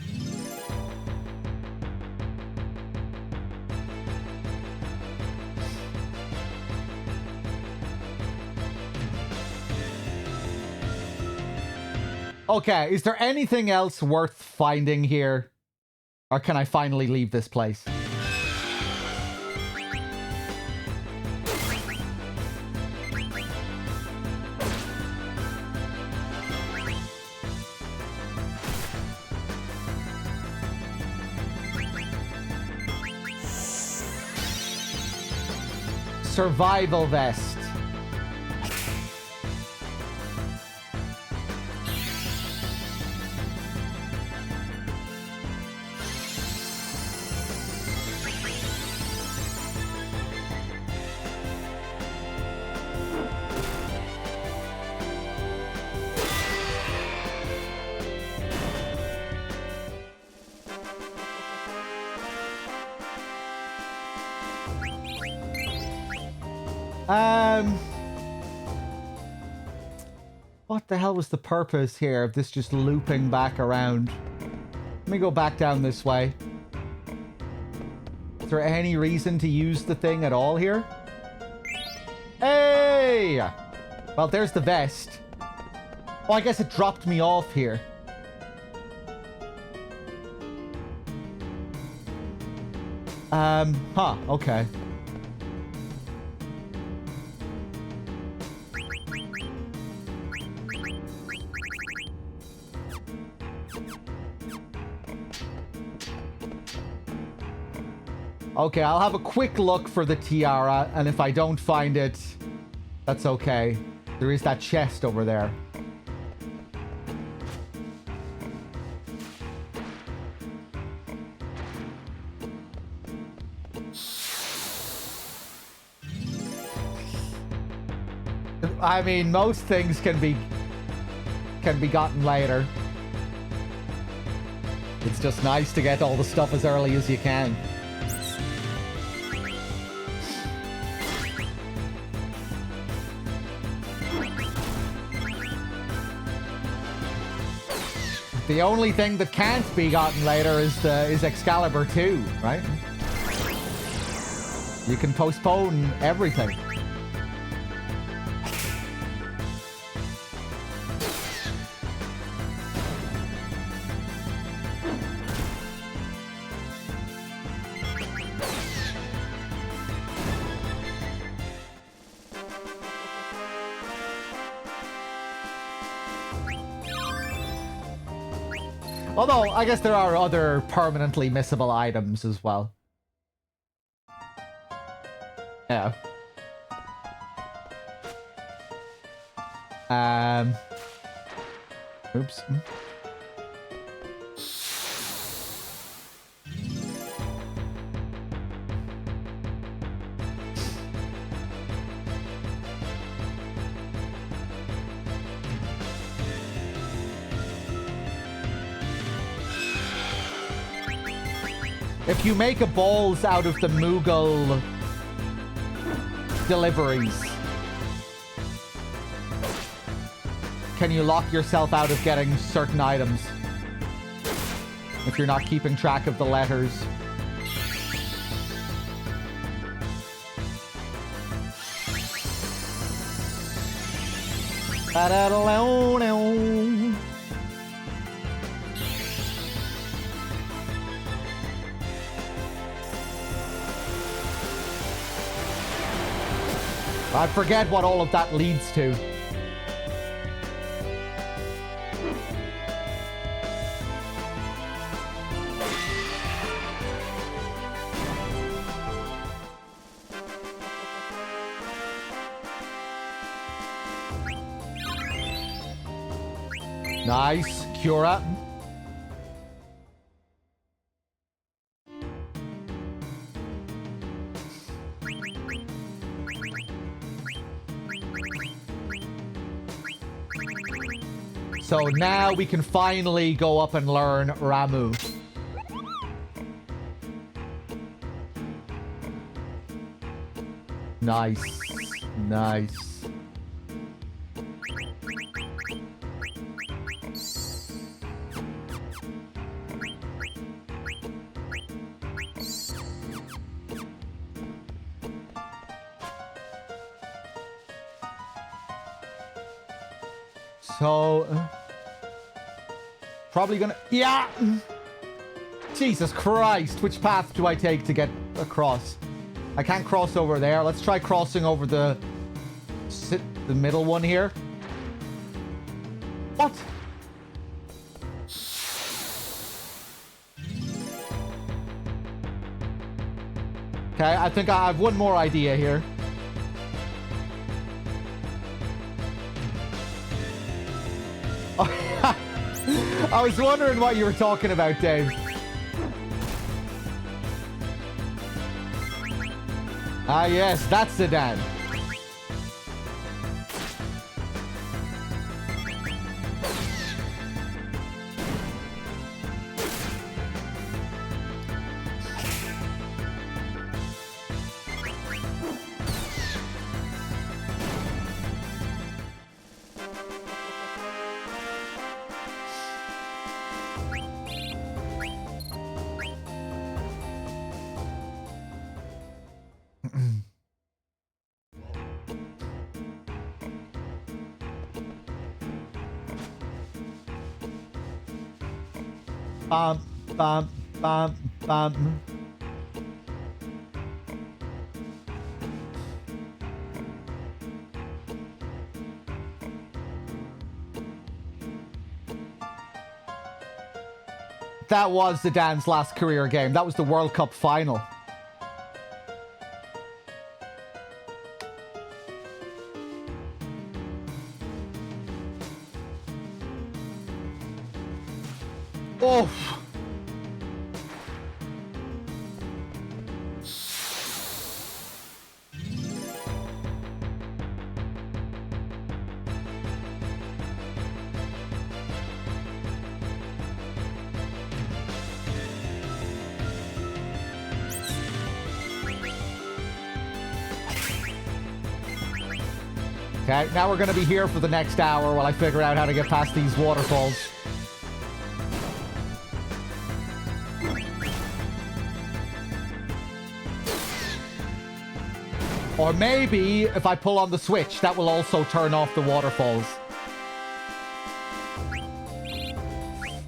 Okay, is there anything else worth finding here? Or can I finally leave this place? Survival vest. What the hell was the purpose here of this just looping back around? Let me go back down this way. Is there any reason to use the thing at all here? Hey! Well, there's the vest. Oh, I guess it dropped me off here. Okay. Okay, I'll have a quick look for the tiara, and if I don't find it, that's okay. There is that chest over there. I mean, most things can be gotten later. It's just nice to get all the stuff as early as you can. The only thing that can't be gotten later is Excalibur 2, right? You can postpone everything. Although, I guess there are other permanently missable items as well. Yeah. Oops. If you make a balls out of the Moogle deliveries, can you lock yourself out of getting certain items if you're not keeping track of the letters? I forget what all of that leads to. Nice, Cura. So now we can finally go up and learn Ramu. Nice. Nice. So, probably gonna... Yeah! Jesus Christ, which path do I take to get across? I can't cross over there. Let's try crossing over the middle one here. What? Okay, I think I have one more idea here. Oh, I was wondering what you were talking about, Dave. Ah, yes, that's the Dan. Bum, bum, bum, bum. That was the Dan's last career game. That was the World Cup final. Oh. Okay, now we're going to be here for the next hour while I figure out how to get past these waterfalls. Or maybe if I pull on the switch, that will also turn off the waterfalls.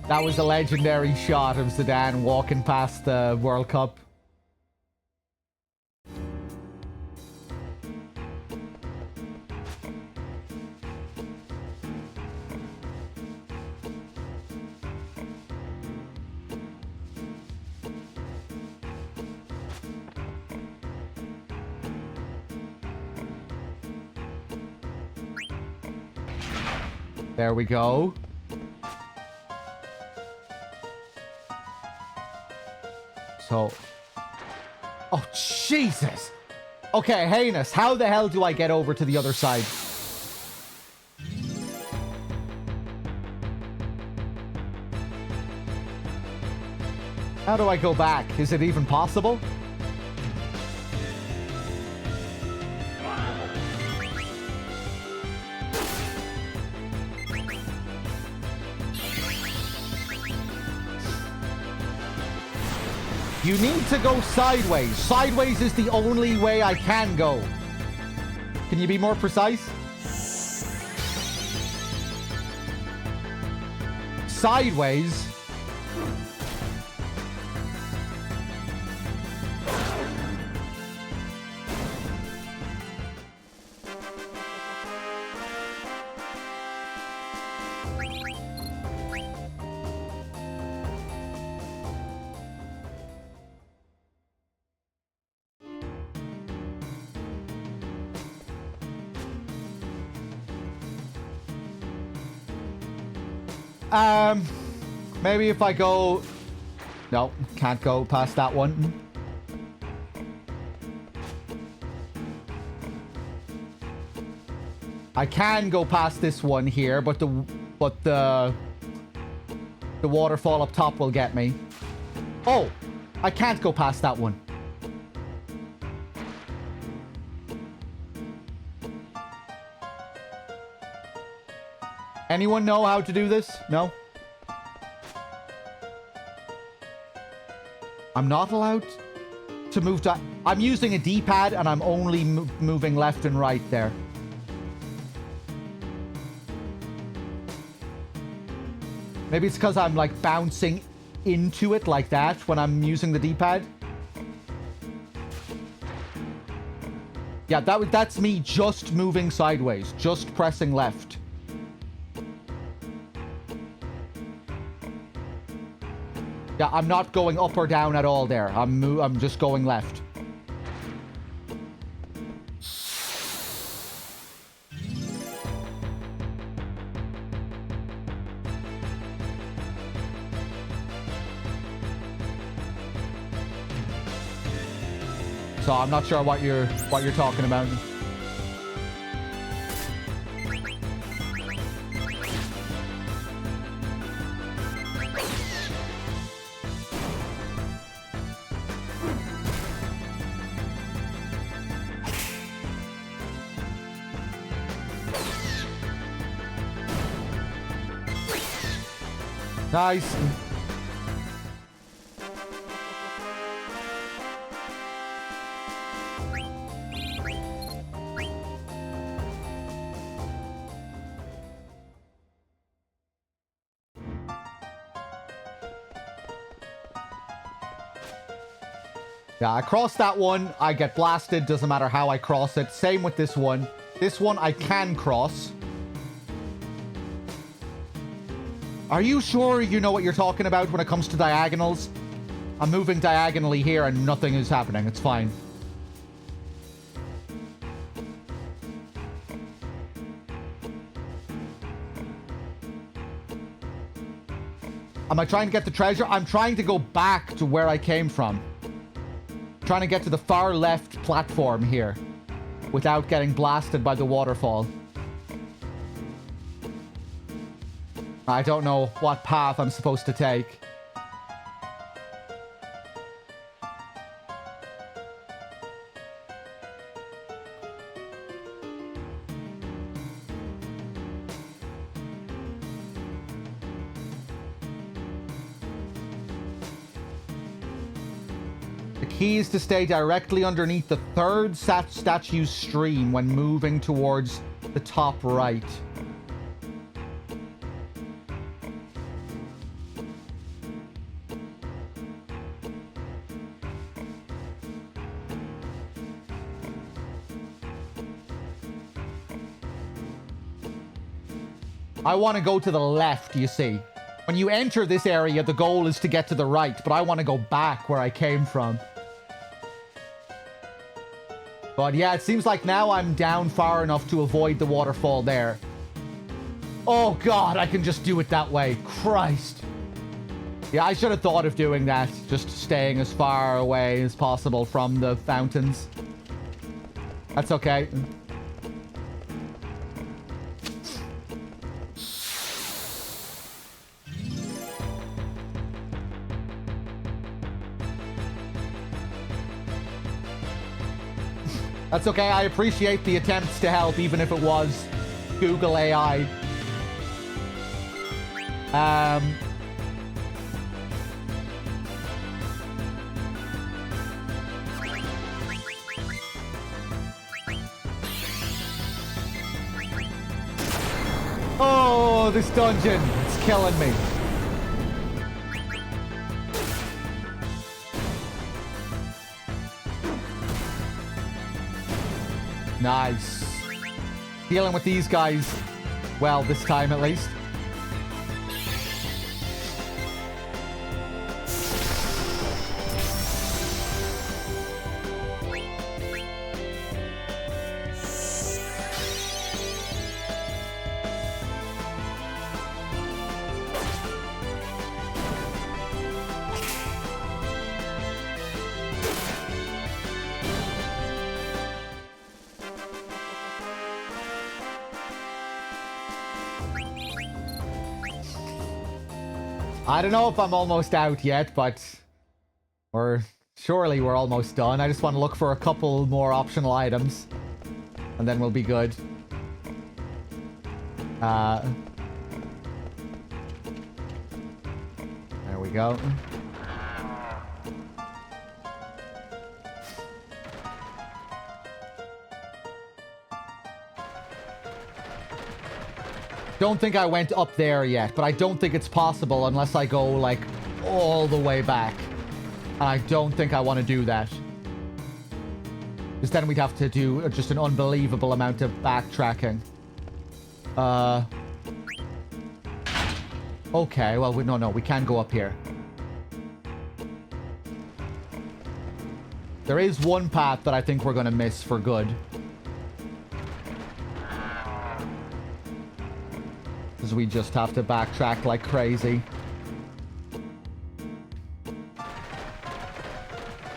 That was a legendary shot of Zidane walking past the World Cup. There we go. So... Oh, Jesus! Okay, heinous. How the hell do I get over to the other side? How do I go back? Is it even possible? You need to go sideways. Sideways is the only way I can go. Can you be more precise? Sideways. Maybe if I go... No, can't go past that one. I can go past this one here, but the waterfall up top will get me. Oh, I can't go past that one. Anyone know how to do this? No? I'm not allowed to move to... I'm using a D-pad and I'm only moving left and right there. Maybe it's because I'm like bouncing into it like that when I'm using the D-pad. Yeah, that's me just moving sideways, just pressing left. Yeah, I'm not going up or down at all there. I'm just going left. So I'm not sure what you're talking about. Nice. Yeah, I cross that one, I get blasted, doesn't matter how I cross it. Same with this one. This one I can cross. Are you sure you know what you're talking about when it comes to diagonals? I'm moving diagonally here and nothing is happening. It's fine. Am I trying to get the treasure? I'm trying to go back to where I came from. Trying to get to the far left platform here without getting blasted by the waterfall. I don't know what path I'm supposed to take. The key is to stay directly underneath the third statue's stream when moving towards the top right. I want to go to the left, you see. When you enter this area, the goal is to get to the right, but I want to go back where I came from. But yeah, it seems like now I'm down far enough to avoid the waterfall there. Oh god, I can just do it that way. Christ. Yeah, I should have thought of doing that. Just staying as far away as possible from the fountains. That's okay. That's okay, I appreciate the attempts to help, even if it was Google AI. Oh, this dungeon, it's killing me. Nice. Dealing with these guys, well, this time at least. I don't know if I'm almost out yet, but surely we're almost done. I just want to look for a couple more optional items, and then we'll be good. There we go. Don't think I went up there yet, but I don't think it's possible unless I go, like, all the way back. And I don't think I want to do that. Because then we'd have to do just an unbelievable amount of backtracking. Okay, well, no, we can go up here. There is one path that I think we're going to miss for good. Because we just have to backtrack like crazy.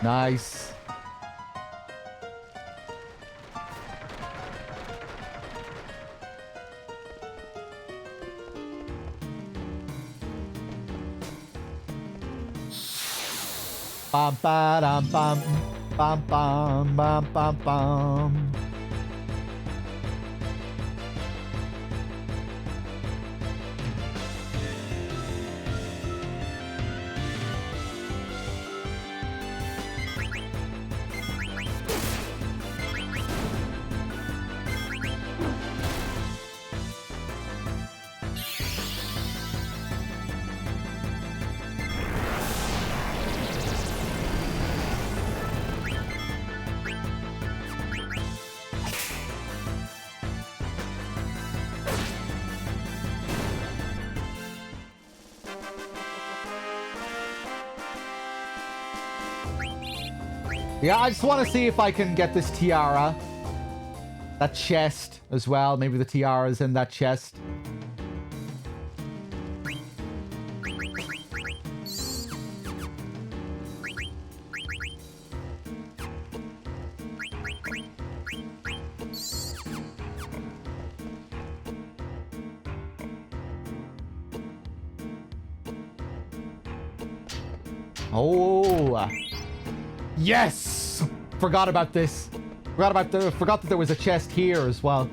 Nice. Bam ba bam bam bam bam bam bam. Yeah, I just want to see if I can get this tiara. That chest as well. Maybe the tiara is in that chest. Oh. Yes! Forgot about this. Forgot that there was a chest here as well.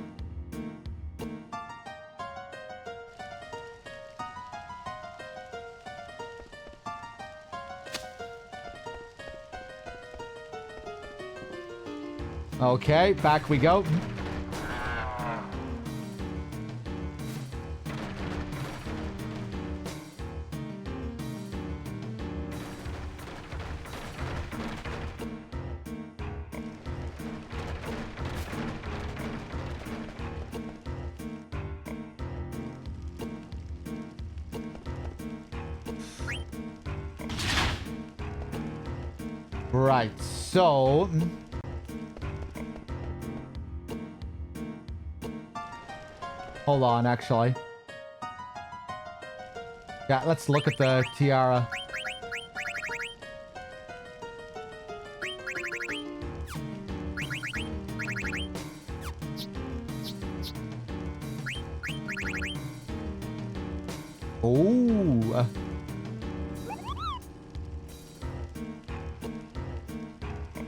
Okay, back we go. Right, so... Hold on, actually. Yeah, let's look at the tiara. Oh.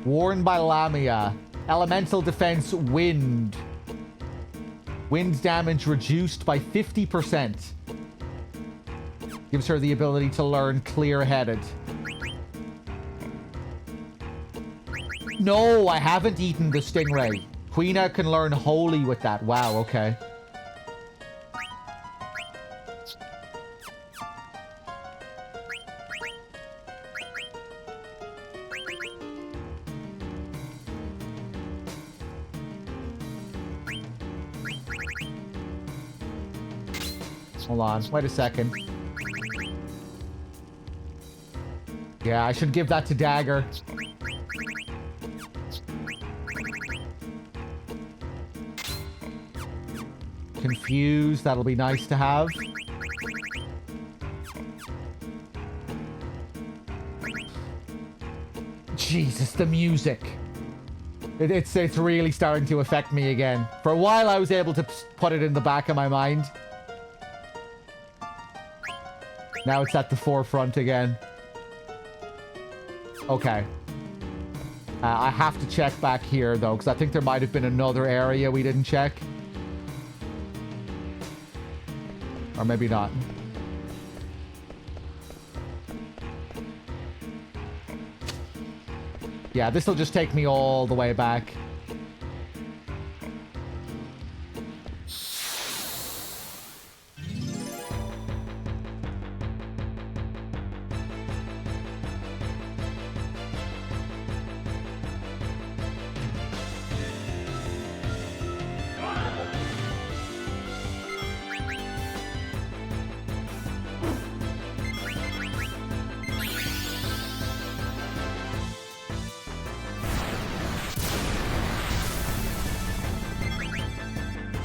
Worn by Lamia. Elemental defense, wind. Wind damage reduced by 50%. Gives her the ability to learn clear-headed. No, I haven't eaten the stingray. Queena can learn holy with that. Wow, okay. Hold on, wait a second. Yeah, I should give that to Dagger. Confused, that'll be nice to have. Jesus, the music. It's really starting to affect me again. For a while, I was able to put it in the back of my mind. Now it's at the forefront again. Okay. I have to check back here, though, because I think there might have been another area we didn't check. Or maybe not. Yeah, this will just take me all the way back.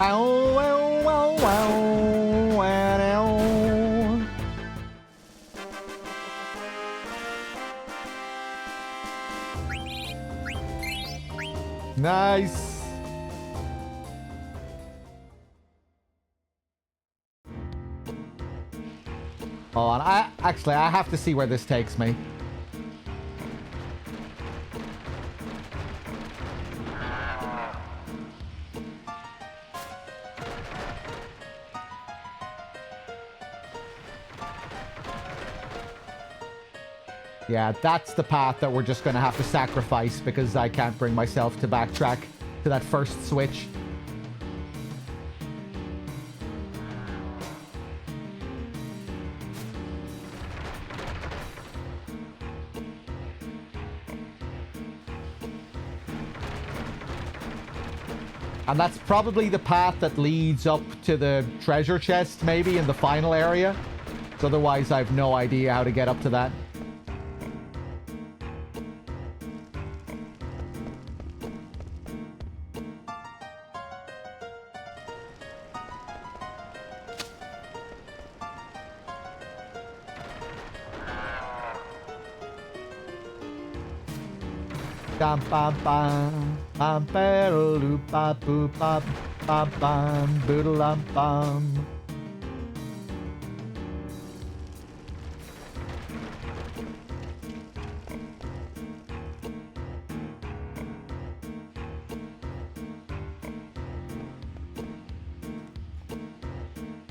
Ow, ow, ow, ow, ow. Nice. Hold on. I have to see where this takes me. Yeah, that's the path that we're just going to have to sacrifice because I can't bring myself to backtrack to that first switch. And that's probably the path that leads up to the treasure chest, maybe, in the final area. So otherwise, I have no idea how to get up to that. Bam bam bam bam barrel bam boop bam bam bam boodle bam.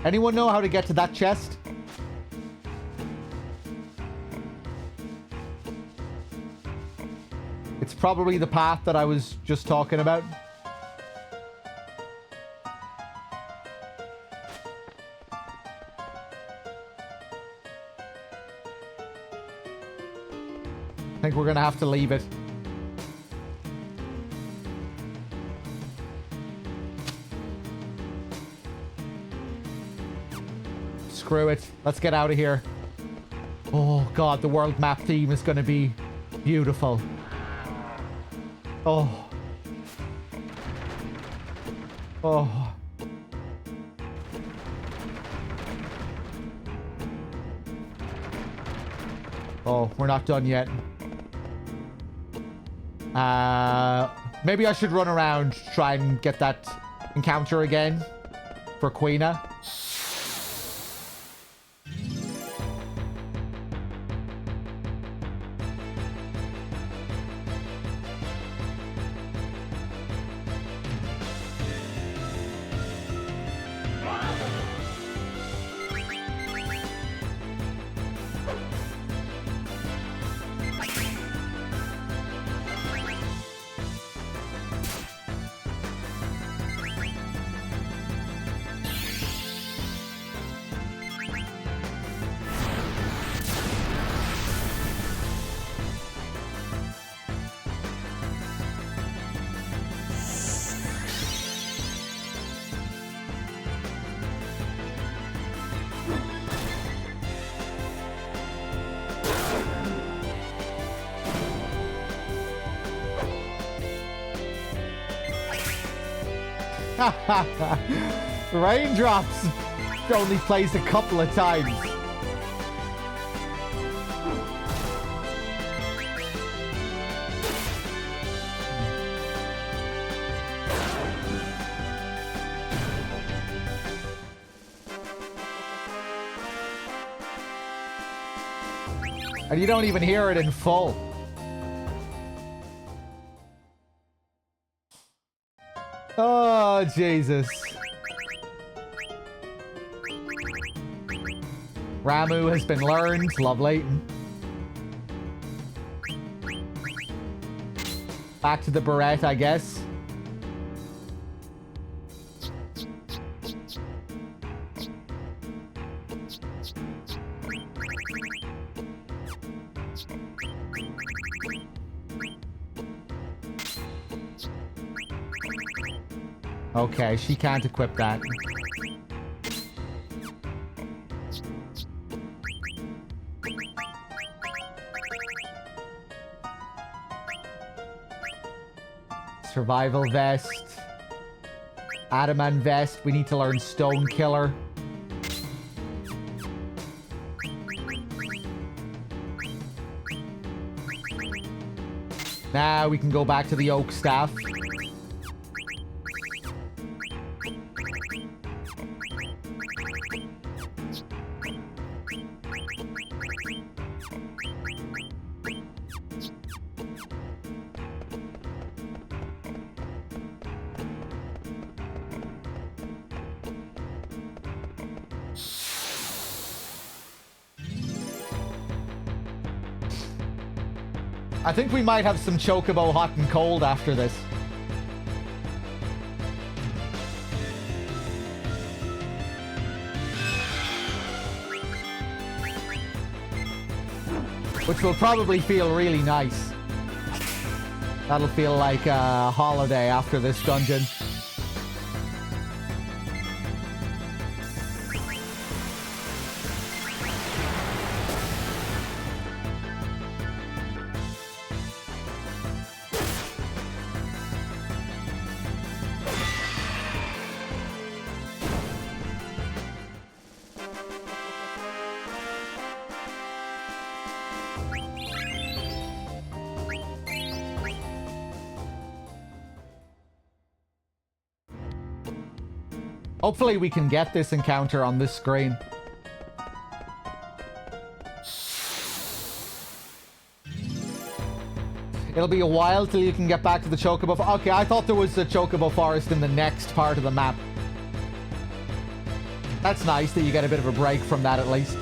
Anyone know how to get to that chest? It's probably the path that I was just talking about. I think we're gonna have to leave it. Screw it. Let's get out of here. Oh god, the world map theme is gonna be beautiful. Oh. Oh. Oh, we're not done yet. Maybe I should run around, try and get that encounter again for Queena. Raindrops only plays a couple of times. And you don't even hear it in full. Oh, Jesus. Ramu has been learned. Lovely. Back to the barrette, I guess. Okay, she can't equip that. Survival vest. Adamant Vest. We need to learn Stone Killer. Now we can go back to the Oak Staff. I think we might have some Chocobo hot and cold after this. Which will probably feel really nice. That'll feel like a holiday after this dungeon. Hopefully we can get this encounter on this screen. It'll be a while till you can get back to the Chocobo. Okay, I thought there was a Chocobo forest in the next part of the map. That's nice that you get a bit of a break from that at least.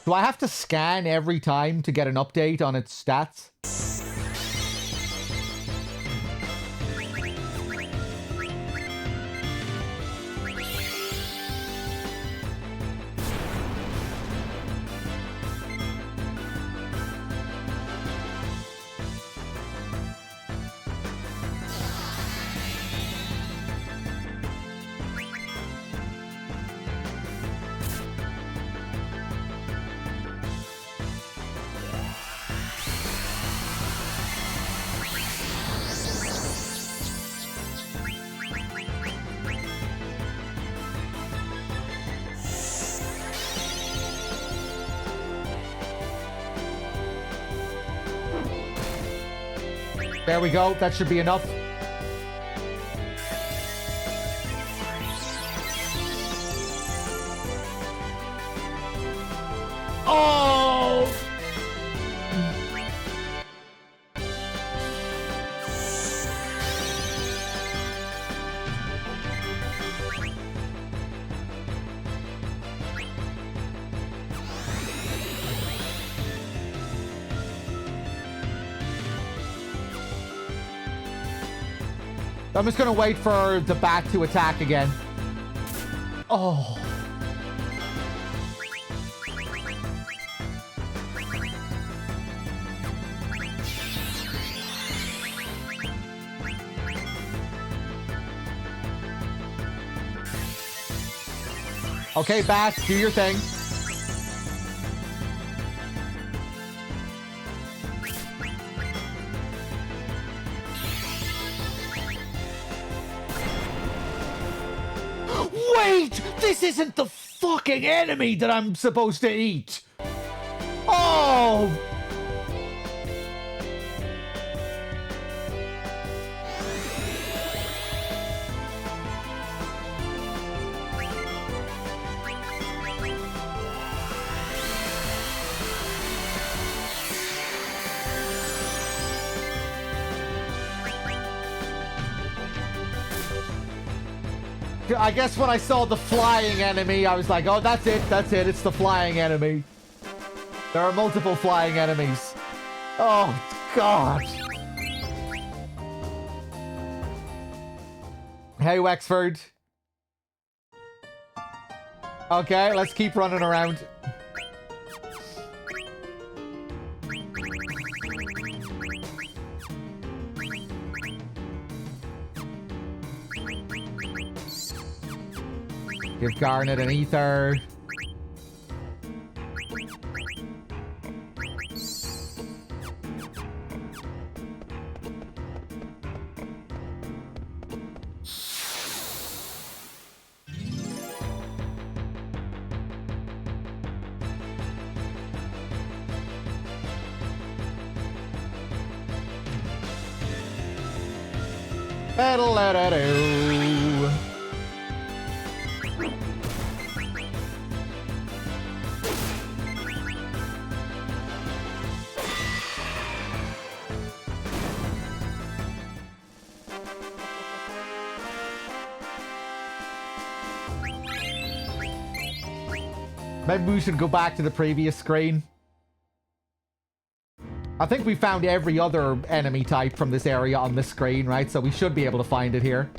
Do I have to scan every time to get an update on its stats? There we go. That should be enough. Oh! I'm just gonna wait for the bat to attack again. Oh. Okay, bat, do your thing. Wait! This isn't the fucking enemy that I'm supposed to eat! Oh! I guess when I saw the flying enemy, I was like, oh, that's it. It's the flying enemy. There are multiple flying enemies. Oh, God. Hey, Wexford. Okay, let's keep running around. Give Garnet an ether. Ba-da-la-da-doo. Maybe we should go back to the previous screen. I think we found every other enemy type from this area on this screen, right? So we should be able to find it here.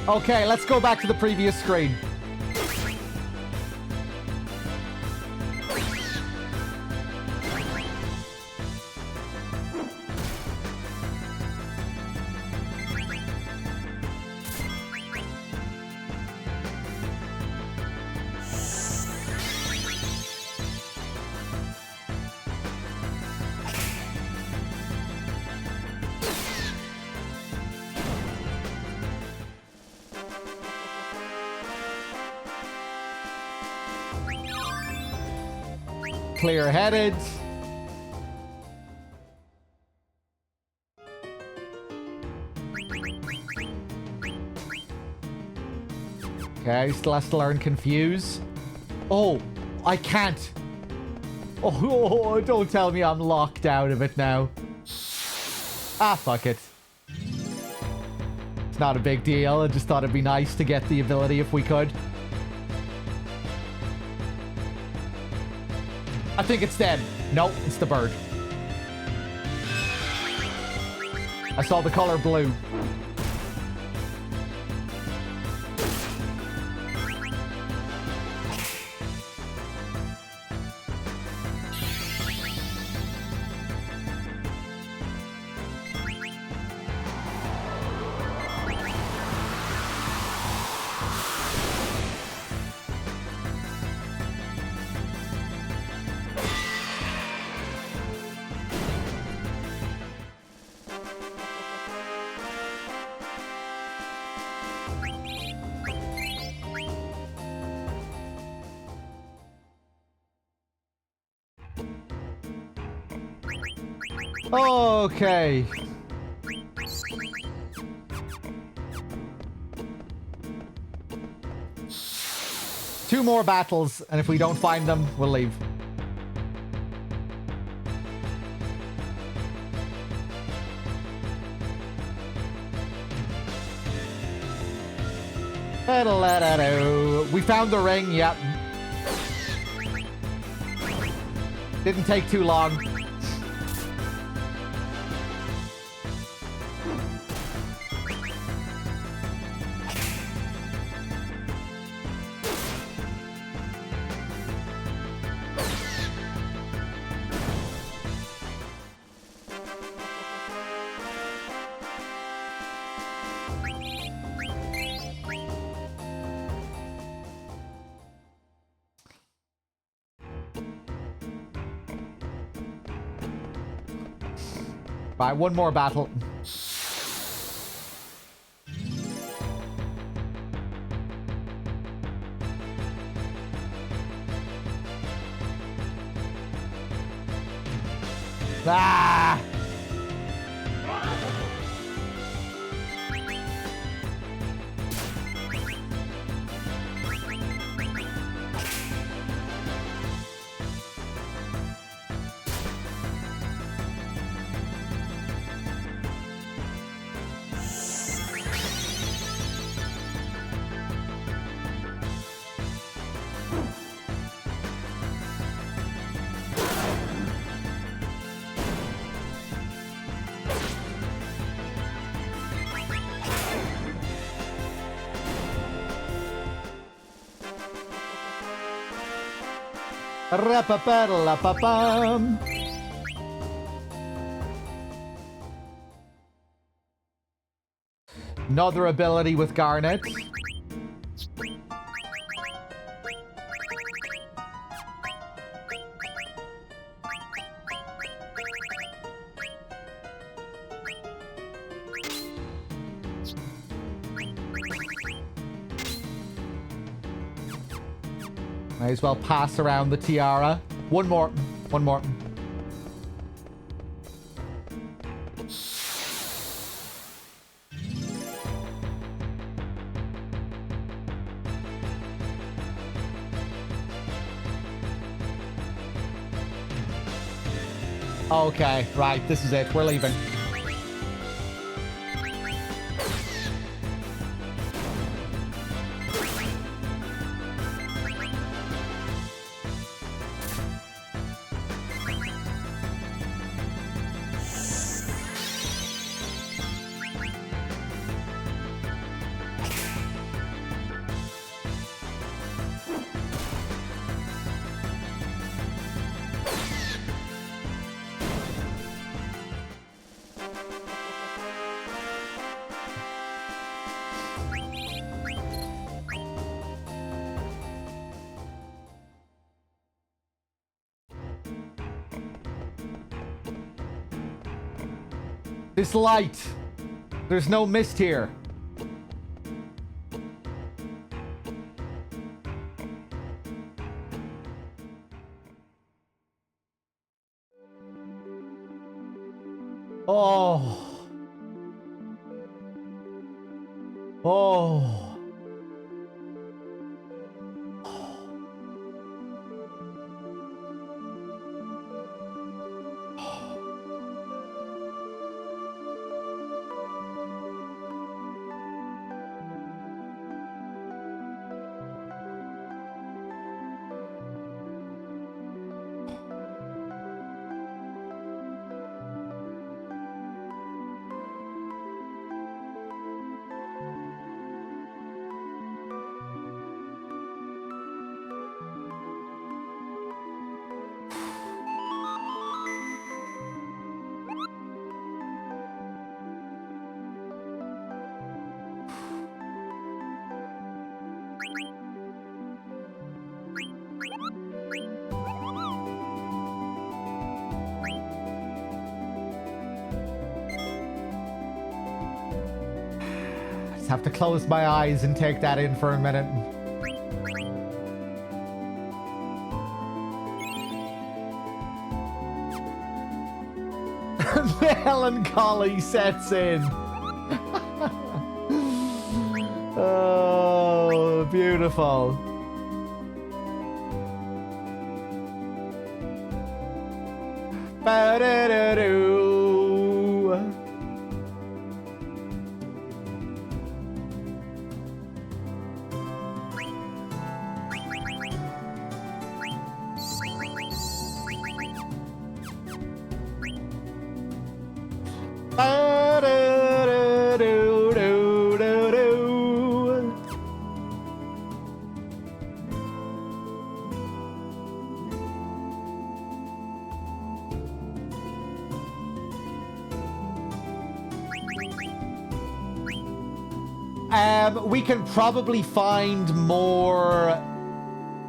Okay, let's go back to the previous screen. Clear-headed. Okay, still has to learn Confuse. Oh, I can't. Oh, don't tell me I'm locked out of it now. Ah, fuck it. It's not a big deal. I just thought it'd be nice to get the ability if we could. I think it's them. No, it's the bird. I saw the color blue. Okay. Two more battles, and if we don't find them, we'll leave. We found the ring, yep. Didn't take too long. Right, one more battle. Ah! Ra-pa-pa-la-pa-pam. Another ability with Garnet. Might as well pass around the tiara. One more. One more. Okay, right. This is it. We're leaving. This light. There's no mist here. Oh. Oh. Just have to close my eyes and take that in for a minute. Melancholy sets in. Oh, beautiful. Ba-da-da-doo. We can probably find more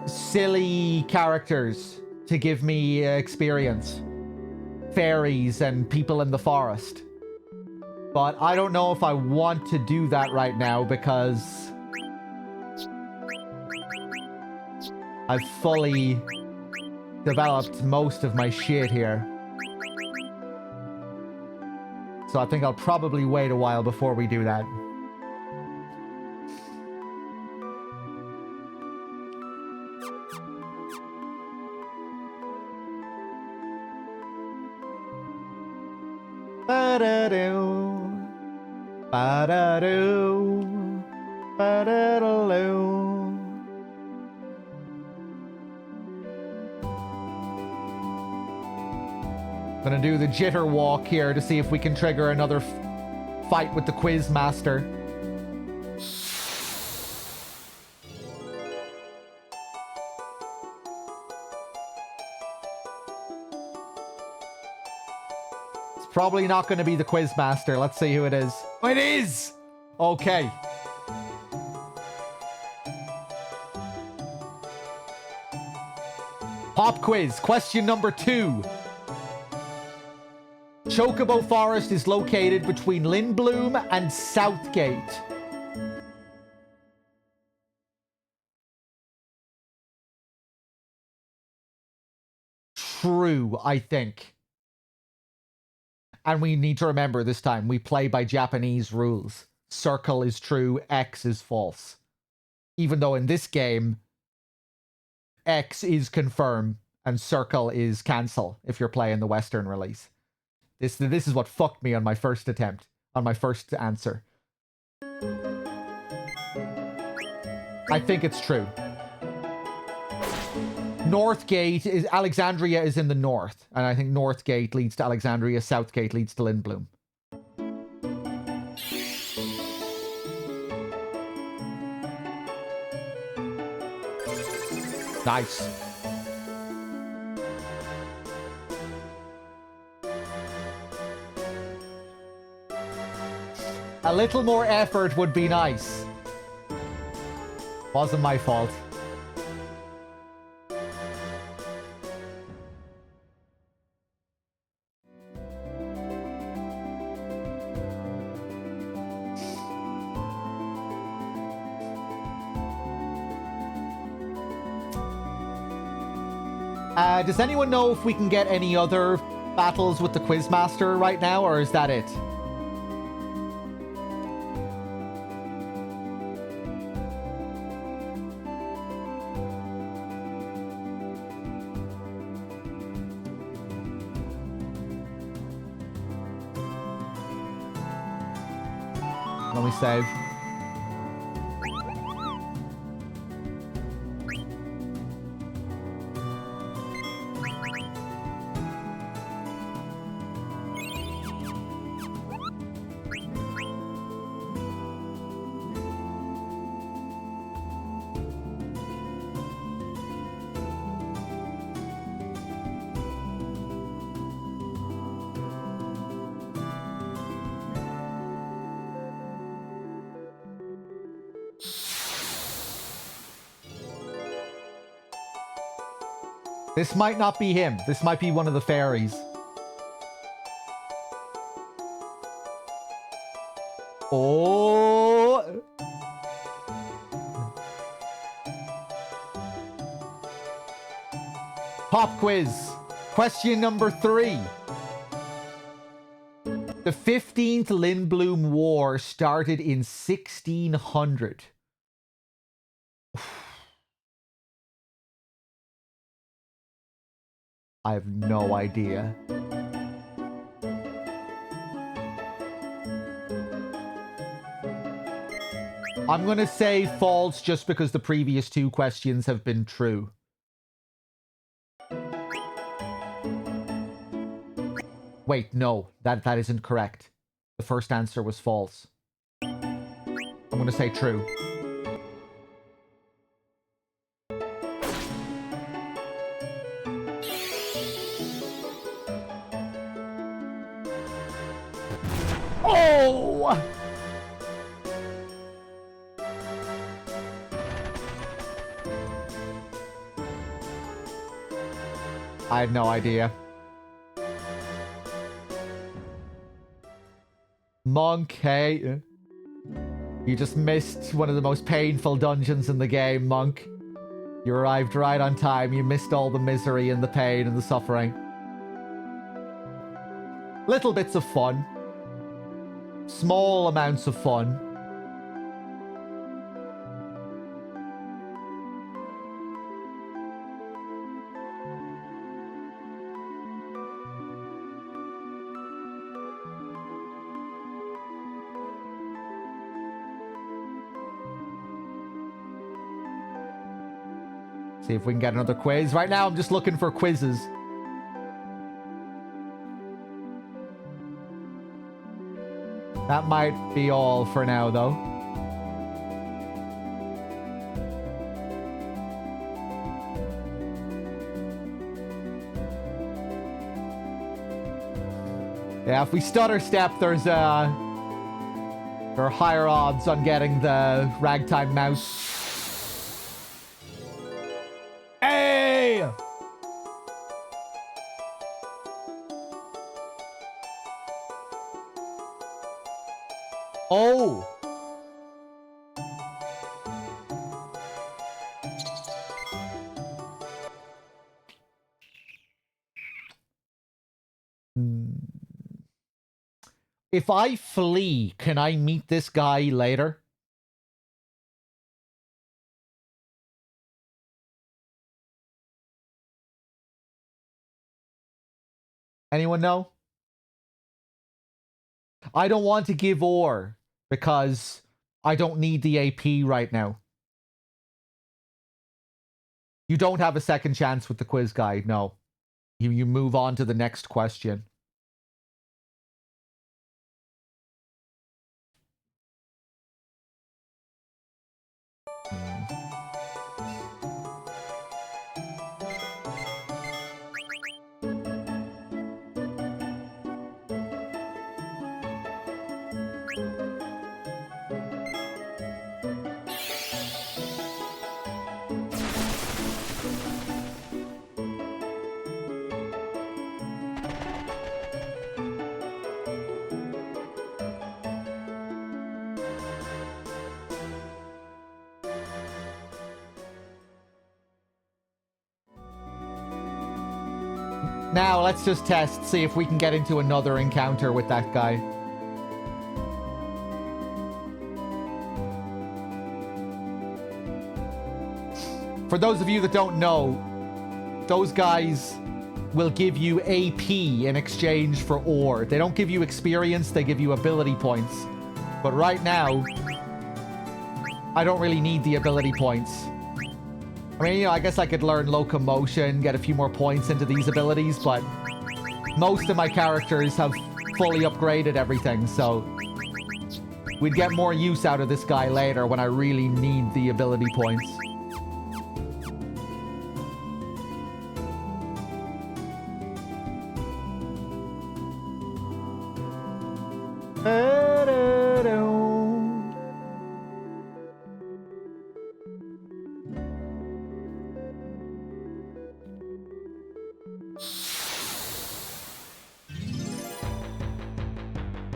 silly characters to give me experience. Fairies and people in the forest. But I don't know if I want to do that right now because I've fully developed most of my shit here. So I think I'll probably wait a while before we do that. Ba-da-doo, ba-da-doo, ba-da-da-doo. Gonna do the jitter walk here to see if we can trigger another fight with the quiz master. Probably not going to be the quiz master. Let's see who it is. Oh, it is! Okay. Pop quiz. Question number 2. Chocobo Forest is located between Lindblum and Southgate. True, I think. And we need to remember this time, we play by Japanese rules. Circle is true, X is false. Even though in this game, X is confirm and circle is cancel if you're playing the Western release. This is what fucked me on my first attempt, on my first answer. I think it's true. Northgate is Alexandria is in the north, and I think Northgate leads to Alexandria, Southgate leads to Lindblum. Nice. A little more effort would be nice. Wasn't my fault. Does anyone know if we can get any other battles with the Quizmaster right now, or is that it? Let me save. This might not be him. This might be one of the fairies. Oh! Pop quiz. Question number 3. The 15th Lindblum War started in 1600. I have no idea. I'm going to say false just because the previous 2 questions have been true. Wait, no, that isn't correct. The first answer was false. I'm going to say true. Oh! I had no idea. Monk, hey. You just missed one of the most painful dungeons in the game, Monk. You arrived right on time. You missed all the misery and the pain and the suffering. Little bits of fun. Small amounts of fun. See if we can get another quiz. Right now, I'm just looking for quizzes. That might be all for now, though. Yeah, if we stutter step, there are higher odds on getting the ragtime mouse. Hey! Oh! If I flee, can I meet this guy later? Anyone know? I don't want to give ore because I don't need the AP right now. You don't have a second chance with the quiz guide, no. You move on to the next question. Now, let's just test, see if we can get into another encounter with that guy. For those of you that don't know, those guys will give you AP in exchange for ore. They don't give you experience, they give you ability points. But right now, I don't really need the ability points. I mean, you know, I guess I could learn locomotion, get a few more points into these abilities, but most of my characters have fully upgraded everything, so we'd get more use out of this guy later when I really need the ability points.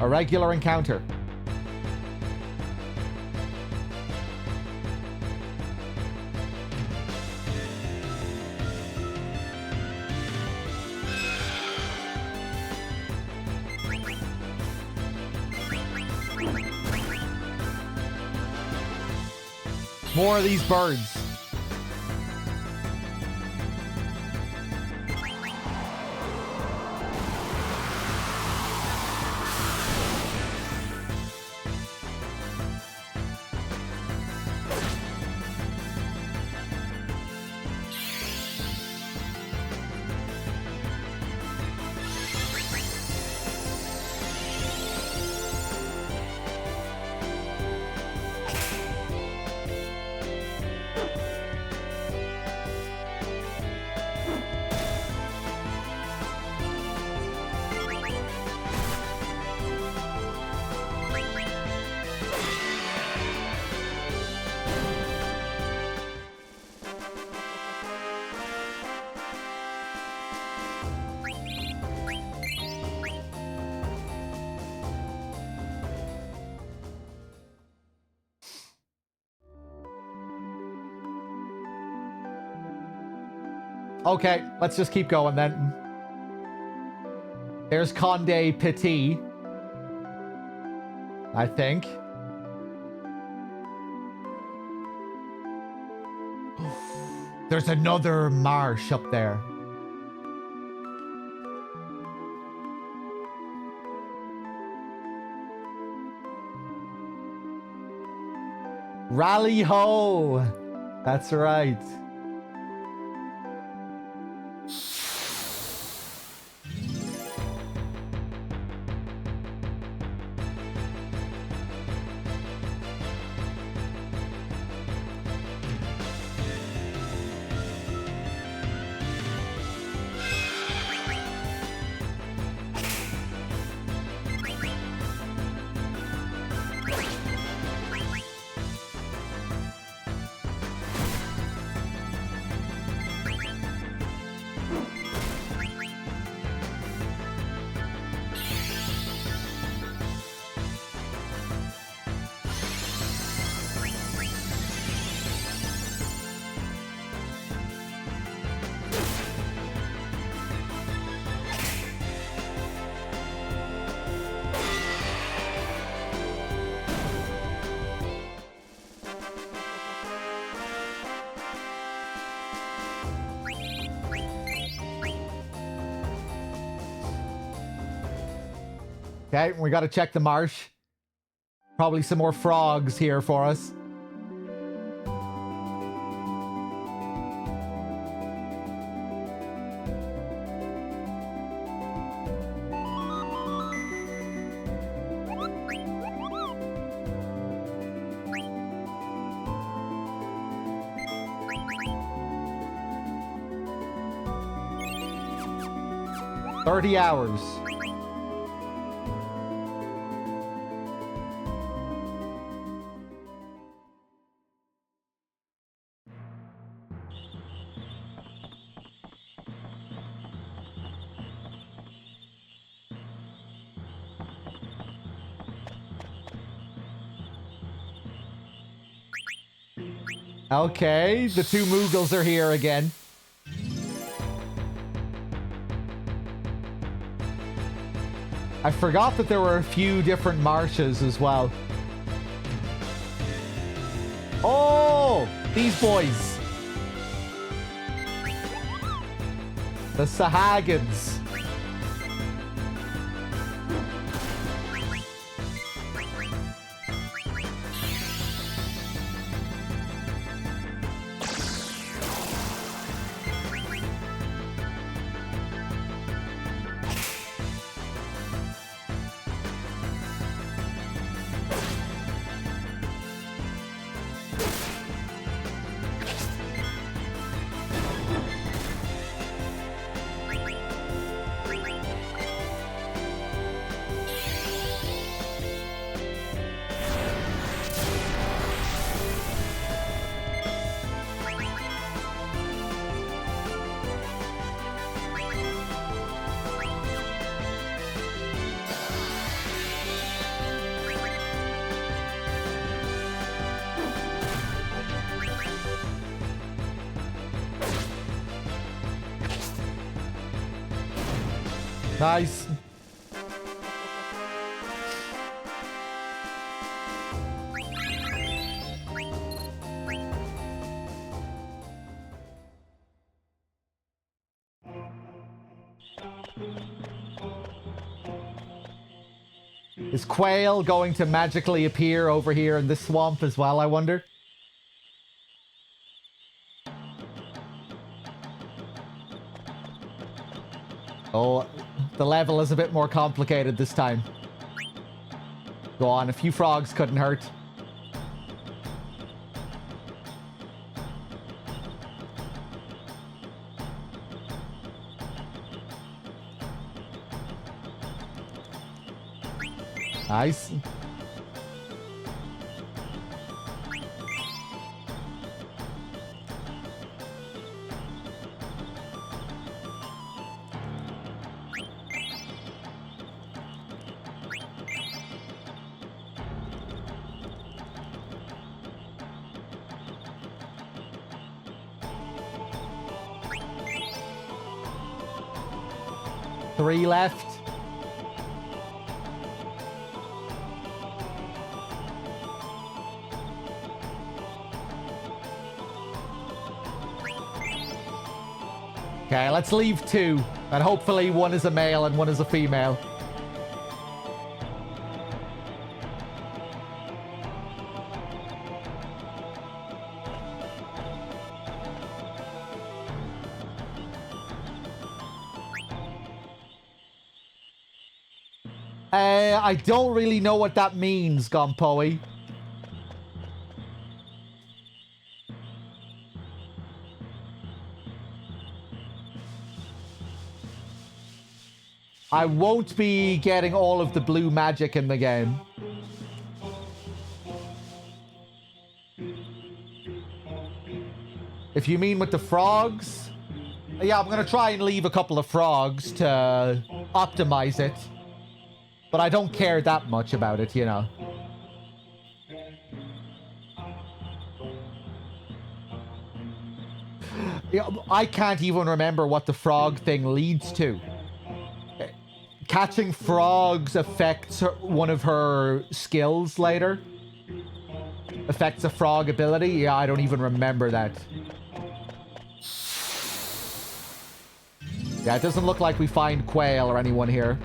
A regular encounter. More of these birds. Okay, let's just keep going then. There's Conde Petit, I think. There's another marsh up there. Rally ho! That's right. Okay, we gotta check the marsh. Probably some more frogs here for us. $30. Okay, the two Moogles are here again. I forgot that there were a few different marshes as well. Oh, these boys. The Sahagins. Nice. Is Quail going to magically appear over here in this swamp as well, I wonder? Oh, the level is a bit more complicated this time. Go on, a few frogs couldn't hurt. Nice. 3 left. Okay, let's leave 2. And hopefully one is a male and one is a female. I don't really know what that means, Gompoe. I won't be getting all of the blue magic in the game. If you mean with the frogs, yeah, I'm going to try and leave a couple of frogs to optimize it. But I don't care that much about it, you know. Yeah, I can't even remember what the frog thing leads to. Catching frogs affects one of her skills later. Affects a frog ability. Yeah, I don't even remember that. Yeah, it doesn't look like we find quail or anyone here.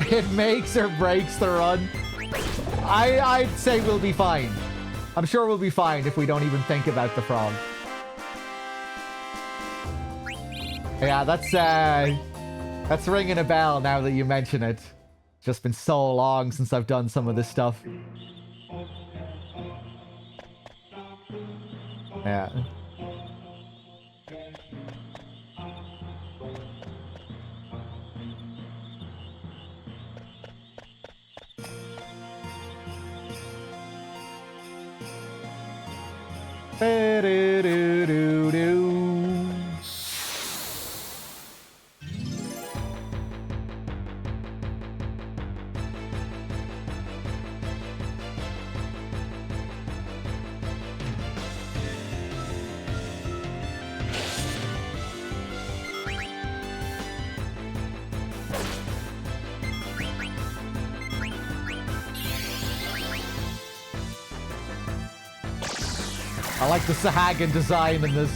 It makes or breaks the run. I'd say we'll be fine. I'm sure we'll be fine if we don't even think about the frog. Yeah, that's ringing a bell now that you mention it. It's just been so long since I've done some of this stuff. Yeah. I like the Sahagan design in this.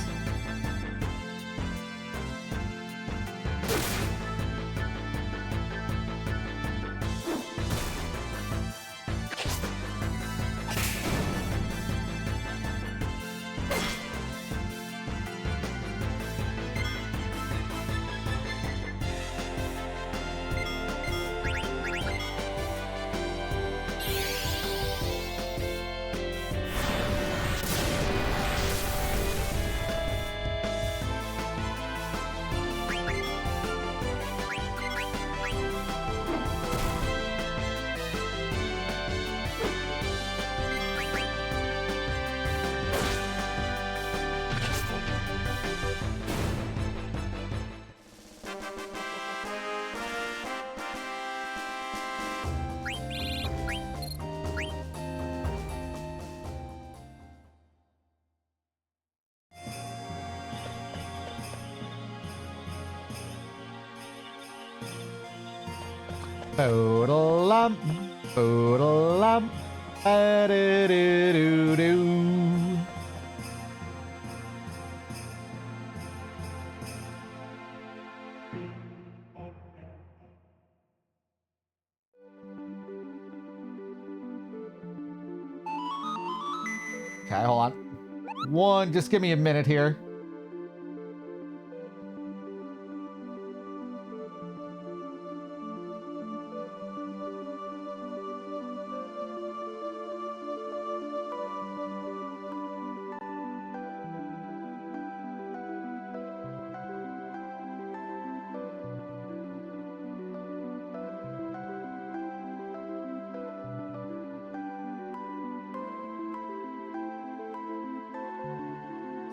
Boodle lump, boodle lump, ba-do-do-do-do. Okay, hold on. Just give me a minute here.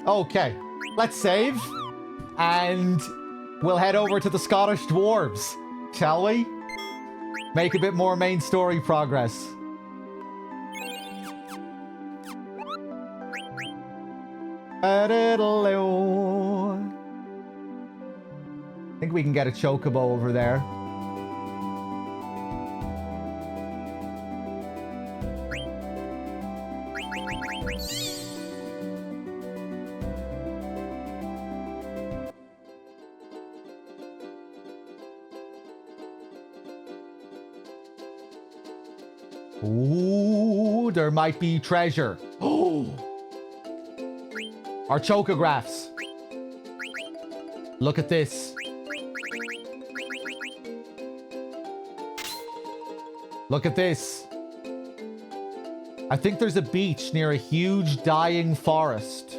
Okay, let's save, and we'll head over to the Scottish Dwarves, shall we? Make a bit more main story progress. I think we can get a chocobo over there. Ooh, there might be treasure. Oh, our chocographs. Look at this. Look at this. I think there's a beach near a huge dying forest.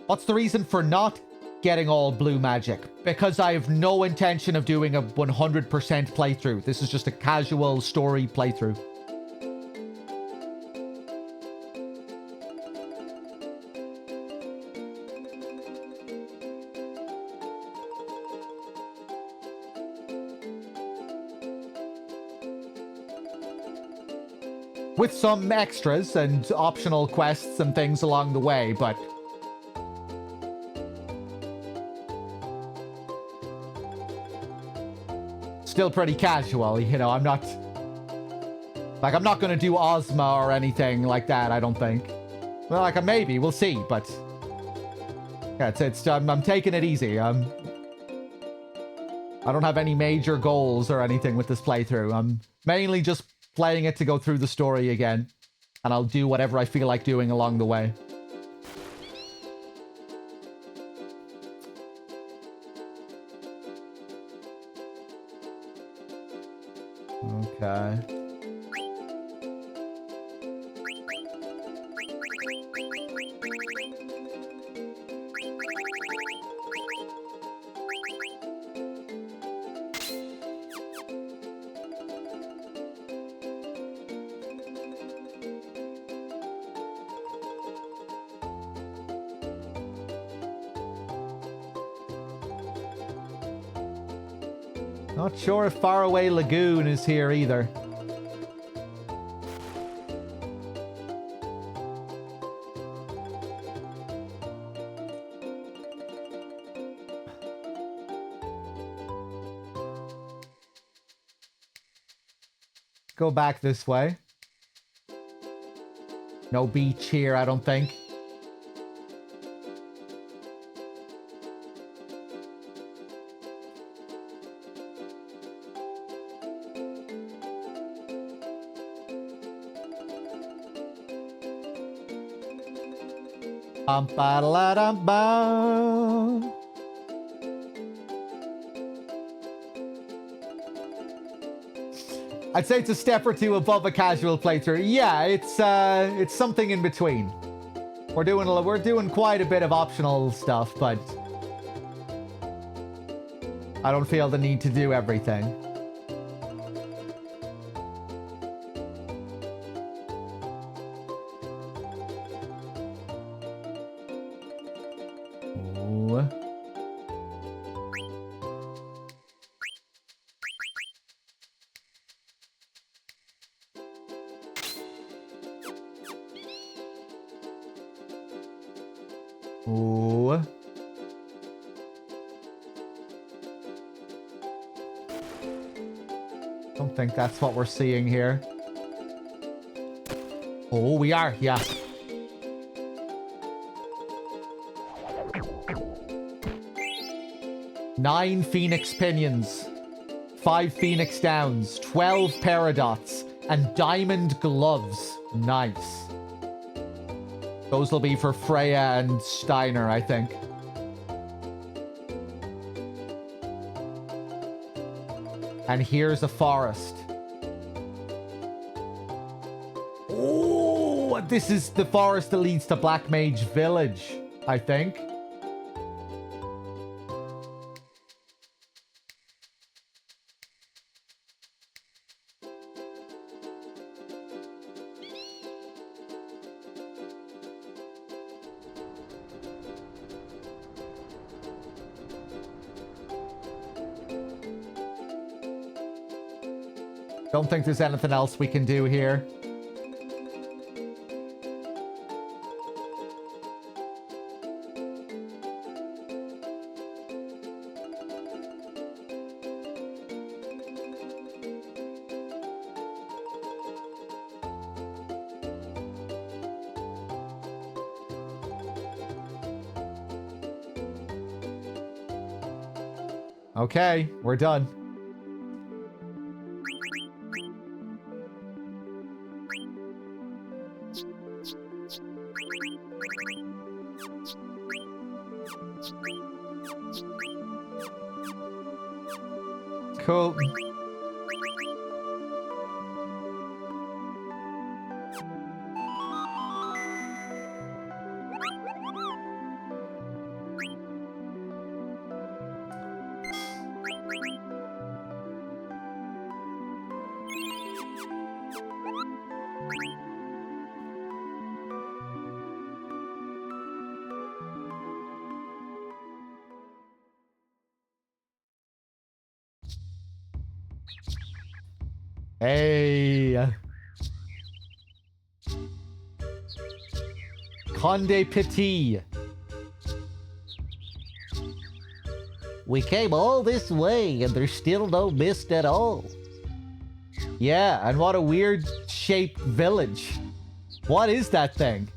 What's the reason for not getting all blue magic? Because I have no intention of doing a 100% playthrough. This is just a casual story playthrough. With some extras and optional quests and things along the way, but still pretty casual, you know. I'm not going to do Ozma or anything like that, I don't think. Well, like, maybe, we'll see, but yeah, I'm taking it easy. I don't have any major goals or anything with this playthrough. I'm mainly just playing it to go through the story again, and I'll do whatever I feel like doing along the way. Okay. Not sure if Faraway Lagoon is here either. Go back this way. No beach here, I don't think. Bum-ba-da-da-bum. I'd say it's a step or two above a casual playthrough. Yeah, it's something in between. We're doing quite a bit of optional stuff, but I don't feel the need to do everything. Ooh. Don't think that's what we're seeing here. Oh, we are, yeah. Nine Phoenix Pinions, 5 Phoenix Downs, 12 Paradots, and Diamond Gloves. Nice. Those will be for Freya and Steiner, I think. And here's a forest. Oh, this is the forest that leads to Black Mage Village, I think. Don't think there's anything else we can do here. Okay, we're done. Cool. Hey. Conde Petit. We came all this way and there's still no mist at all. Yeah, and what a weird shaped village. What is that thing?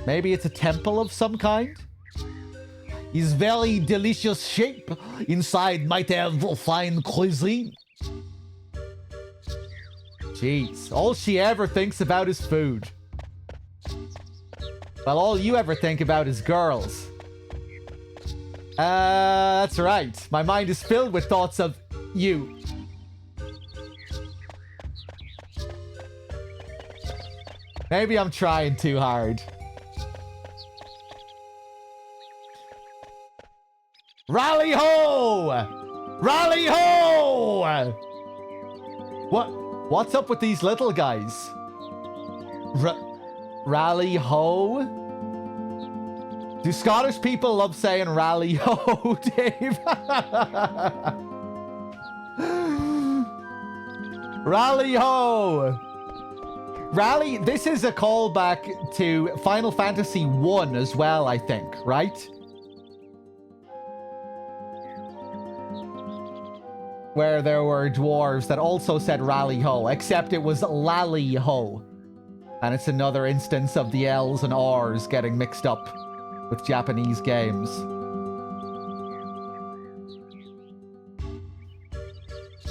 Maybe it's a temple of some kind? Is very delicious shape. Inside might have fine cuisine. Jeez, all she ever thinks about is food. Well, all you ever think about is girls. That's right. My mind is filled with thoughts of you. Maybe I'm trying too hard. Rally ho! Rally ho! What's up with these little guys? Rally ho? Do Scottish people love saying rally ho, Dave? Rally ho! Rally, this is a callback to Final Fantasy 1 as well, I think, right? Where there were dwarves that also said rally ho, except it was lally ho. And it's another instance of the L's and R's getting mixed up with Japanese games.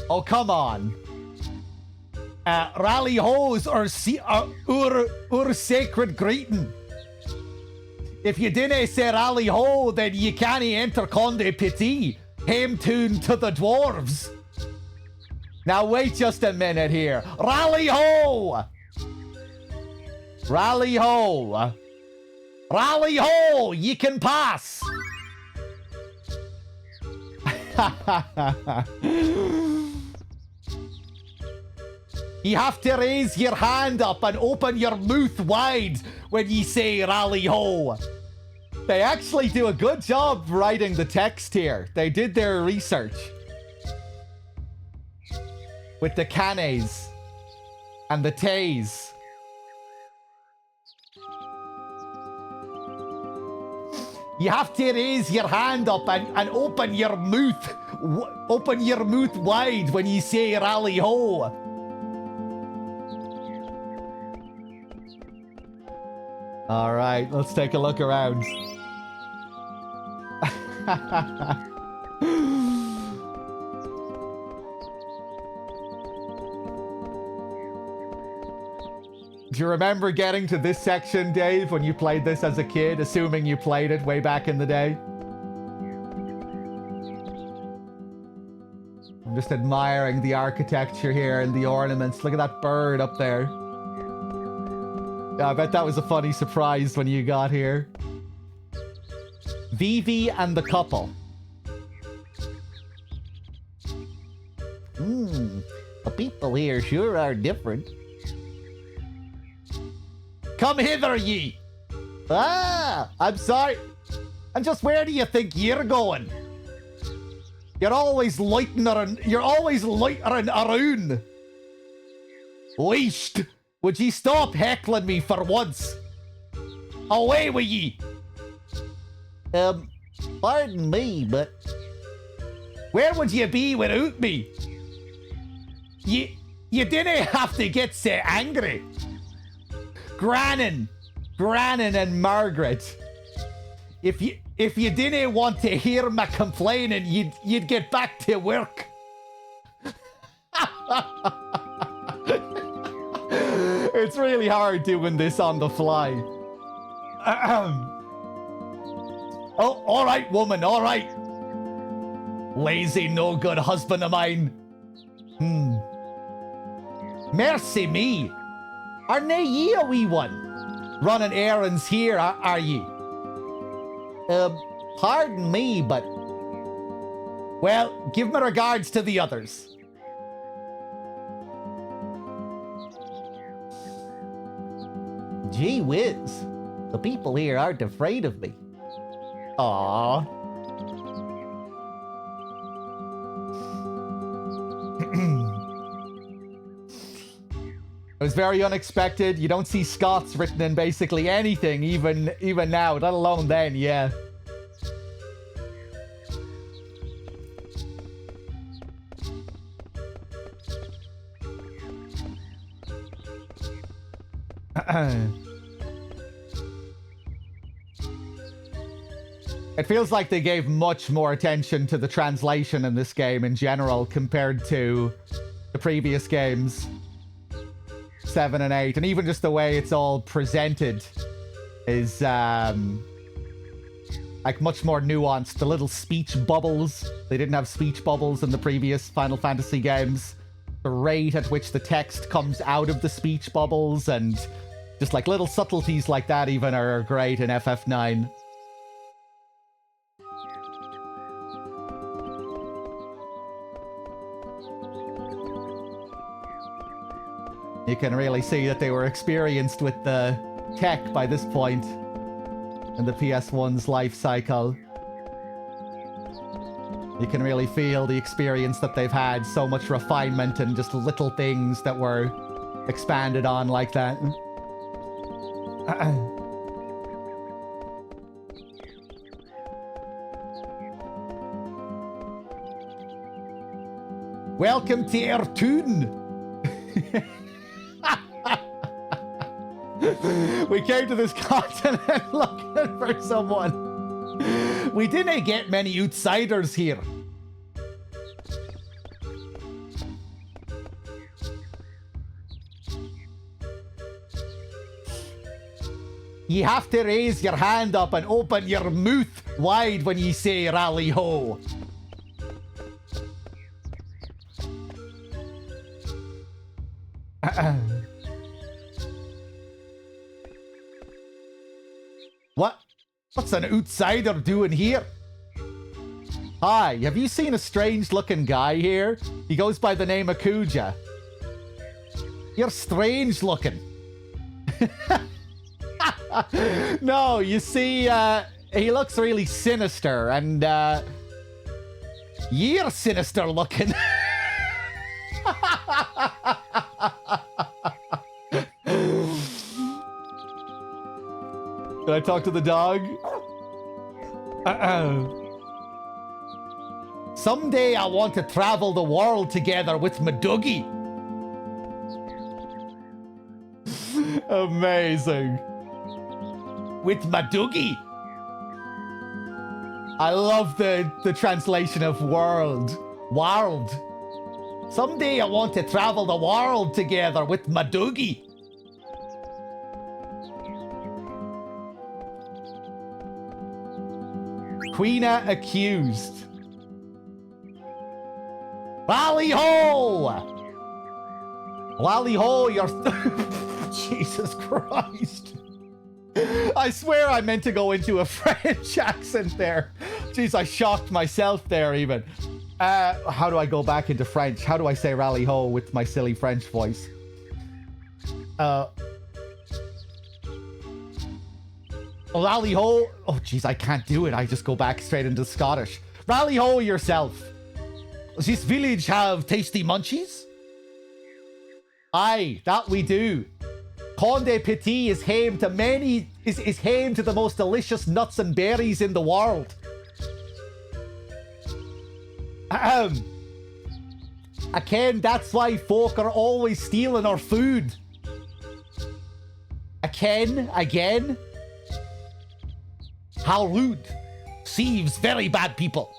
Oh, come on. Rally ho's are sacred greeting. If you didn't say rally ho, then you can't enter Conde Petit. Hame tune to the dwarves. Now wait just a minute here. Rally ho! Rally ho! Rally ho! You can pass! You have to raise your hand up and open your mouth wide when you say rally ho. They actually do a good job writing the text here. They did their research. With the canes and the tays. You have to raise your hand up and open your mouth. Open your mouth wide when you say rally ho. All right, let's take a look around. Do you remember getting to this section, Dave, when you played this as a kid, assuming you played it way back in the day? I'm just admiring the architecture here and the ornaments. Look at that bird up there. Yeah, I bet that was a funny surprise when you got here. Vivi and the couple. The people here sure are different. Come hither, ye! Ah, I'm sorry. And just where do you think you're going? You're always loitering around. Least, would ye stop heckling me for once? Away with ye! Pardon me, but where would you be without me? You didn't have to get so angry. Grannon and Margaret. If you didn't want to hear me complaining, you'd get back to work. It's really hard doing this on the fly. Oh, all right, woman, all right. Lazy, no good husband of mine. Mercy me. Aren't ye a wee one? Running errands here, are ye? Pardon me, but... Well, give my regards to the others. Gee whiz. The people here aren't afraid of me. Aww. It was very unexpected. You don't see Scots written in basically anything, even now, let alone then, yeah. It feels like they gave much more attention to the translation in this game in general compared to the previous games, 7 and 8, and even just the way it's all presented is like much more nuanced. The little speech bubbles, they didn't have speech bubbles in the previous Final Fantasy games. The rate at which the text comes out of the speech bubbles and just like little subtleties like that even are great in FF9. You can really see that they were experienced with the tech by this point in the PS1's life cycle. You can really feel the experience that they've had, so much refinement and just little things that were expanded on like that. Welcome to our toon. We came to this continent looking for someone. We didn't get many outsiders here. You have to raise your hand up and open your mouth wide when you say rally ho. What's an outsider doing here? Hi, have you seen a strange-looking guy here? He goes by the name of Kuja. You're strange-looking. No, you see, he looks really sinister, and, you're sinister-looking. Did I talk to the dog? Someday I want to travel the world together with my doggy. Amazing. With my doggy. I love the translation of world. World. Someday I want to travel the world together with my doggy. Queena accused. Rally ho! Rally ho, you're... Jesus Christ. I swear I meant to go into a French accent there. Jeez, I shocked myself there even. How do I go back into French? How do I say rally ho with my silly French voice? Rally ho. Oh, jeez, I can't do it. I just go back straight into Scottish. Rally ho yourself. Does this village have tasty munchies? Aye, that we do. Conde Petit is home to is home to the most delicious nuts and berries in the world. Again, that's why folk are always stealing our food. Again. How rude. Thieves, very bad people.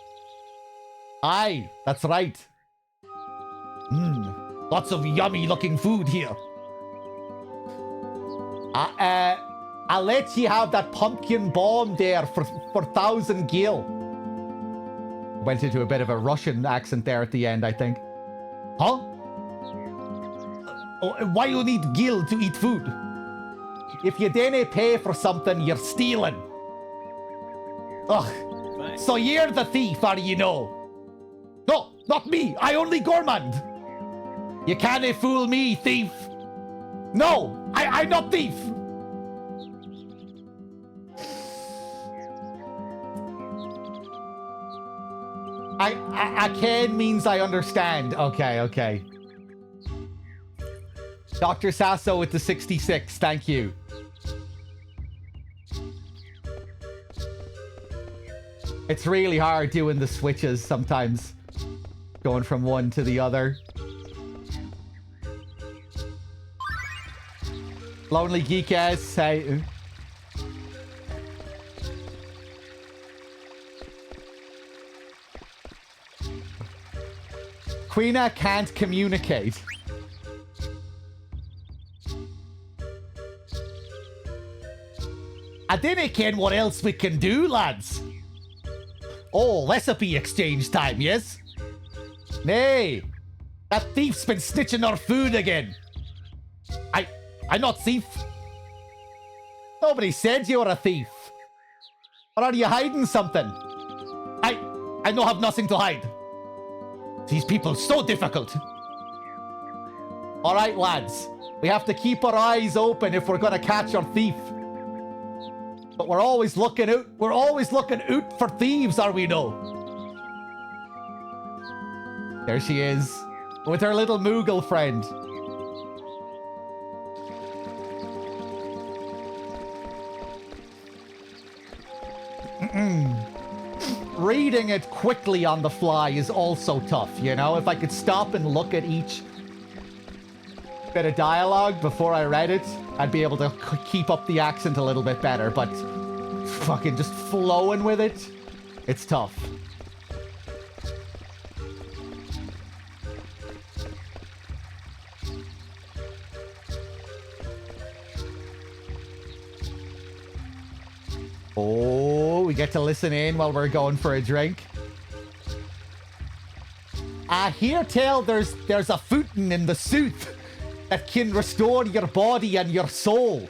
Aye, that's right. Lots of yummy looking food here. I'll let you have that pumpkin bomb there for 1,000 gil. Went into a bit of a Russian accent there at the end, I think. Huh? Why you need gil to eat food? If you didn't pay for something, you're stealing. Ugh. Thanks. So you're the thief, are you know? No, not me. I only gourmand. You can't fool me, thief. No, I'm not thief. I can means I understand. Okay. Dr. Sasso with the 66. Thank you. It's really hard doing the switches sometimes. Going from one to the other. Lonely Geek ass say. Queena can't communicate. I didn't ken what else we can do, lads. Oh, recipe exchange time, yes? Nay, that thief's been snitching our food again. I'm not thief. Nobody said you were a thief. Or are you hiding something? I don't have nothing to hide. These people so difficult. All right, lads. We have to keep our eyes open if we're gonna catch our thief. But we're always looking out. We're always looking out for thieves, are we no? There she is, with her little Moogle friend. Reading it quickly on the fly is also tough, you know? If I could stop and look at each bit of dialogue before I read it, I'd be able to keep up the accent a little bit better, but fucking just flowing with it, it's tough. Oh, we get to listen in while we're going for a drink. I hear tell there's a fountain in the south that can restore your body and your soul.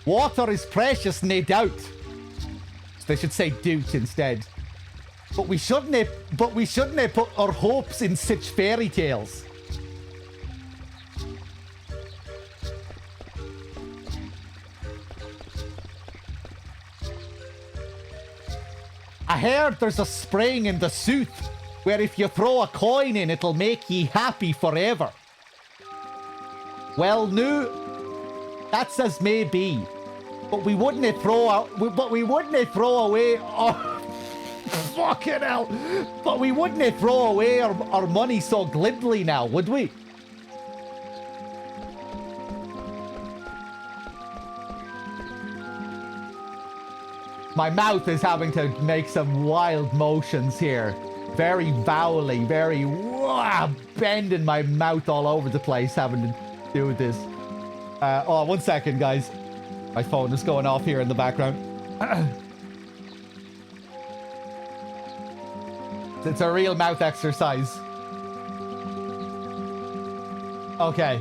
Water is precious, no doubt. So they should say doot instead. But we shouldn't put our hopes in such fairy tales. I heard there's a spring in the south where if you throw a coin in, it'll make ye happy forever. Well, no, that's as may be, but we wouldn't throw away. Oh, fucking hell! But we wouldn't throw away our money so glibly now, would we? My mouth is having to make some wild motions here. Very vowely, very bending my mouth all over the place having to do this. Oh, 1 second, guys. My phone is going off here in the background. It's a real mouth exercise. Okay.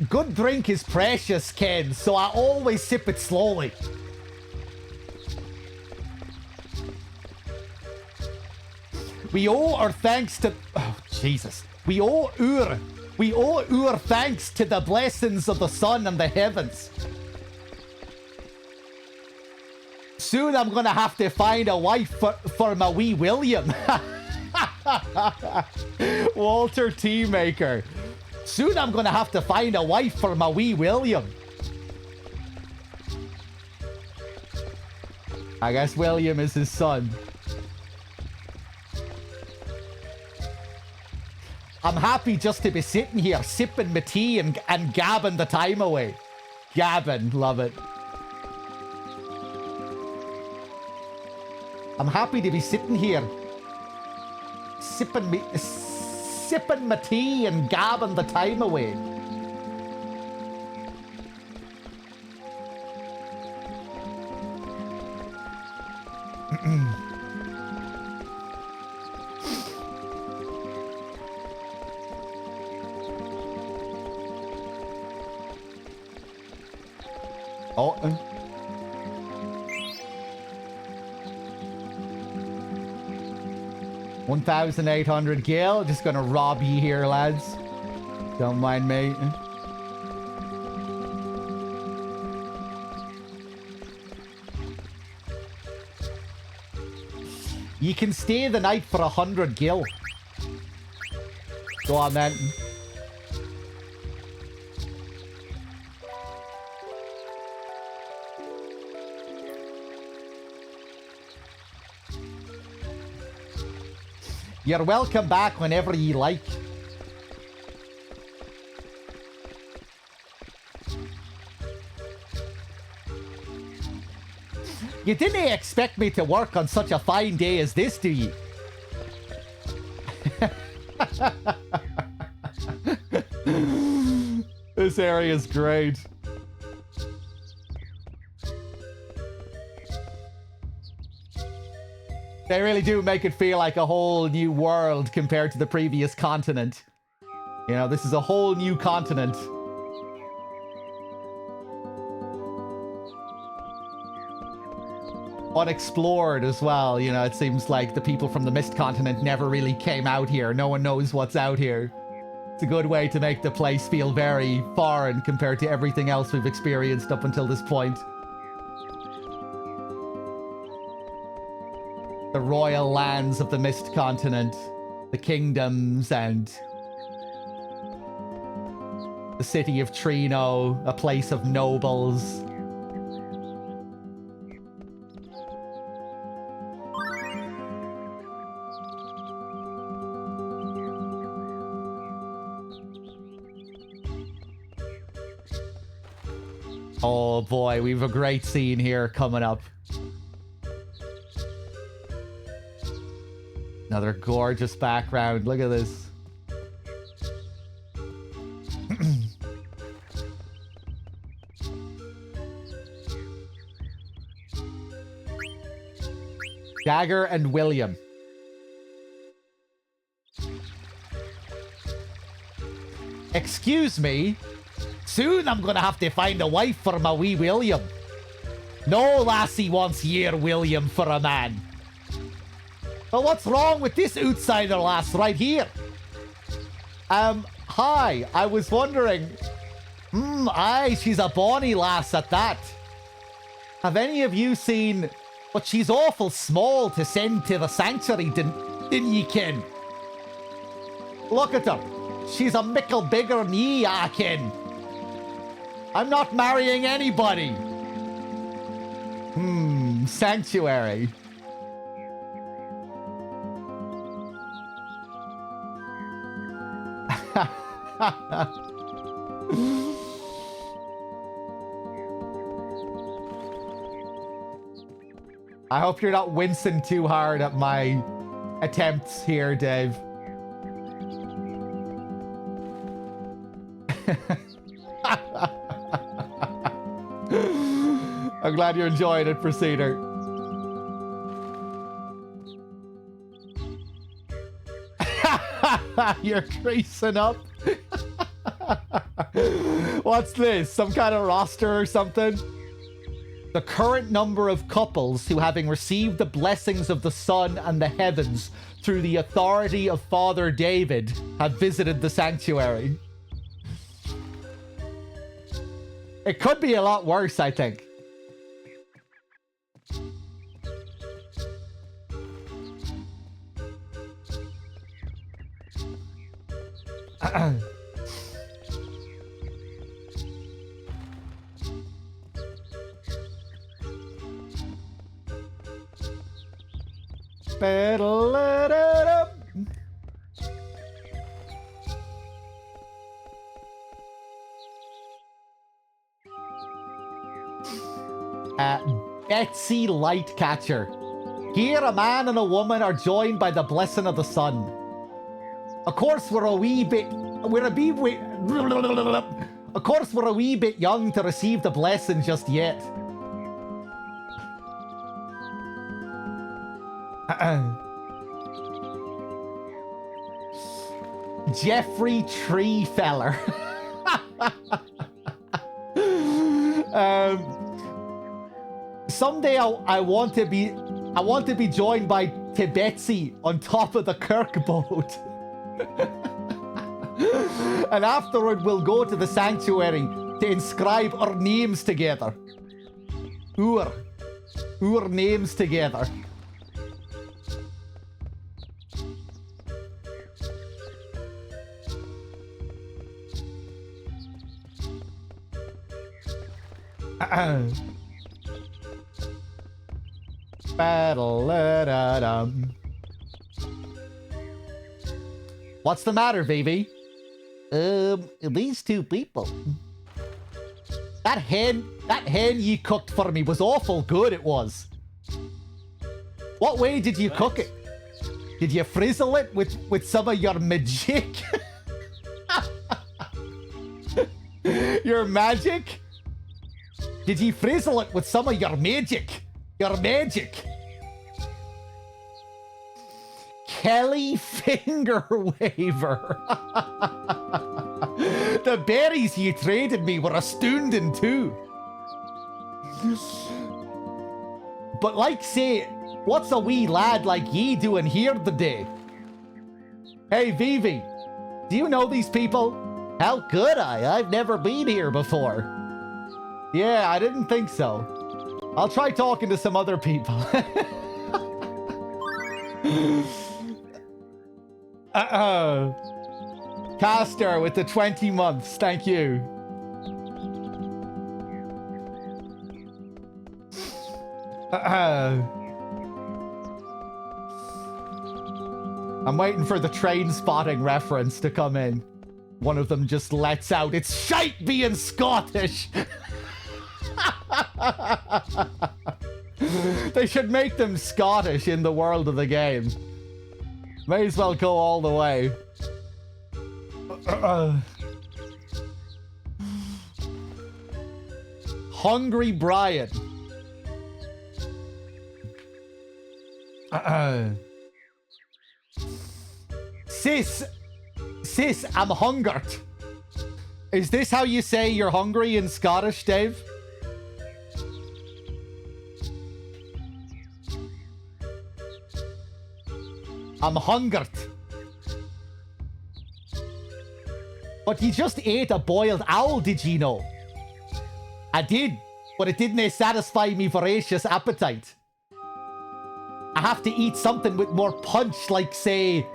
Good drink is precious, Ken, so I always sip it slowly. We owe our thanks to... Oh, Jesus. We owe our thanks to the blessings of the sun and the heavens. Soon I'm gonna have to find a wife for my wee William. Walter Teamaker. Soon I'm gonna have to find a wife for my wee William. I guess William is his son. I'm happy just to be sitting here sipping my tea and gabbing the time away. Gabbing, love it. I'm happy to be sitting here sipping my tea and gabbing the time away. Oh. 1,800 gil. Just gonna rob you here, lads. Don't mind me. You can stay the night for 100 gil. Go on, then. You're welcome back whenever you like. You didn't expect me to work on such a fine day as this, do you? This area is great. They really do make it feel like a whole new world compared to the previous continent. You know, this is a whole new continent. Unexplored as well, you know, it seems like the people from the Mist continent never really came out here. No one knows what's out here. It's a good way to make the place feel very foreign compared to everything else we've experienced up until this point. The royal lands of the Mist continent, the kingdoms, and the city of Trino, a place of nobles. Oh boy, we have a great scene here coming up. Another gorgeous background. Look at this. Dagger and William. Excuse me? Soon I'm gonna have to find a wife for my wee William. No lassie wants your William for a man. But what's wrong with this outsider lass right here? Hi, I was wondering... aye, she's a bonny lass at that. Have any of you seen... But she's awful small to send to the sanctuary, didn't ye ken? Look at her. She's a mickle bigger than ye, I ken. I'm not marrying anybody. Sanctuary. I hope you're not wincing too hard at my attempts here, Dave. I'm glad you're enjoying it, Procedure. You're creasing up. What's this? Some kind of roster or something? The current number of couples who, having received the blessings of the sun and the heavens through the authority of Father David, have visited the sanctuary. It could be a lot worse, I think. Betsy Lightcatcher. Here, a man and a woman are joined by the blessing of the sun. Of course, we're a wee bit young to receive the blessing just yet. Jeffrey Treefeller. Someday I want to be joined by Tibetsy on top of the Kirk boat. And afterward we'll go to the sanctuary to inscribe our names together. Our names together. What's the matter, Vivi? These two people. That hen you cooked for me was awful good, it was. What way did you cook it? Did you frizzle it with some of your magic? Your magic? Did you frizzle it with some of your magic? Your magic? Kelly Finger Waver. The berries you traded me were astounding too. But like say, what's a wee lad like ye doing here today? Hey Vivi, do you know these people? How could I? I've never been here before. Yeah, I didn't think so. I'll try talking to some other people. Caster with the 20 months, thank you. I'm waiting for the train spotting reference to come in. One of them just lets out, "It's shite being Scottish." They should make them Scottish in the world of the game. May as well go all the way. Hungry Brian. Sis, I'm hungered. Is this how you say you're hungry in Scottish, Dave? I'm hungered. But you just ate a boiled owl, did you know? I did, but it didn't satisfy me voracious appetite. I have to eat something with more punch, like say,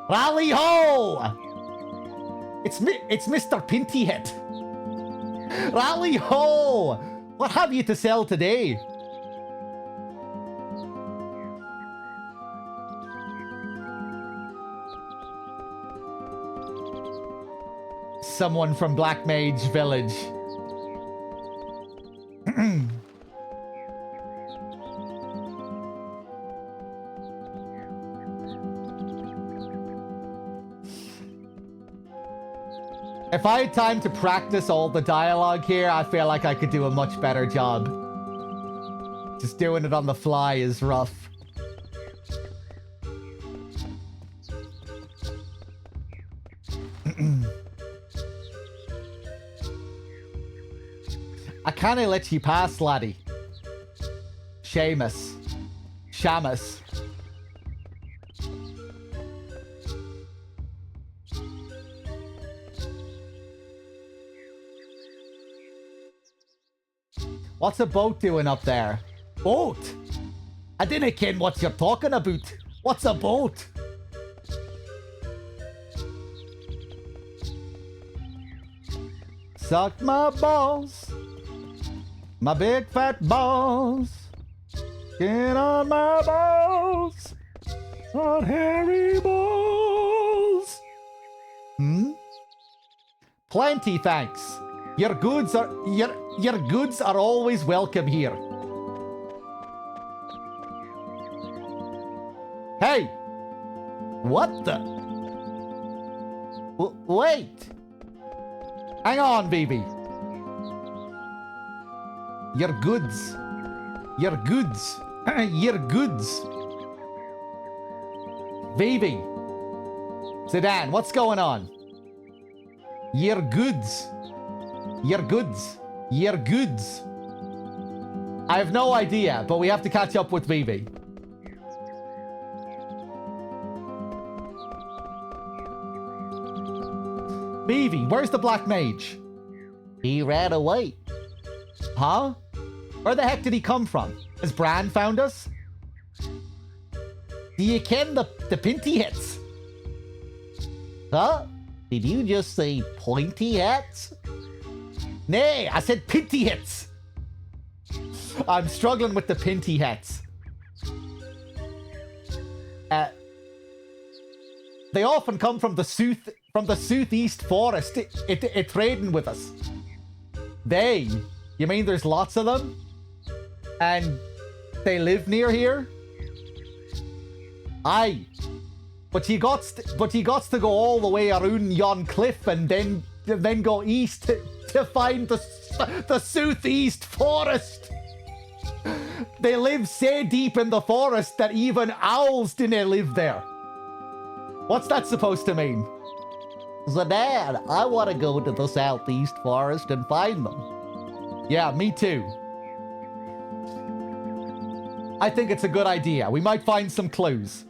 Rally ho! It's Mr. Pintyhead. Rally ho! What have you to sell today? Someone from Black Mage Village. If I had time to practice all the dialogue here, I feel like I could do a much better job. Just doing it on the fly is rough. I kinda let you pass, laddie. Shamus. What's a boat doing up there? Boat? I dinna ken what you're talking about. What's a boat? Suck my balls. My big fat balls. Get on my balls. On hairy balls. Plenty thanks. Your goods are always welcome here. Hey! What the? Wait! Hang on, baby. Your goods. Your goods. Your goods. Baby. Zidane, what's going on? Your goods. Your goods. Your goods. I have no idea, but we have to catch up with Vivi. Vivi, where's the black mage? He ran away. Huh? Where the heck did he come from? Has Bran found us? Do you ken the pinty hats? Huh? Did you just say pointy hats? Nay, I said pinty hats. I'm struggling with the pinty hats. They often come from the southeast forest. It trading with us. They? You mean there's lots of them? And they live near here? Aye. But he got to go all the way around yon cliff and then go east to find the southeast forest. They live so deep in the forest that even owls didn't live there. What's that supposed to mean? Dad, I want to go to the southeast forest and find them. Yeah, me too. I think it's a good idea. We might find some clues.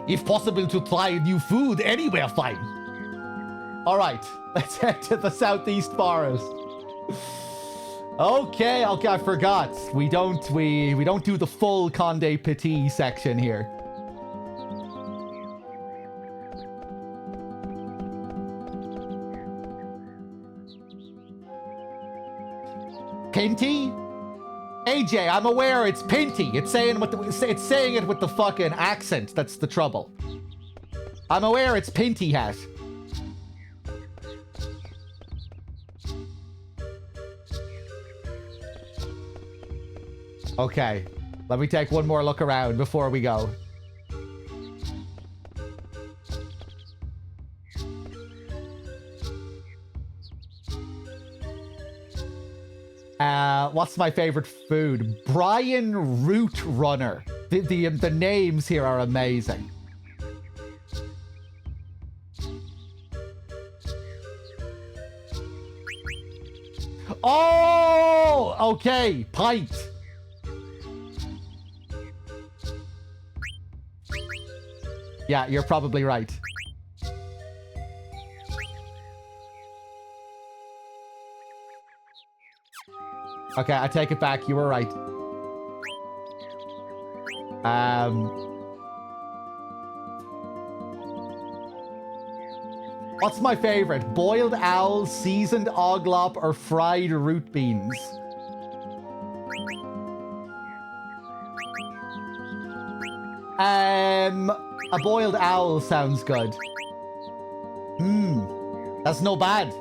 If possible to try new food, anywhere fine. All right, let's head to the southeast forest. Okay, I forgot. We don't do the full Conde Petit section here. Pinty? AJ, I'm aware it's Pinty. It's saying it with the fucking accent. That's the trouble. I'm aware it's Pinty hat. Okay, let me take one more look around before we go. What's my favorite food? Brian Root Runner. The names here are amazing. Oh, okay, pint. Yeah, you're probably right. Okay, I take it back. You were right. What's my favorite? Boiled owl, seasoned oglop, or fried root beans? A boiled owl sounds good. That's no bad.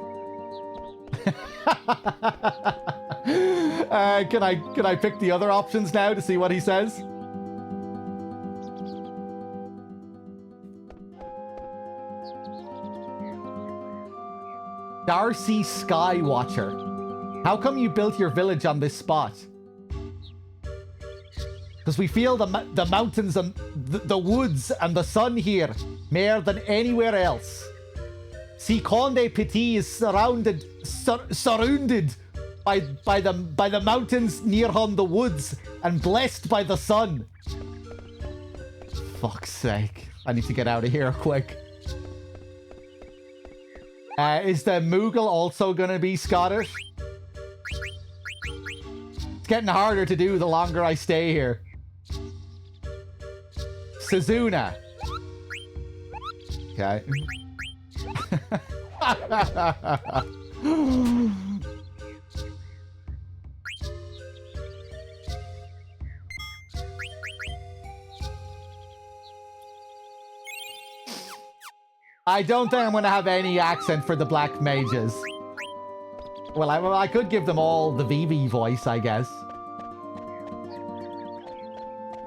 Can I pick the other options now to see what he says? Darcy Skywatcher. How come you built your village on this spot? Because we feel the mountains and the woods and the sun here more than anywhere else. See, Conde Petit is surrounded by the mountains near on the woods and blessed by the sun. Fuck's sake. I need to get out of here quick. Is the Moogle also gonna be Scottish? It's getting harder to do the longer I stay here. Suzuna. Okay. I don't think I'm going to have any accent for the black mages. Well, I could give them all the Vivi voice, I guess.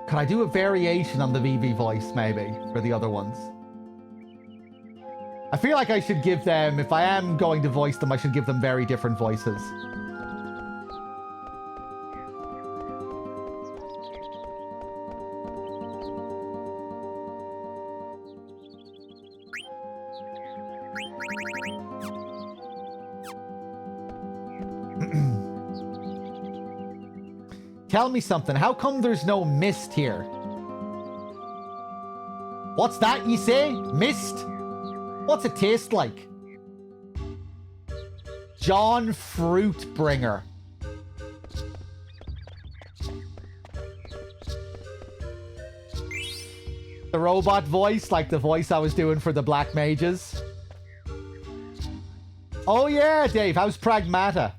Could I do a variation on the Vivi voice, maybe, for the other ones? I feel like I should give them, if I am going to voice them, I should give them very different voices. Tell me something. How come there's no mist here? What's that you say? Mist? What's it taste like? John Fruitbringer. The robot voice, like the voice I was doing for the black mages. Oh yeah, Dave. How's Pragmata?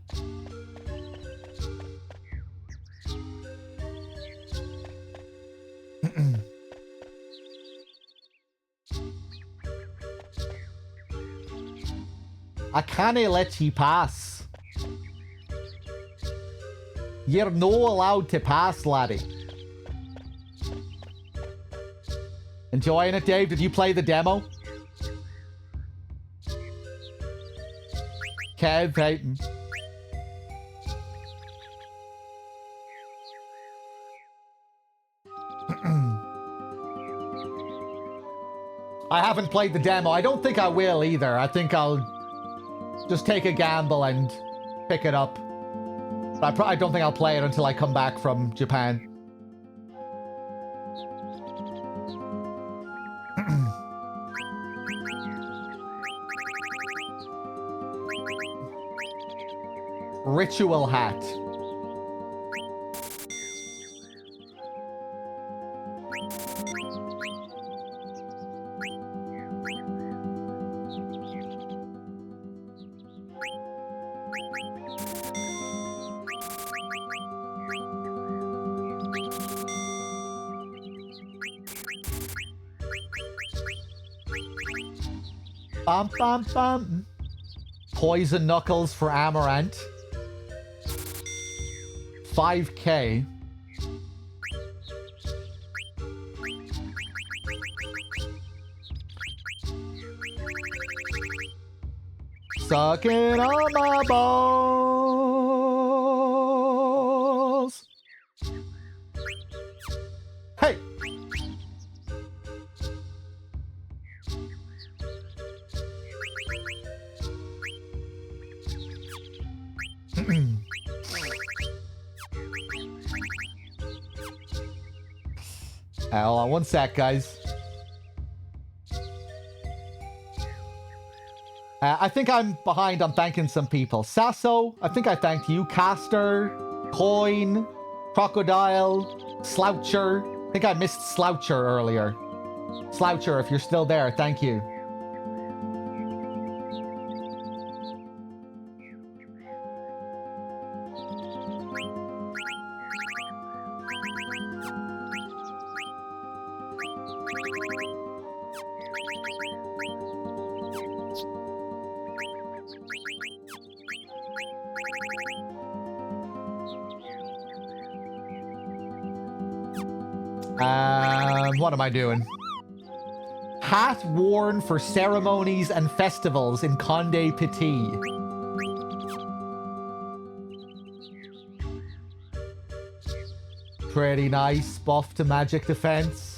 I can't let you pass. You're no allowed to pass, laddie. Enjoying it, Dave? Did you play the demo? Kev Payton. I haven't played the demo. I don't think I will either. I think I'll just take a gamble and pick it up. But I don't think I'll play it until I come back from Japan. Ritual hat. Bum, bum, bum. Poison Knuckles for Amaranth. 5K. Sucking on my balls. Hey! Hold on one sec, guys. I think I'm behind on thanking some people. Sasso, I think I thanked you. Caster, Coin, Crocodile, Sloucher. I think I missed Sloucher earlier. Sloucher, if you're still there, thank you. What am I doing? Hat worn for ceremonies and festivals in Conde Petit. Pretty nice. Buff to magic defense.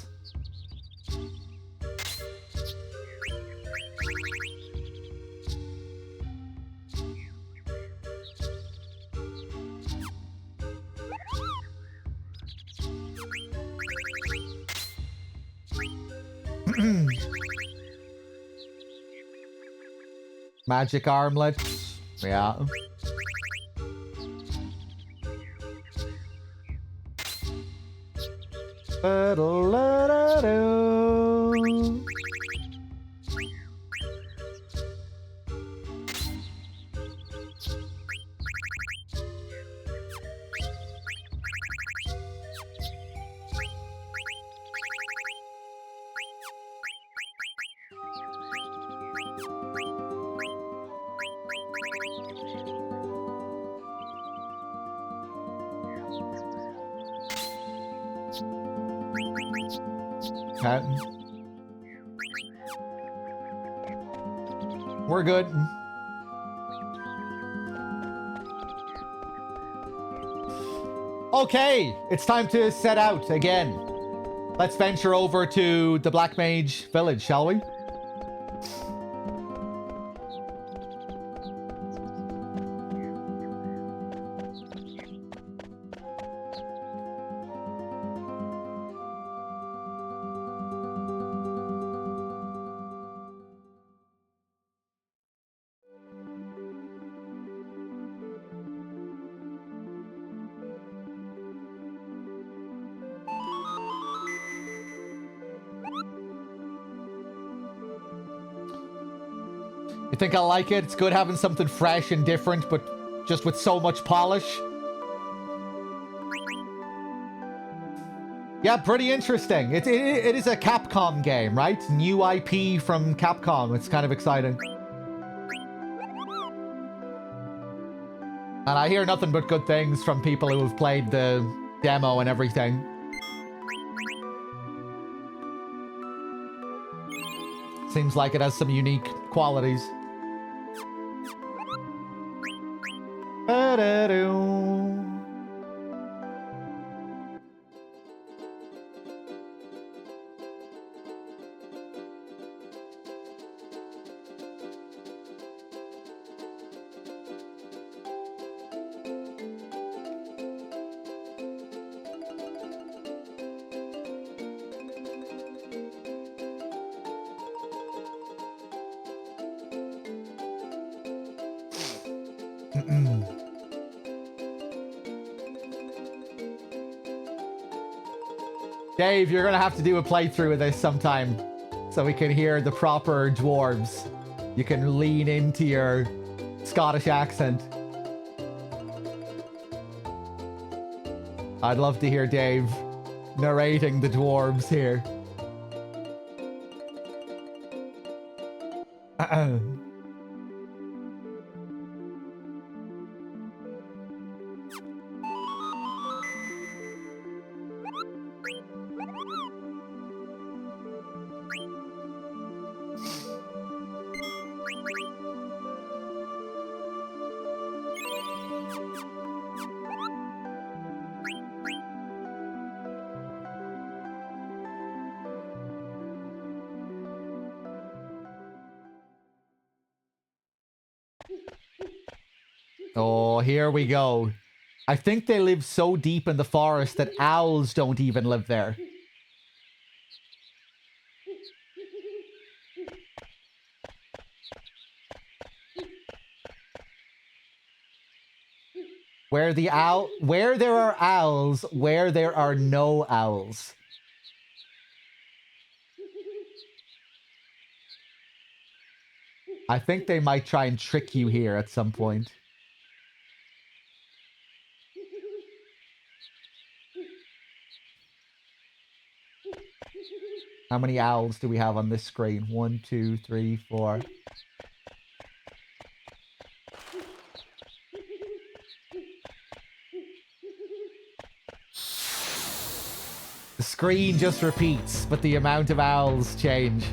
Magic armlet. Yeah. Okay. We're good. Okay, it's time to set out again. Let's venture over to the Black Mage village, shall we? You think I like it? It's good having something fresh and different, but just with so much polish. Yeah, pretty interesting. It is a Capcom game, right? New IP from Capcom. It's kind of exciting. And I hear nothing but good things from people who have played the demo and everything. Seems like it has some unique qualities. Dave, you're gonna have to do a playthrough of this sometime so we can hear the proper dwarves. You can lean into your Scottish accent. I'd love to hear Dave narrating the dwarves here. Oh, here we go. I think they live so deep in the forest that owls don't even live there. Where there are owls, where there are no owls. I think they might try and trick you here at some point. How many owls do we have on this screen? 1, 2, 3, 4. The screen just repeats, but the amount of owls change.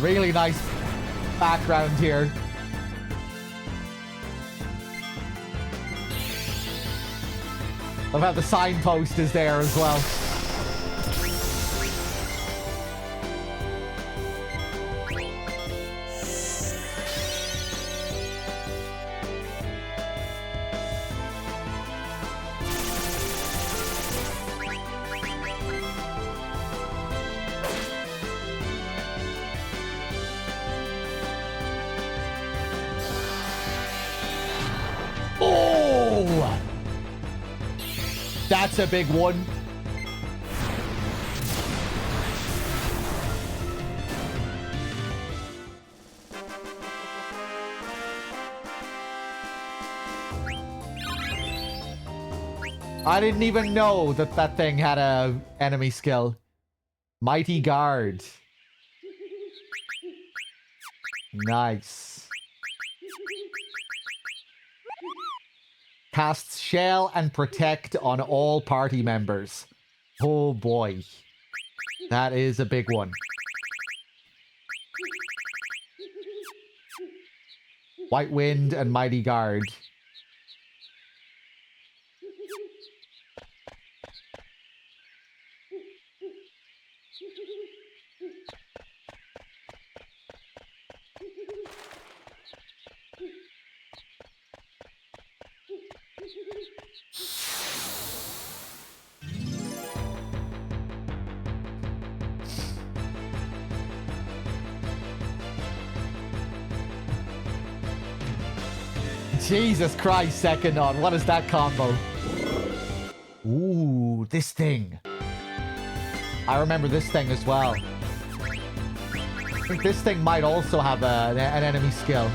Really nice background here. Love how the signpost is there as well. That's a big one. I didn't even know that that thing had a enemy skill. Mighty Guard. Nice. Casts Shell and Protect on all party members. Oh boy. That is a big one. White Wind and Mighty Guard. Jesus Christ, second on. What is that combo? Ooh, this thing. I remember this thing as well. I think this thing might also have an enemy skill.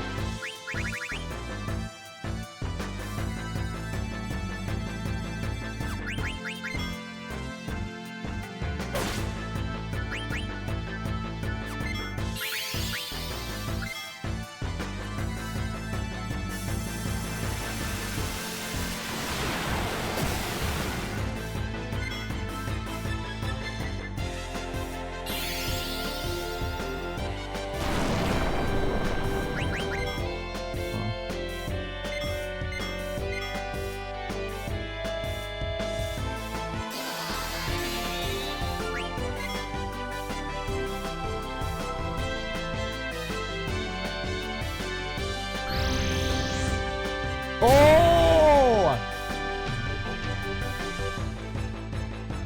Oh!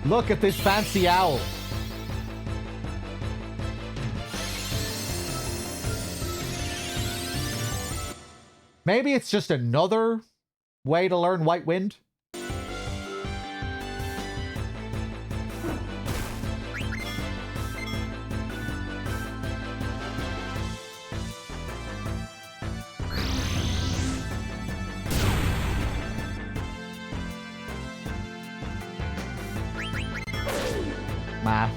Look at this fancy owl. Maybe it's just another way to learn White Wind. Math.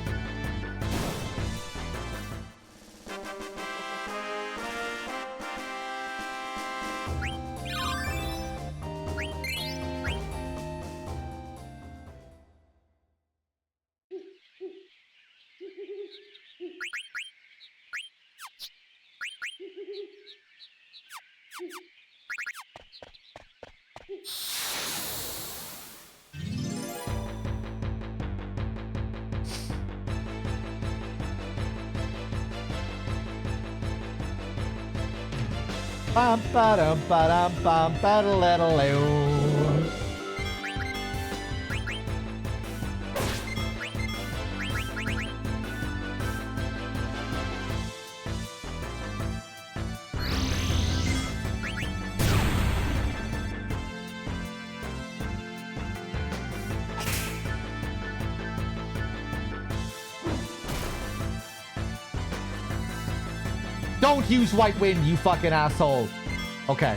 Bum ba dum ba dum bum ba da la da loo. Don't use White Wind, you fucking asshole. Okay.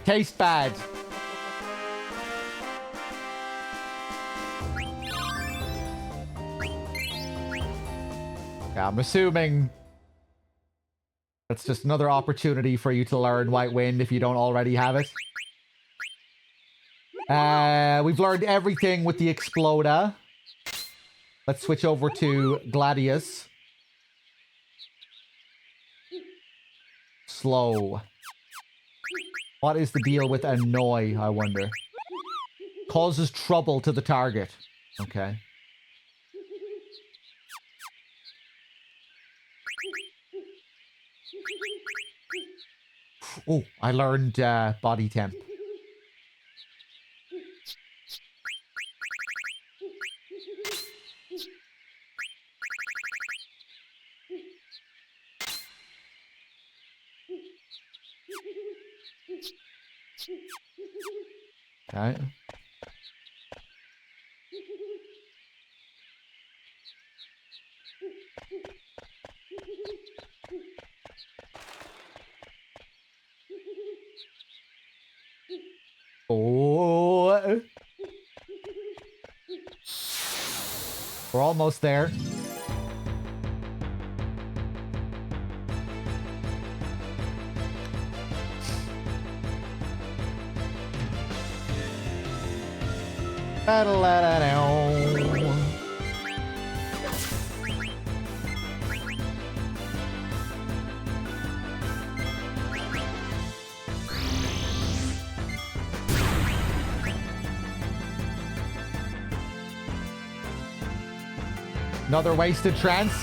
Tastes bad. Yeah, I'm assuming that's just another opportunity for you to learn White Wind if you don't already have it. We've learned everything with the Exploda. Let's switch over to Gladius. Slow. What is the deal with Annoy, I wonder? Causes trouble to the target. Okay. Oh, I learned body temp. Okay. We're almost there. Another wasted trance.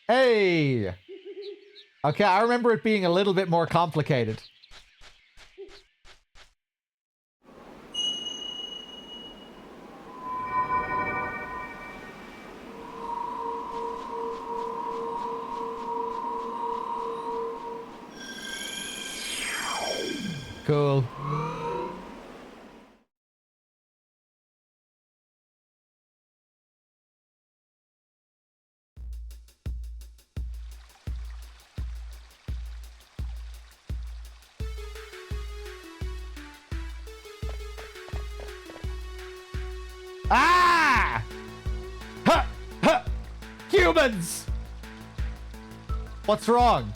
Hey! Okay, I remember it being a little bit more complicated. Cool. Ah! Ha! Ha! Humans! What's wrong?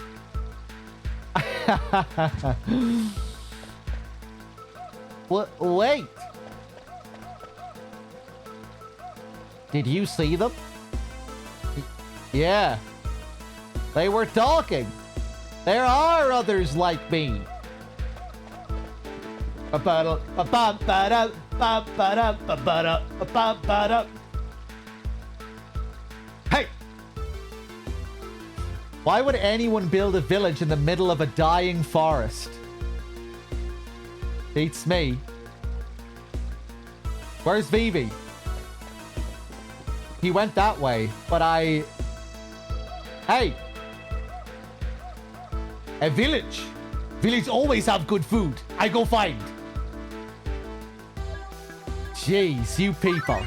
Wait. Did you see them? Yeah. They were talking. There are others like me. Hey! Why would anyone build a village in the middle of a dying forest? Beats me. Where's Vivi? He went that way, but I... Hey! A village! Villages always have good food. I go find. Jeez, you people.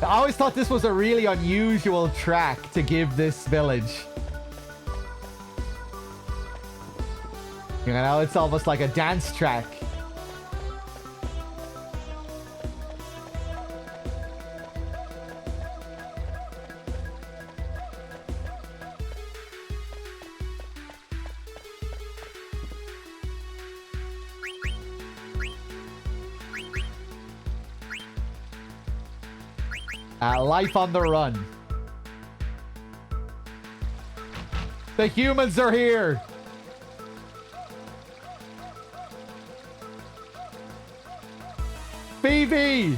I always thought this was a really unusual track to give this village. You know, it's almost like a dance track. Life on the run. The humans are here. BB!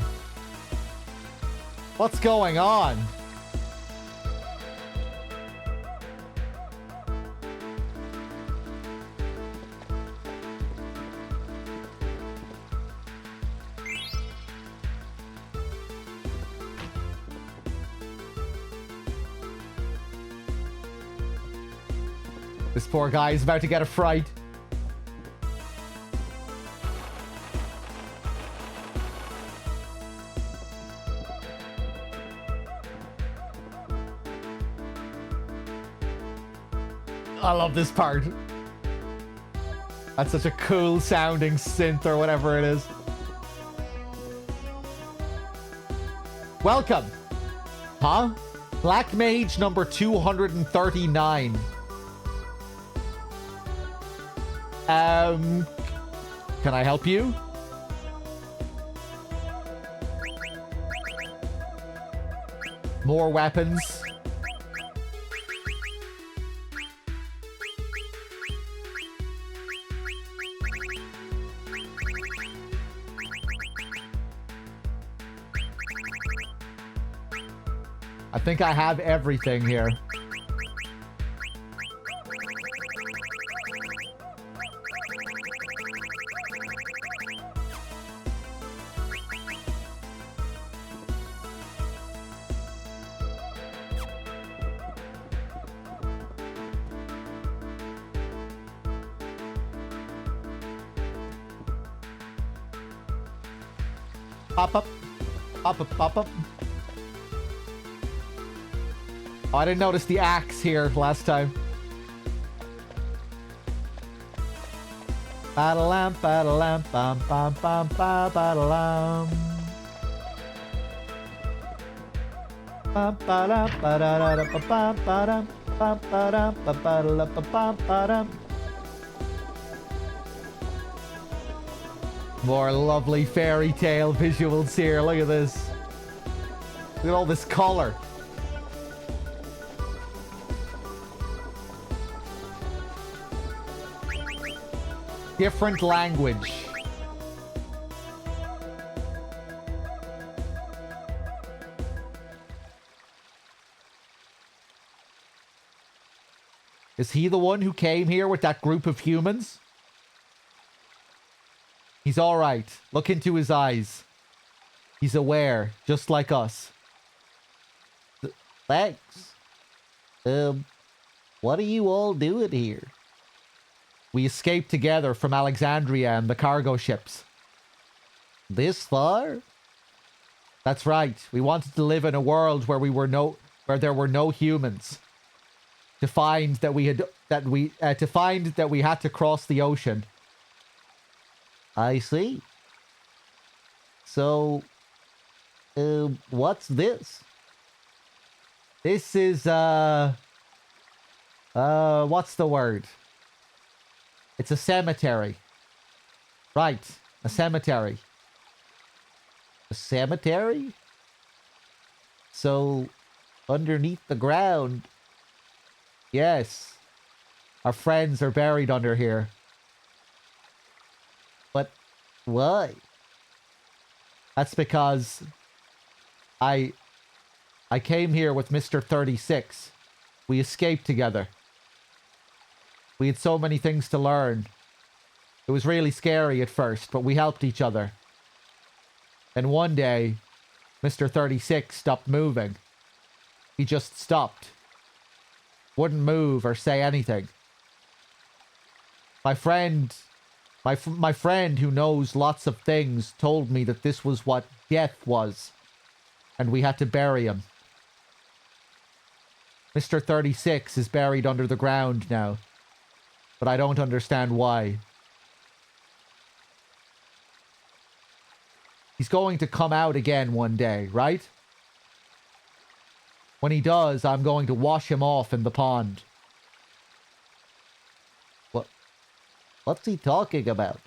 What's going on? This poor guy is about to get a fright. I love this part. That's such a cool sounding synth or whatever it is. Welcome. Huh? Black Mage number 239. Can I help you? More weapons. I think I have everything here. Pop up. Pop up, pop up. Oh, I didn't notice the axe here last time. Ba-da-lam, ba-da-lam, bam, bam, bam, ba-da-lam. Bam, ba-dam, ba-da-da-da, ba-bam, ba-dam, bam, ba-dam, ba-ba-da-da, ba-bam, ba-dam. More lovely fairy tale visuals here. Look at this. Look at all this color. Different language. Is he the one who came here with that group of humans? He's all right. Look into his eyes. He's aware, just like us. Thanks. What are you all doing here? We escaped together from Alexandria and the cargo ships. This far? That's right. We wanted to live in a world where there were no humans. To find that we had to cross the ocean. I see. So, what's this? This is what's the word? It's a cemetery. Right, a cemetery. A cemetery? So, underneath the ground. Yes. Our friends are buried under here. But why? That's because I came here with Mr. 36. We escaped together. We had so many things to learn. It was really scary at first, but we helped each other. And one day, Mr. 36 stopped moving. He just stopped. Wouldn't move or say anything. My friend who knows lots of things told me that this was what death was. And we had to bury him. Mr. 36 is buried under the ground now. But I don't understand why. He's going to come out again one day, right? When he does, I'm going to wash him off in the pond. What's he talking about?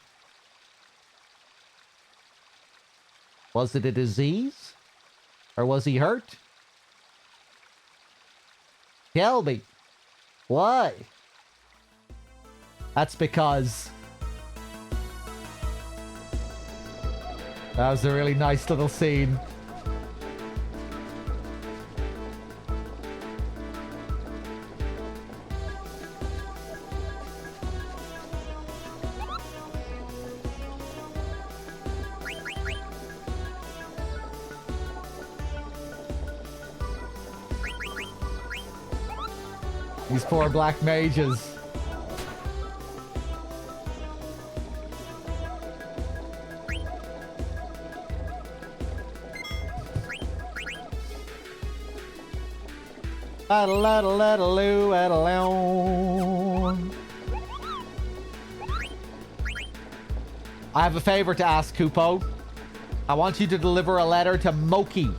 Was it a disease? Or was he hurt? Tell me. Why? That's because... That was a really nice little scene. These poor black mages. Ba-da-la-da-la-da-loo, ba-da-loo. I have a favor to ask, Kupo. I want you to deliver a letter to Moki.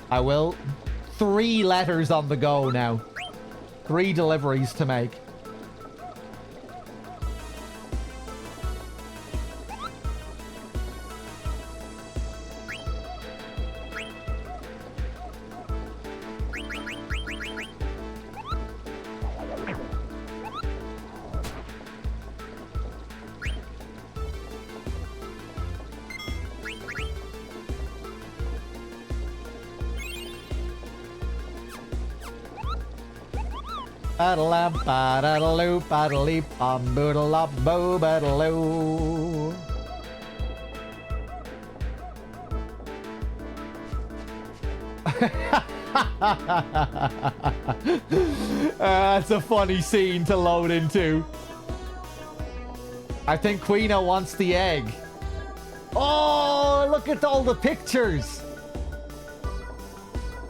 I will. 3 letters on the go now. 3 deliveries to make. Ba-da-lam, ba-da-da-loo, ba-da-lee, bam-boodle-lop, boo, ba-da-loo. That's a funny scene to load into. I think Queeno wants the egg. Oh, look at all the pictures.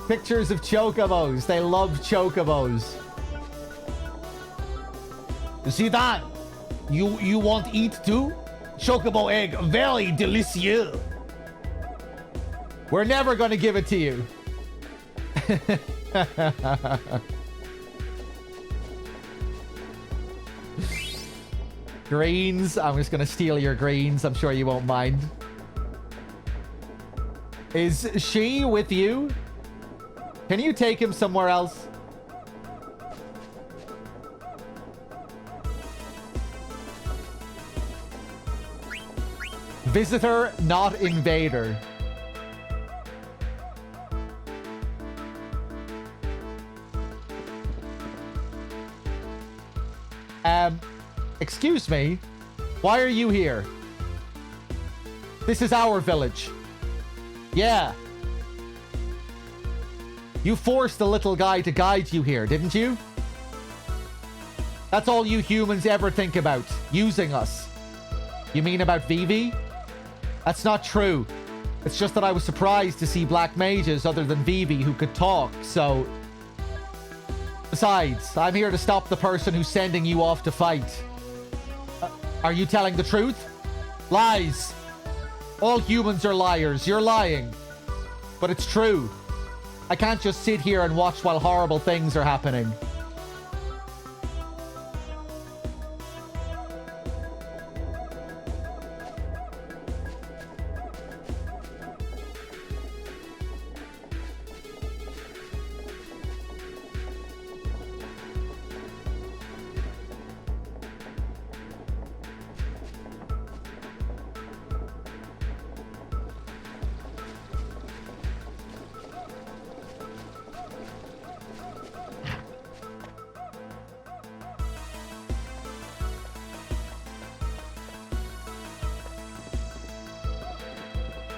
Pictures of chocobos. They love chocobos. You see that? You want eat too? Chocobo egg, very delicious. We're never gonna give it to you. Greens. I'm just gonna steal your greens. I'm sure you won't mind. Is she with you? Can you take him somewhere else? Visitor, not invader. Excuse me. Why are you here? This is our village. Yeah. You forced the little guy to guide you here, didn't you? That's all you humans ever think about. Using us. You mean about Vivi? That's not true. It's just that I was surprised to see black mages other than Vivi who could talk, so... Besides, I'm here to stop the person who's sending you off to fight. Are you telling the truth? Lies. All humans are liars. You're lying. But it's true. I can't just sit here and watch while horrible things are happening.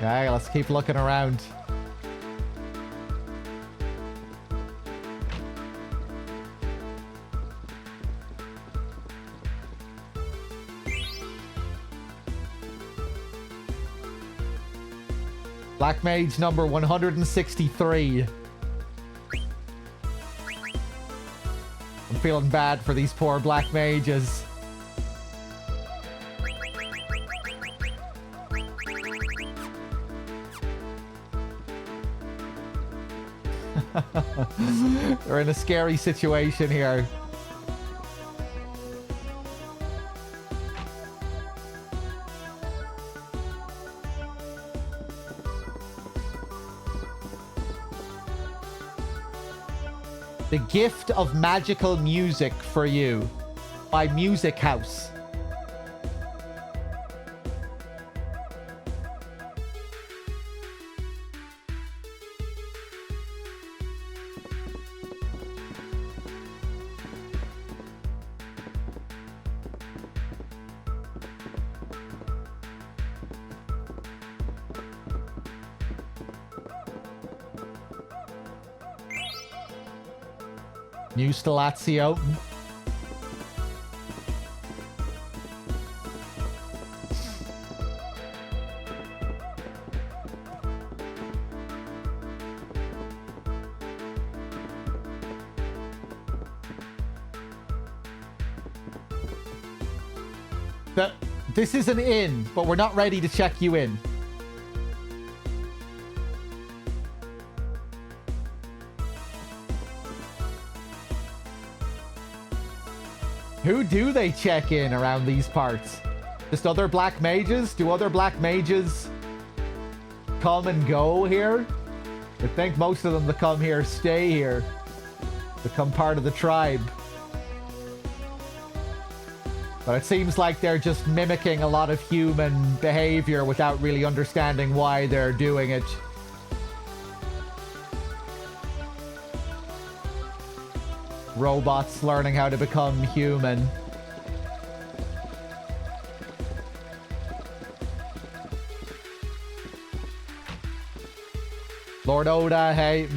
Okay, let's keep looking around. Black Mage number 163. I'm feeling bad for these poor Black Mages. They're in a scary situation here. The Gift of Magical Music for You by Music House. New Stilazio. This is an inn, but we're not ready to check you in. Who do they check in around these parts? Just other black mages? Do other black mages come and go here? I think most of them that come here stay here. Become part of the tribe. But it seems like they're just mimicking a lot of human behavior without really understanding why they're doing it. Robots learning how to become human. Lord Oda, hey.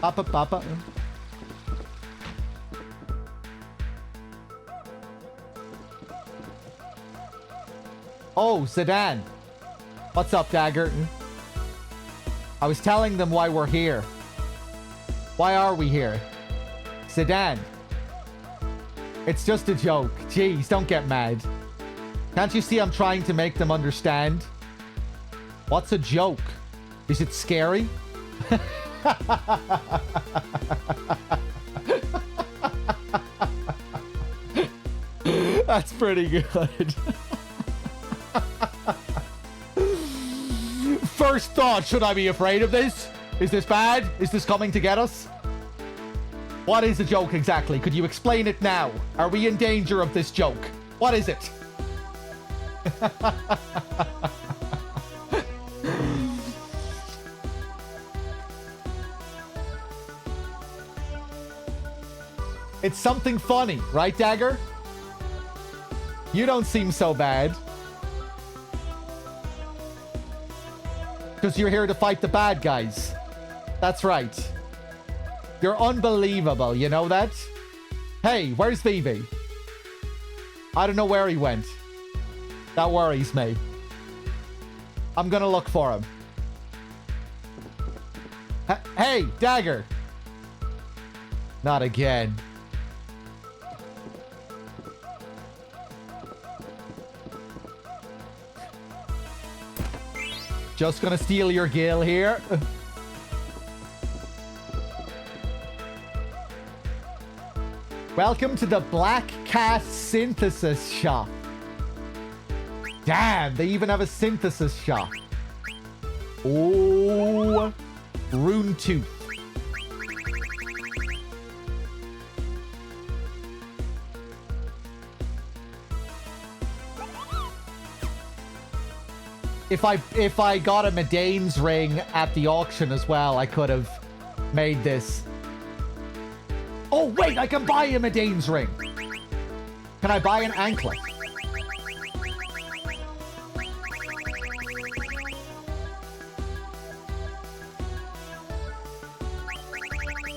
Papa. Oh, Zidane. What's up, Dagger? I was telling them why we're here. Why are we here? Zidane. It's just a joke. Jeez, don't get mad. Can't you see I'm trying to make them understand? What's a joke? Is it scary? That's pretty good. First thought, should I be afraid of this? Is this bad? Is this coming to get us? What is a joke exactly? Could you explain it now? Are we in danger of this joke? What is it? It's something funny, right, Dagger? You don't seem so bad. Because you're here to fight the bad guys. That's right. You're unbelievable, you know that? Hey, where's Vivi? I don't know where he went. That worries me. I'm gonna look for him. Hey, Dagger! Not again. Just gonna steal your gil here. Welcome to the Black Cat Synthesis Shop. Damn, they even have a synthesis shop. Oh, Rune Tooth. If I got a Medane's ring at the auction as well, I could have made this. Oh wait, I can buy a Medane's ring. Can I buy an anklet?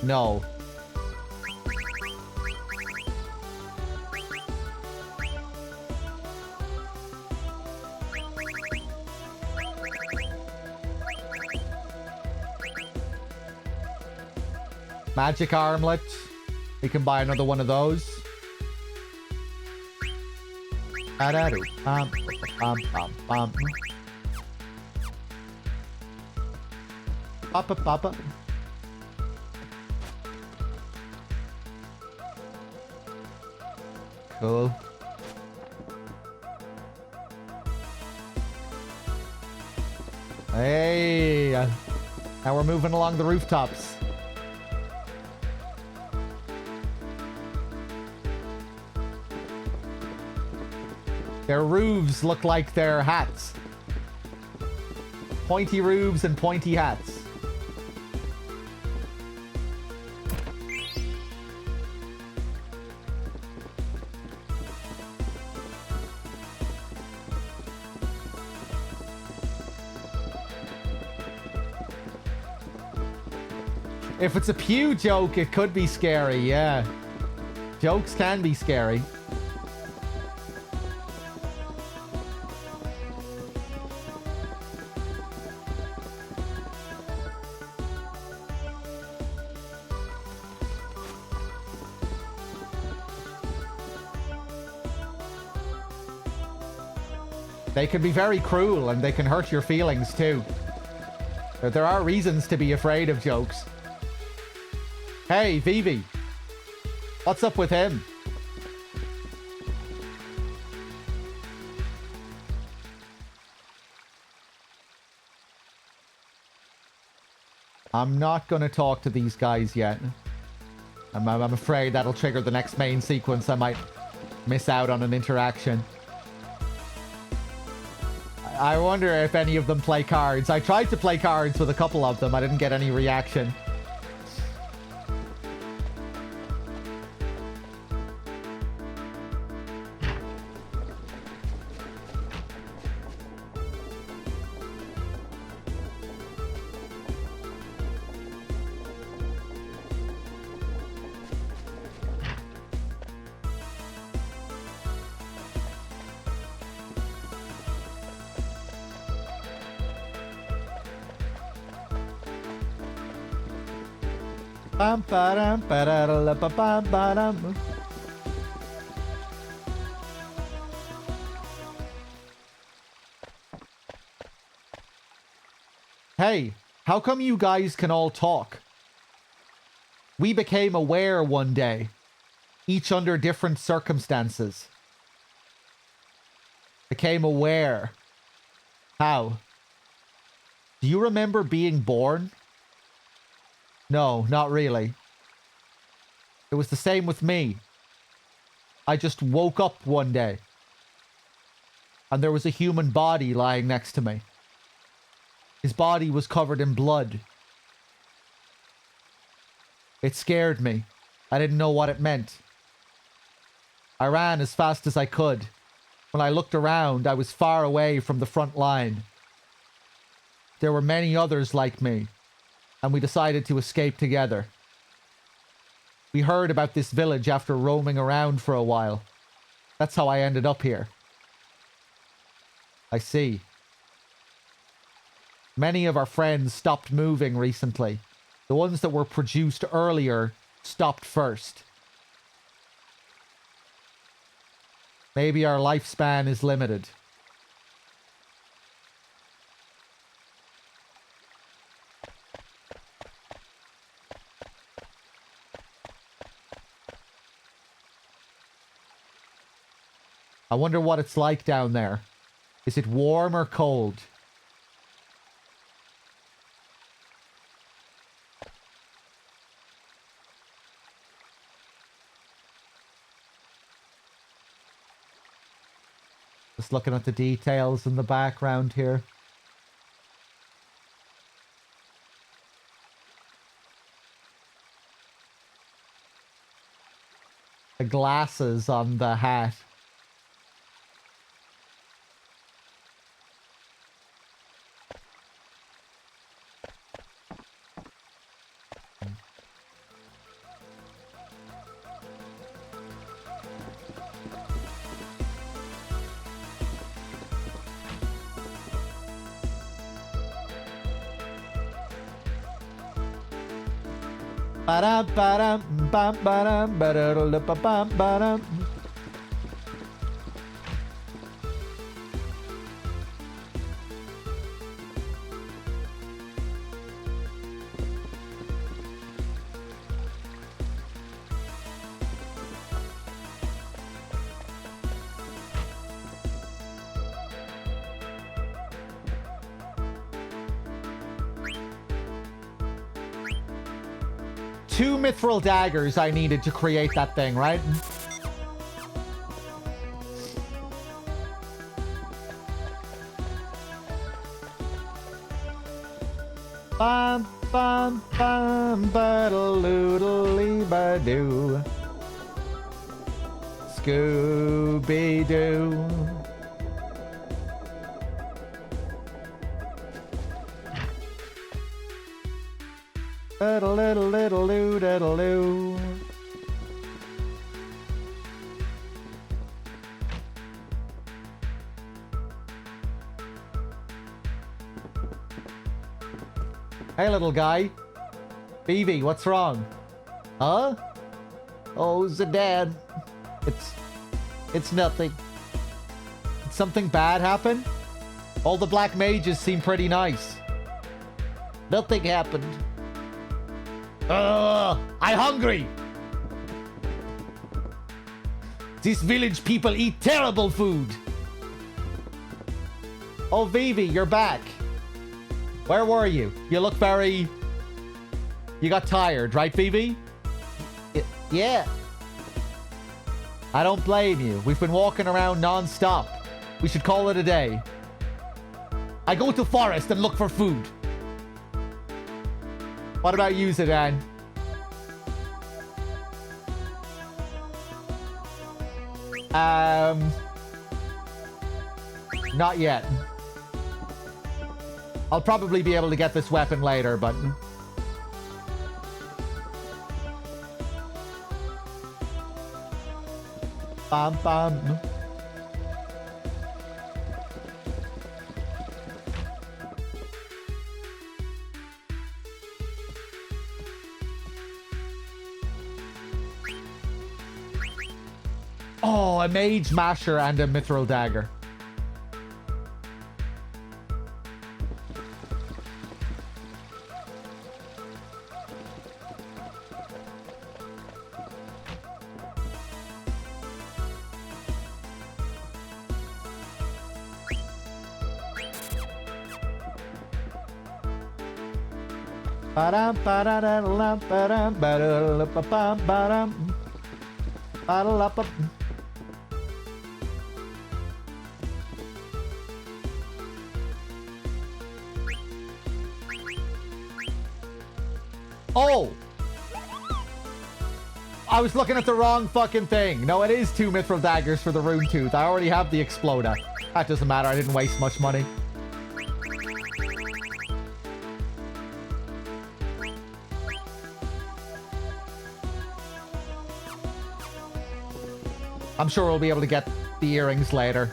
No. Magic armlet. We can buy another one of those. Papa. Cool. Hey, now we're moving along the rooftops. Their roofs look like their hats. Pointy roofs and pointy hats. If it's a pew joke, it could be scary, yeah. Jokes can be scary. They can be very cruel and they can hurt your feelings too. But there are reasons to be afraid of jokes. Hey, Vivi. What's up with him? I'm not going to talk to these guys yet. I'm afraid that'll trigger the next main sequence. I might miss out on an interaction. I wonder if any of them play cards. I tried to play cards with a couple of them. I didn't get any reaction. Hey, how come you guys can all talk? We became aware one day, each under different circumstances. Became aware. How? Do you remember being born? No, not really. It was the same with me. I just woke up one day. And there was a human body lying next to me. His body was covered in blood. It scared me. I didn't know what it meant. I ran as fast as I could. When I looked around, I was far away from the front line. There were many others like me, and we decided to escape together. We heard about this village after roaming around for a while. That's how I ended up here. I see. Many of our friends stopped moving recently. The ones that were produced earlier stopped first. Maybe our lifespan is limited. I wonder what it's like down there. Is it warm or cold? Just looking at the details in the background here. The glasses on the hat. Ba-dum, ba-dum, bum, ba-dum, ba-da-da-da-ba-bum, ba-dum. Two mithril daggers I needed to create that thing, right? Bum, bum, bum, ba-da-loodle-lee-ba-doo. Scooby-Doo. Diddle-diddle-diddle-doo-diddle-doo. Hey, little guy. Phoebe, what's wrong? Huh? Oh, the dad. It's nothing. something bad happen? All the black mages seem pretty nice. Nothing happened. I'm hungry. These village people eat terrible food. Oh, Vivi, you're back. Where were you? You look very... You got tired, right, Vivi? Yeah. I don't blame you. We've been walking around non-stop. We should call it a day. I go to forest and look for food. What about you, Zidane? Not yet. I'll probably be able to get this weapon later, but... Bam, bam. Oh, a mage masher and a mithril dagger. Ba-dum, ba-da-da-da-dum, ba-dum, ba-da-da-da-ba-bum, ba-dum. Ba-da-da-ba- Oh! I was looking at the wrong fucking thing. No, it is 2 mithril daggers for the rune tooth. I already have the exploder. That doesn't matter. I didn't waste much money. I'm sure we'll be able to get the earrings later.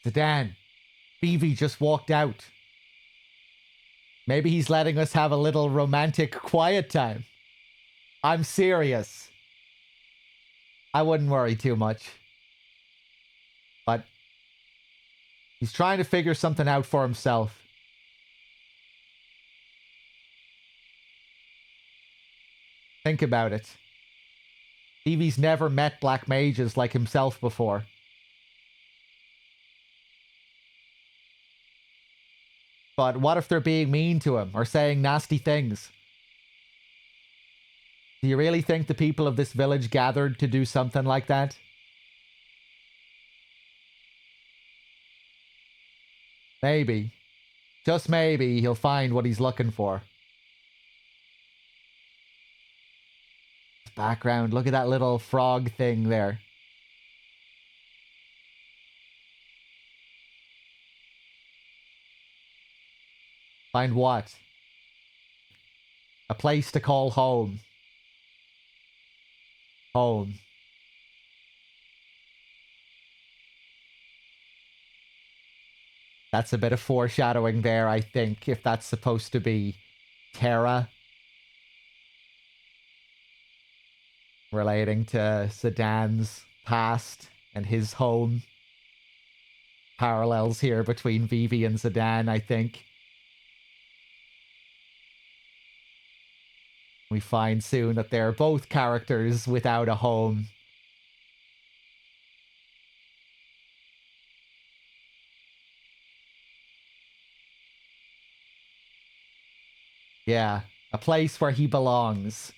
Zidane, Phoebe just walked out. Maybe he's letting us have a little romantic quiet time. I'm serious. I wouldn't worry too much. But he's trying to figure something out for himself. Think about it. Phoebe's never met black mages like himself before. But what if they're being mean to him or saying nasty things? Do you really think the people of this village gathered to do something like that? Maybe. Just maybe he'll find what he's looking for. Background, look at that little frog thing there. Find what? A place to call home. Home. That's a bit of foreshadowing there, I think, if that's supposed to be Terra. Relating to Zidane's past and his home. Parallels here between Vivi and Zidane, I think. We find soon that they're both characters without a home. Yeah, a place where he belongs.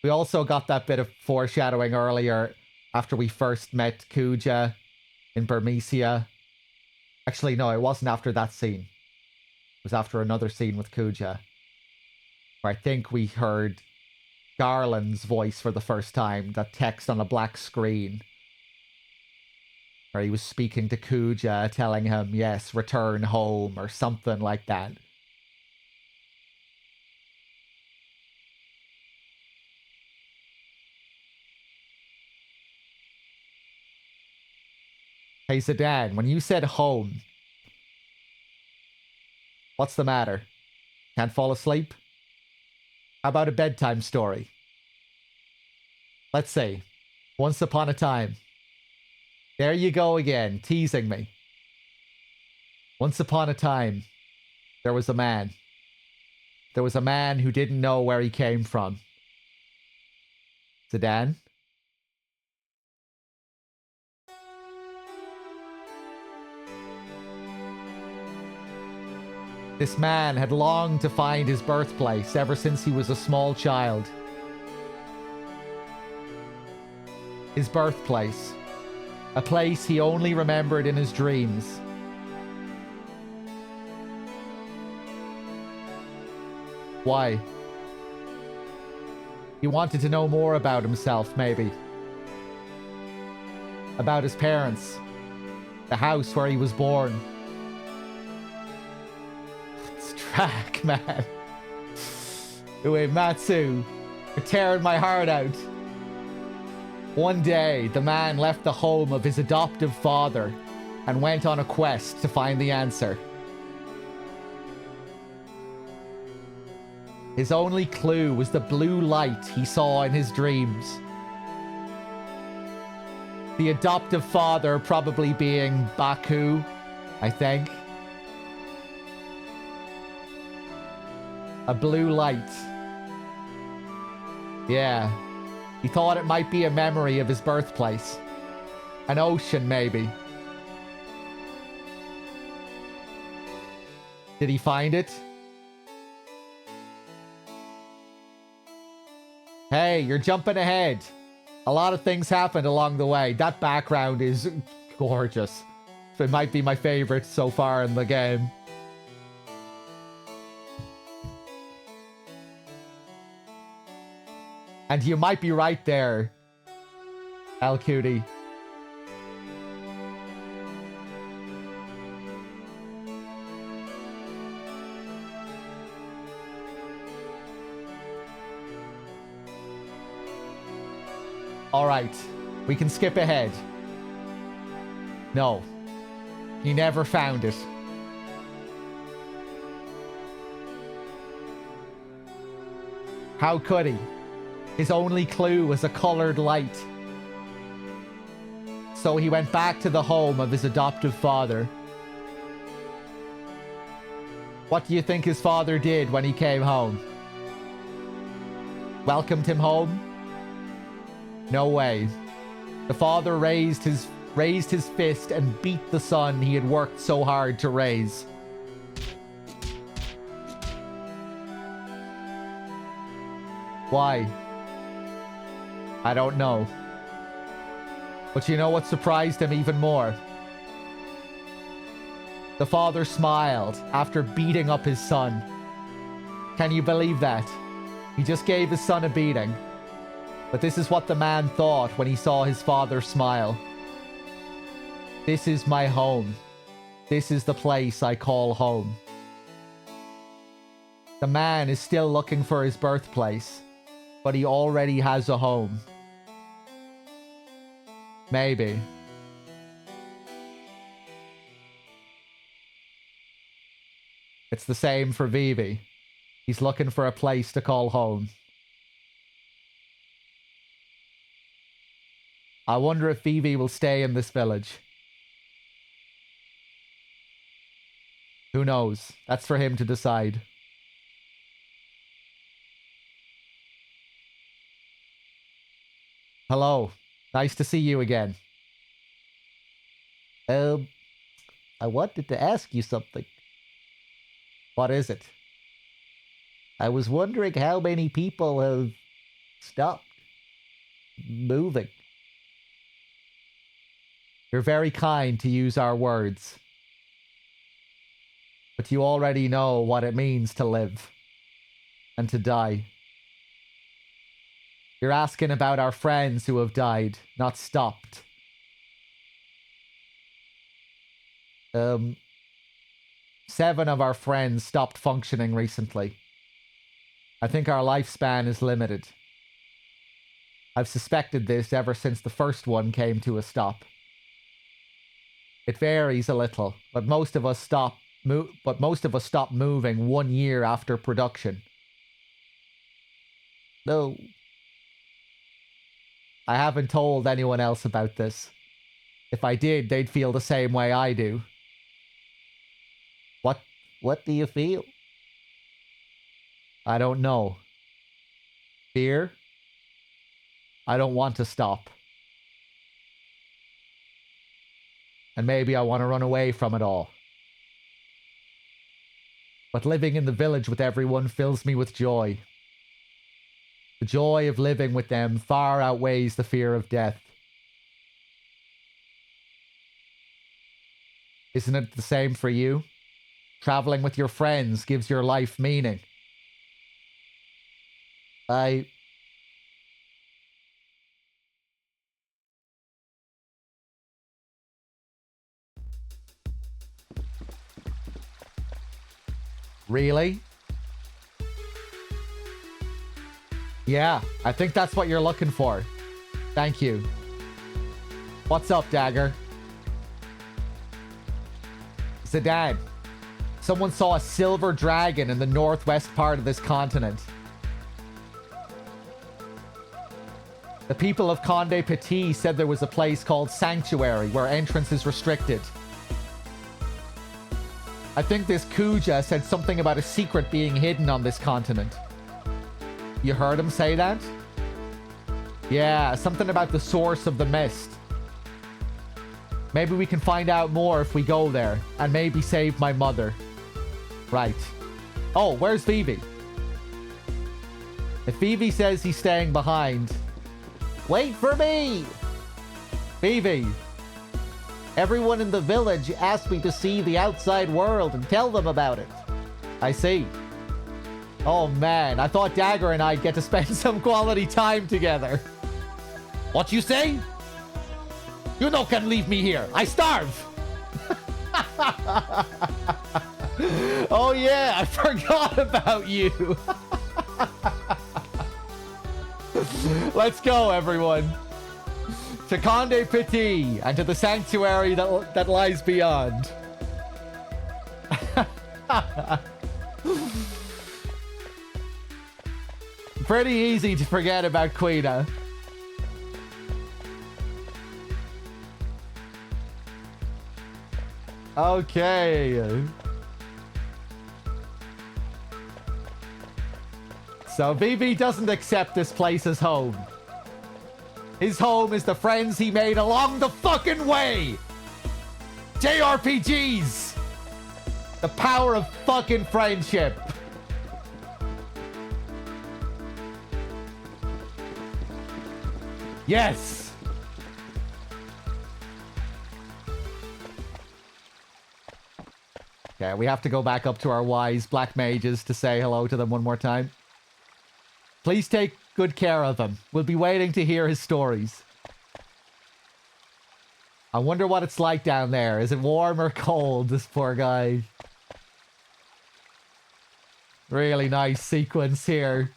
We also got that bit of foreshadowing earlier after we first met Kuja in Burmecia. Actually, no, it wasn't after that scene. It was after another scene with Kuja. Where I think we heard Garland's voice for the first time, that text on a black screen. Where he was speaking to Kuja, telling him, yes, return home, or something like that. Hey, Zidane, when you said home, what's the matter? Can't fall asleep? How about a bedtime story? Let's see. Once upon a time. There you go again, teasing me. Once upon a time, there was a man. There was a man who didn't know where he came from. Zidane? This man had longed to find his birthplace ever since he was a small child. His birthplace. A place he only remembered in his dreams. Why? He wanted to know more about himself, maybe. About his parents. The house where he was born. Track, man. Uematsu. You're tearing my heart out. One day, the man left the home of his adoptive father and went on a quest to find the answer. His only clue was the blue light he saw in his dreams. The adoptive father probably being Baku, I think. A blue light. Yeah. He thought it might be a memory of his birthplace. An ocean, maybe. Did he find it? Hey, you're jumping ahead. A lot of things happened along the way. That background is gorgeous. It might be my favorite so far in the game. And you might be right there, El Cutie. Alright, we can skip ahead. No, he never found it. How could he? His only clue was a colored light. So he went back to the home of his adoptive father. What do you think his father did when he came home? Welcomed him home? No way. The father raised his fist and beat the son he had worked so hard to raise. Why? I don't know. But you know what surprised him even more? The father smiled after beating up his son. Can you believe that? He just gave his son a beating. But this is what the man thought when he saw his father smile. This is my home. This is the place I call home. The man is still looking for his birthplace, but he already has a home. Maybe. It's the same for Vivi. He's looking for a place to call home. I wonder if Vivi will stay in this village. Who knows? That's for him to decide. Hello. Nice to see you again. I wanted to ask you something. What is it? I was wondering how many people have stopped moving. You're very kind to use our words. But you already know what it means to live and to die. You're asking about our friends who have died, not stopped. 7 of our friends stopped functioning recently. I think our lifespan is limited. I've suspected this ever since the first one came to a stop. It varies a little, but most of us stop moving 1 year after production. No. I haven't told anyone else about this. If I did, they'd feel the same way I do. What do you feel? I don't know. Fear? I don't want to stop. And maybe I want to run away from it all. But living in the village with everyone fills me with joy. The joy of living with them far outweighs the fear of death. Isn't it the same for you? Traveling with your friends gives your life meaning. Really? Yeah, I think that's what you're looking for. Thank you. What's up, Dagger? Zidane. Someone saw a silver dragon in the northwest part of this continent. The people of Conde Petit said there was a place called Sanctuary where entrance is restricted. I think this Kuja said something about a secret being hidden on this continent. You heard him say that? Yeah, something about the source of the mist. Maybe we can find out more if we go there, and maybe save my mother. Right. Oh, where's Vivi? If Vivi says he's staying behind... Wait for me! Vivi! Everyone in the village asked me to see the outside world and tell them about it. I see. Oh man, I thought Dagger and I'd get to spend some quality time together. What you say? You no can leave me here. I starve! Oh yeah, I forgot about you. Let's go, everyone. To Conde Petit and to the sanctuary that lies beyond. Pretty easy to forget about Quina. Okay. So Vivi doesn't accept this place as home. His home is the friends he made along the fucking way. JRPGs. The power of fucking friendship. Yes. Okay, we have to go back up to our wise black mages to say hello to them one more time. Please take good care of him. We'll be waiting to hear his stories. I wonder what it's like down there. Is it warm or cold, this poor guy? Really nice sequence here.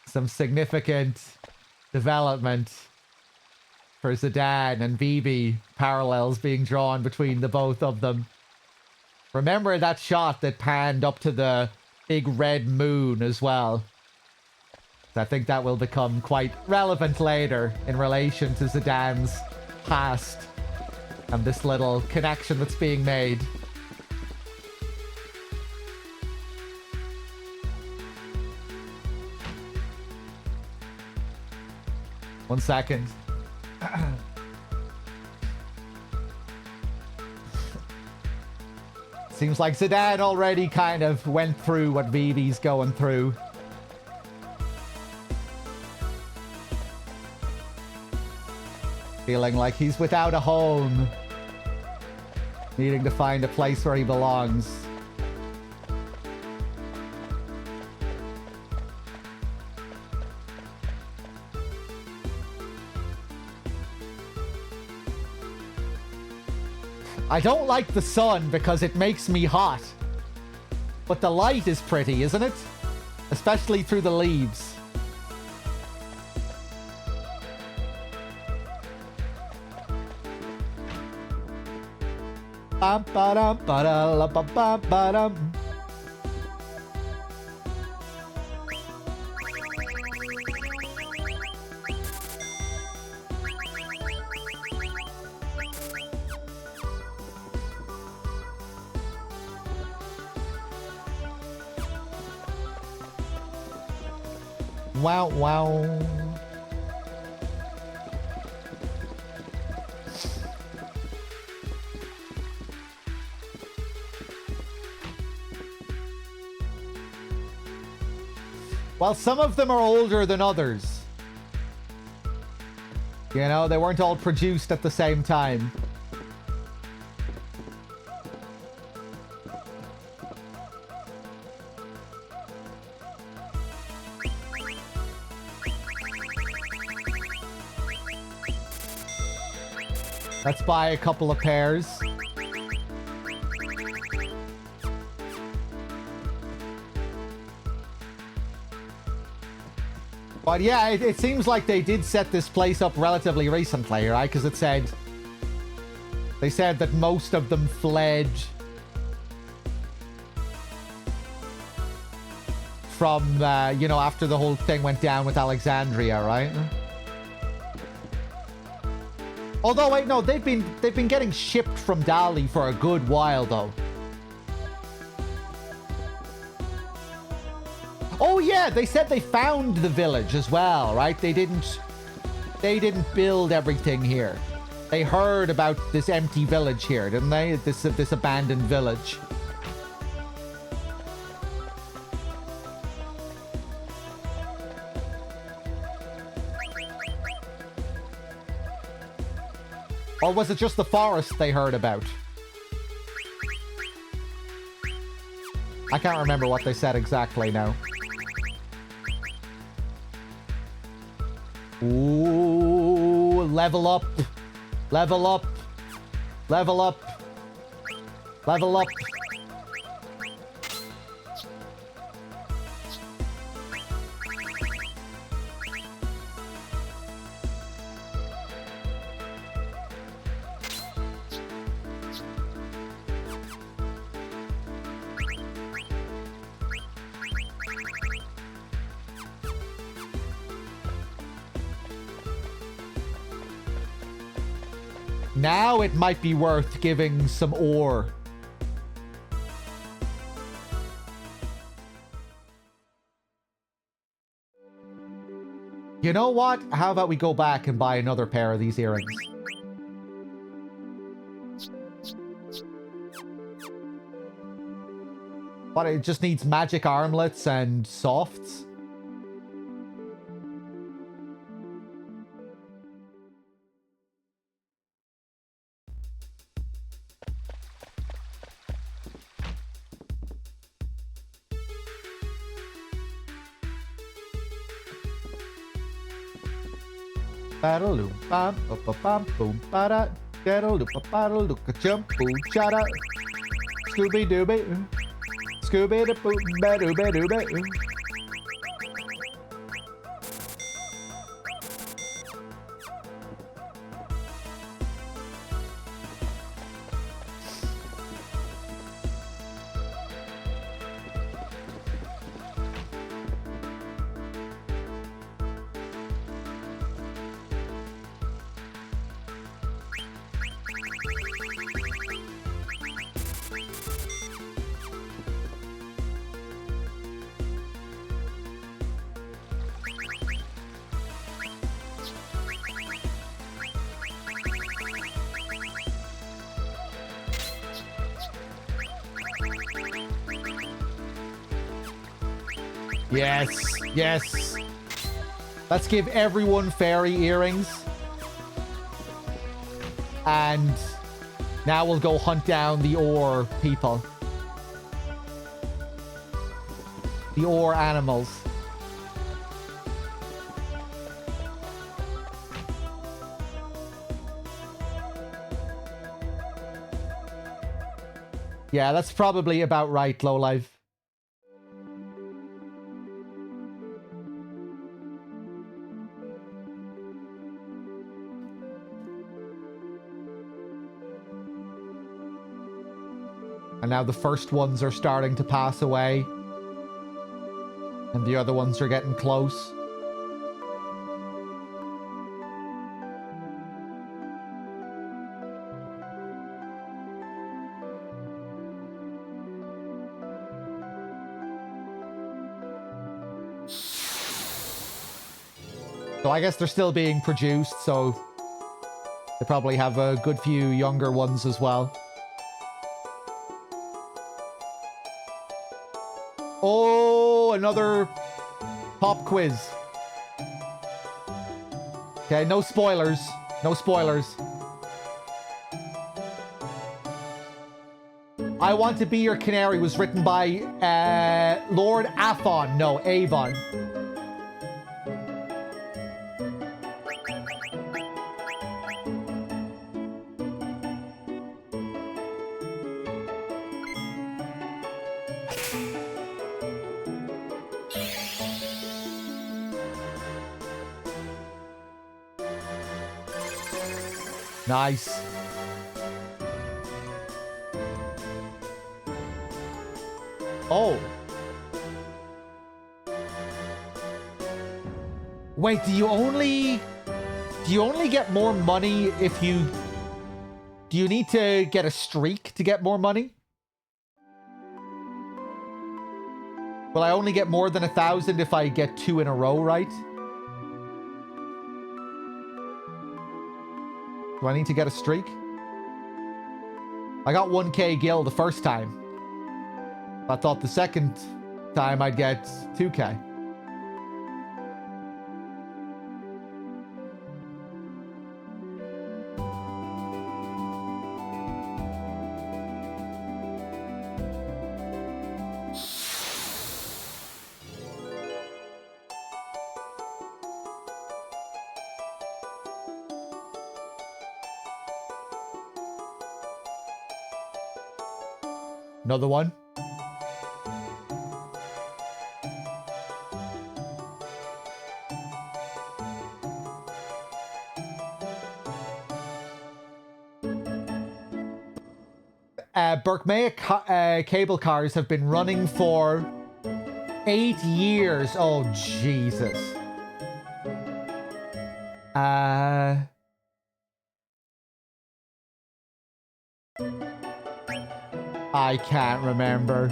Some significant development for Zidane and Vivi. Parallels being drawn between the both of them. Remember that shot that panned up to the big red moon as well? I think that will become quite relevant later in relation to Zidane's past and this little connection that's being made. One second. Seems like Zidane already kind of went through what Vivi's going through. Feeling like he's without a home. Needing to find a place where he belongs. I don't like the sun because it makes me hot. But the light is pretty, isn't it? Especially through the leaves. Bum, ba-dum, ba-da, la, ba, ba, ba-dum. Wow, wow. Well, some of them are older than others. You know, they weren't all produced at the same time. Let's buy a couple of pairs. But yeah, it seems like they did set this place up relatively recently, right? Because they said that most of them fled from, you know, after the whole thing went down with Alexandria, right? Although, wait, no, they've been getting shipped from Dali for a good while, though. Oh yeah, they said they found the village as well, right? They didn't build everything here. They heard about this empty village here, didn't they? This abandoned village. Or was it just the forest they heard about? I can't remember what they said exactly now. Ooh, level up. Level up. Level up. Level up. Now it might be worth giving some ore. You know what? How about we go back and buy another pair of these earrings? But it just needs magic armlets and softs. Ba-da-loom, bam, ba-ba-bam, boom, ba-da, da-da-loop, ba-ba-da, look-a-jump, boom, cha-da, Scooby-Dooby, Scooby-da-boom, ba-doo-ba-doo-ba-doo. Yes, yes. Let's give everyone fairy earrings. And now we'll go hunt down the ore people. The ore animals. Yeah, that's probably about right, Lowlife. And now the first ones are starting to pass away. And the other ones are getting close. So I guess they're still being produced, so they probably have a good few younger ones as well. Oh, another pop quiz. Okay, no spoilers. No spoilers. I Want to Be Your Canary was written by Lord Afon. No, Avon. Nice. Oh. Wait, do you only get more money if you... Do you need to get a streak to get more money? Will I only get more than 1,000 if I get 2 in a row, right? Do I need to get a streak? I got 1k gil the first time. I thought the second time I'd get 2k. Another one. Berkmaya cable cars have been running for 8 years. Oh, Jesus. I can't remember.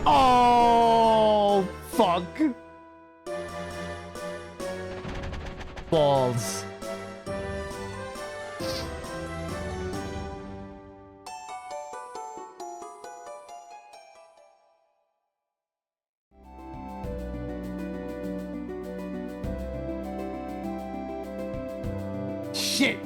Oh, fuck. Balls. Shit.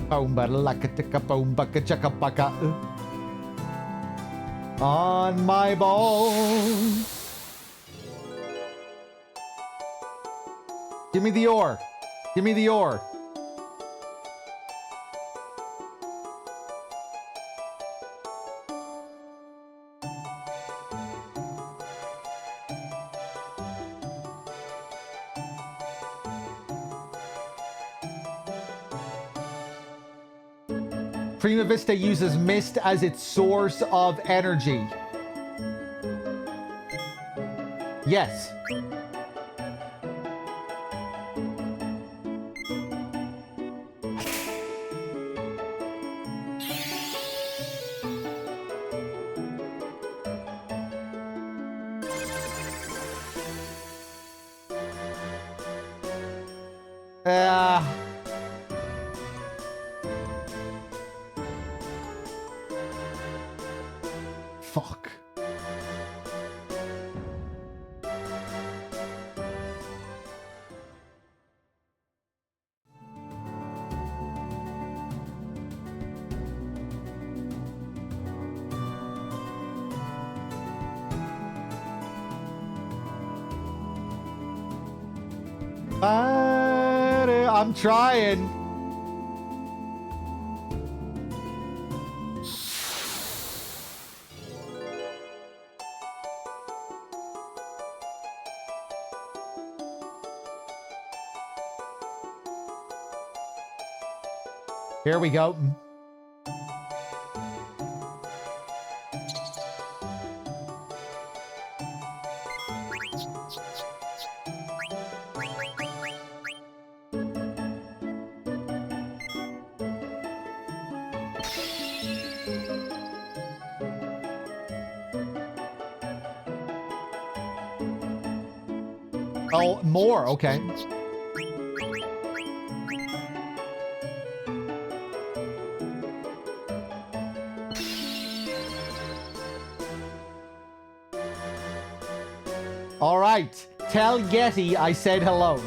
Boom, ba laka ticka boom, baka chaka baka. On my bones. Give me the ore. Give me the ore. Prima Vista uses mist as its source of energy. Yes. Fuck. I'm trying. Here we go. Oh, more. Okay. All right. Tell Yeti I said hello.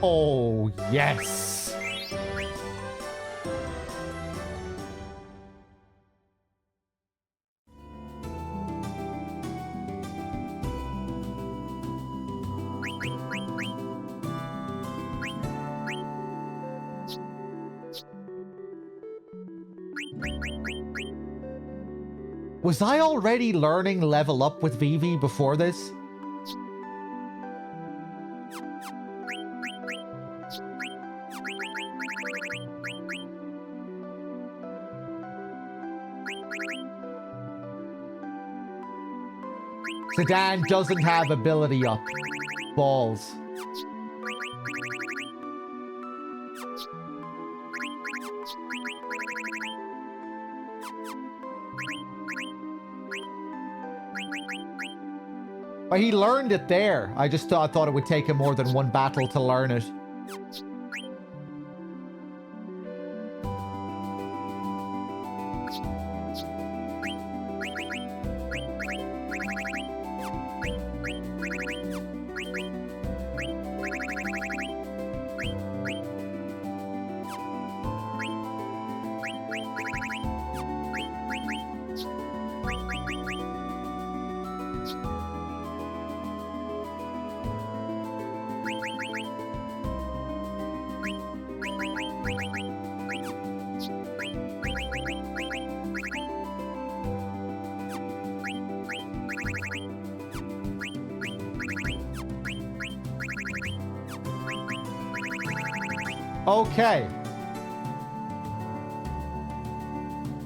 Oh, yes. Was I already learning level up with Vivi before this? Sedan doesn't have ability up. Balls. But he learned it there. I just thought it would take him more than one battle to learn it. Okay.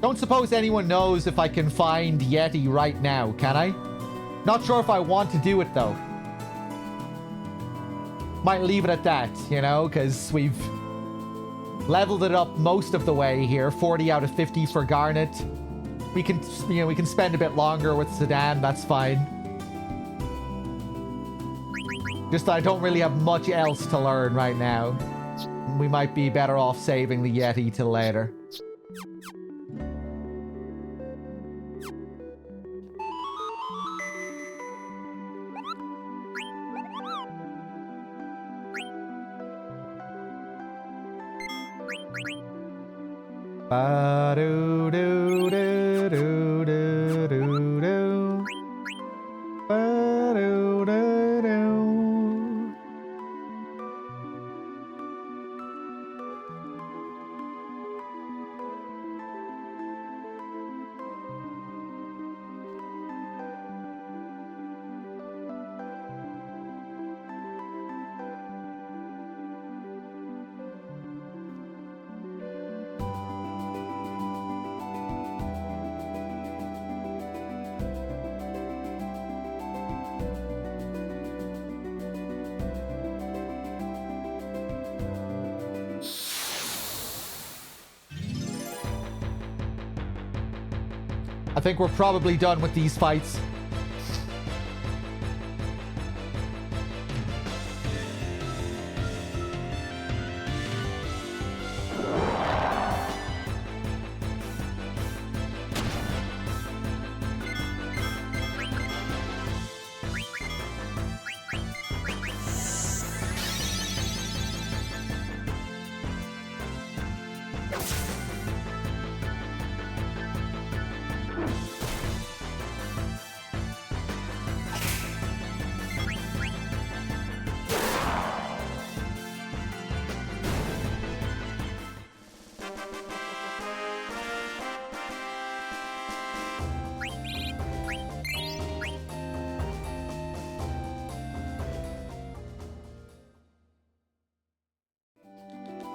Don't suppose anyone knows if I can find Yeti right now, can I? Not sure if I want to do it, though. Might leave it at that, you know, because we've leveled it up most of the way here. 40 out of 50 for Garnet. We can, we can spend a bit longer with Sedan, that's fine. Just I don't really have much else to learn right now. We might be better off saving the Yeti till later. Ba-do-do-do-do-do-do. Ba-do-do-do. I think we're probably done with these fights.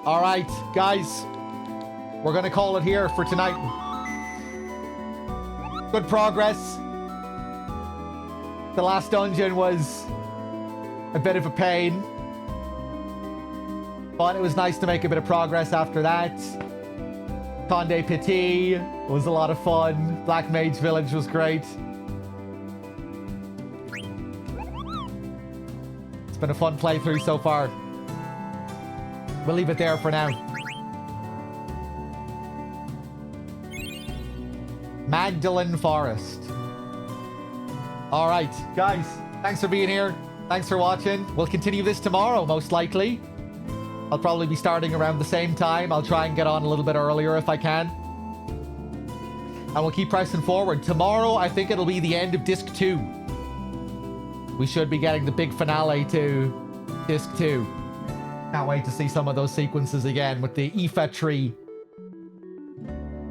All right, guys. We're going to call it here for tonight. Good progress. The last dungeon was a bit of a pain. But it was nice to make a bit of progress after that. Conde Petit was a lot of fun. Black Mage Village was great. It's been a fun playthrough so far. We'll leave it there for now. Magdalen Forest. All right, guys. Thanks for being here. Thanks for watching. We'll continue this tomorrow, most likely. I'll probably be starting around the same time. I'll try and get on a little bit earlier if I can. And we'll keep pressing forward. Tomorrow, I think it'll be the end of Disc 2. We should be getting the big finale to Disc 2. Can't wait to see some of those sequences again with the Aoife tree.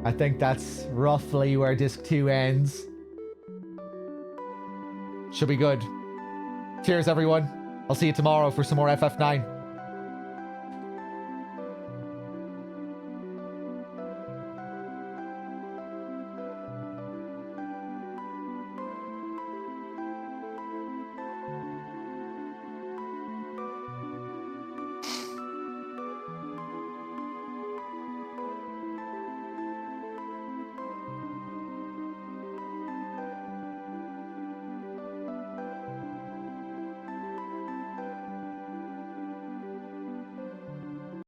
I think that's roughly where Disc 2 ends. Should be good. Cheers, everyone. I'll see you tomorrow for some more FF9.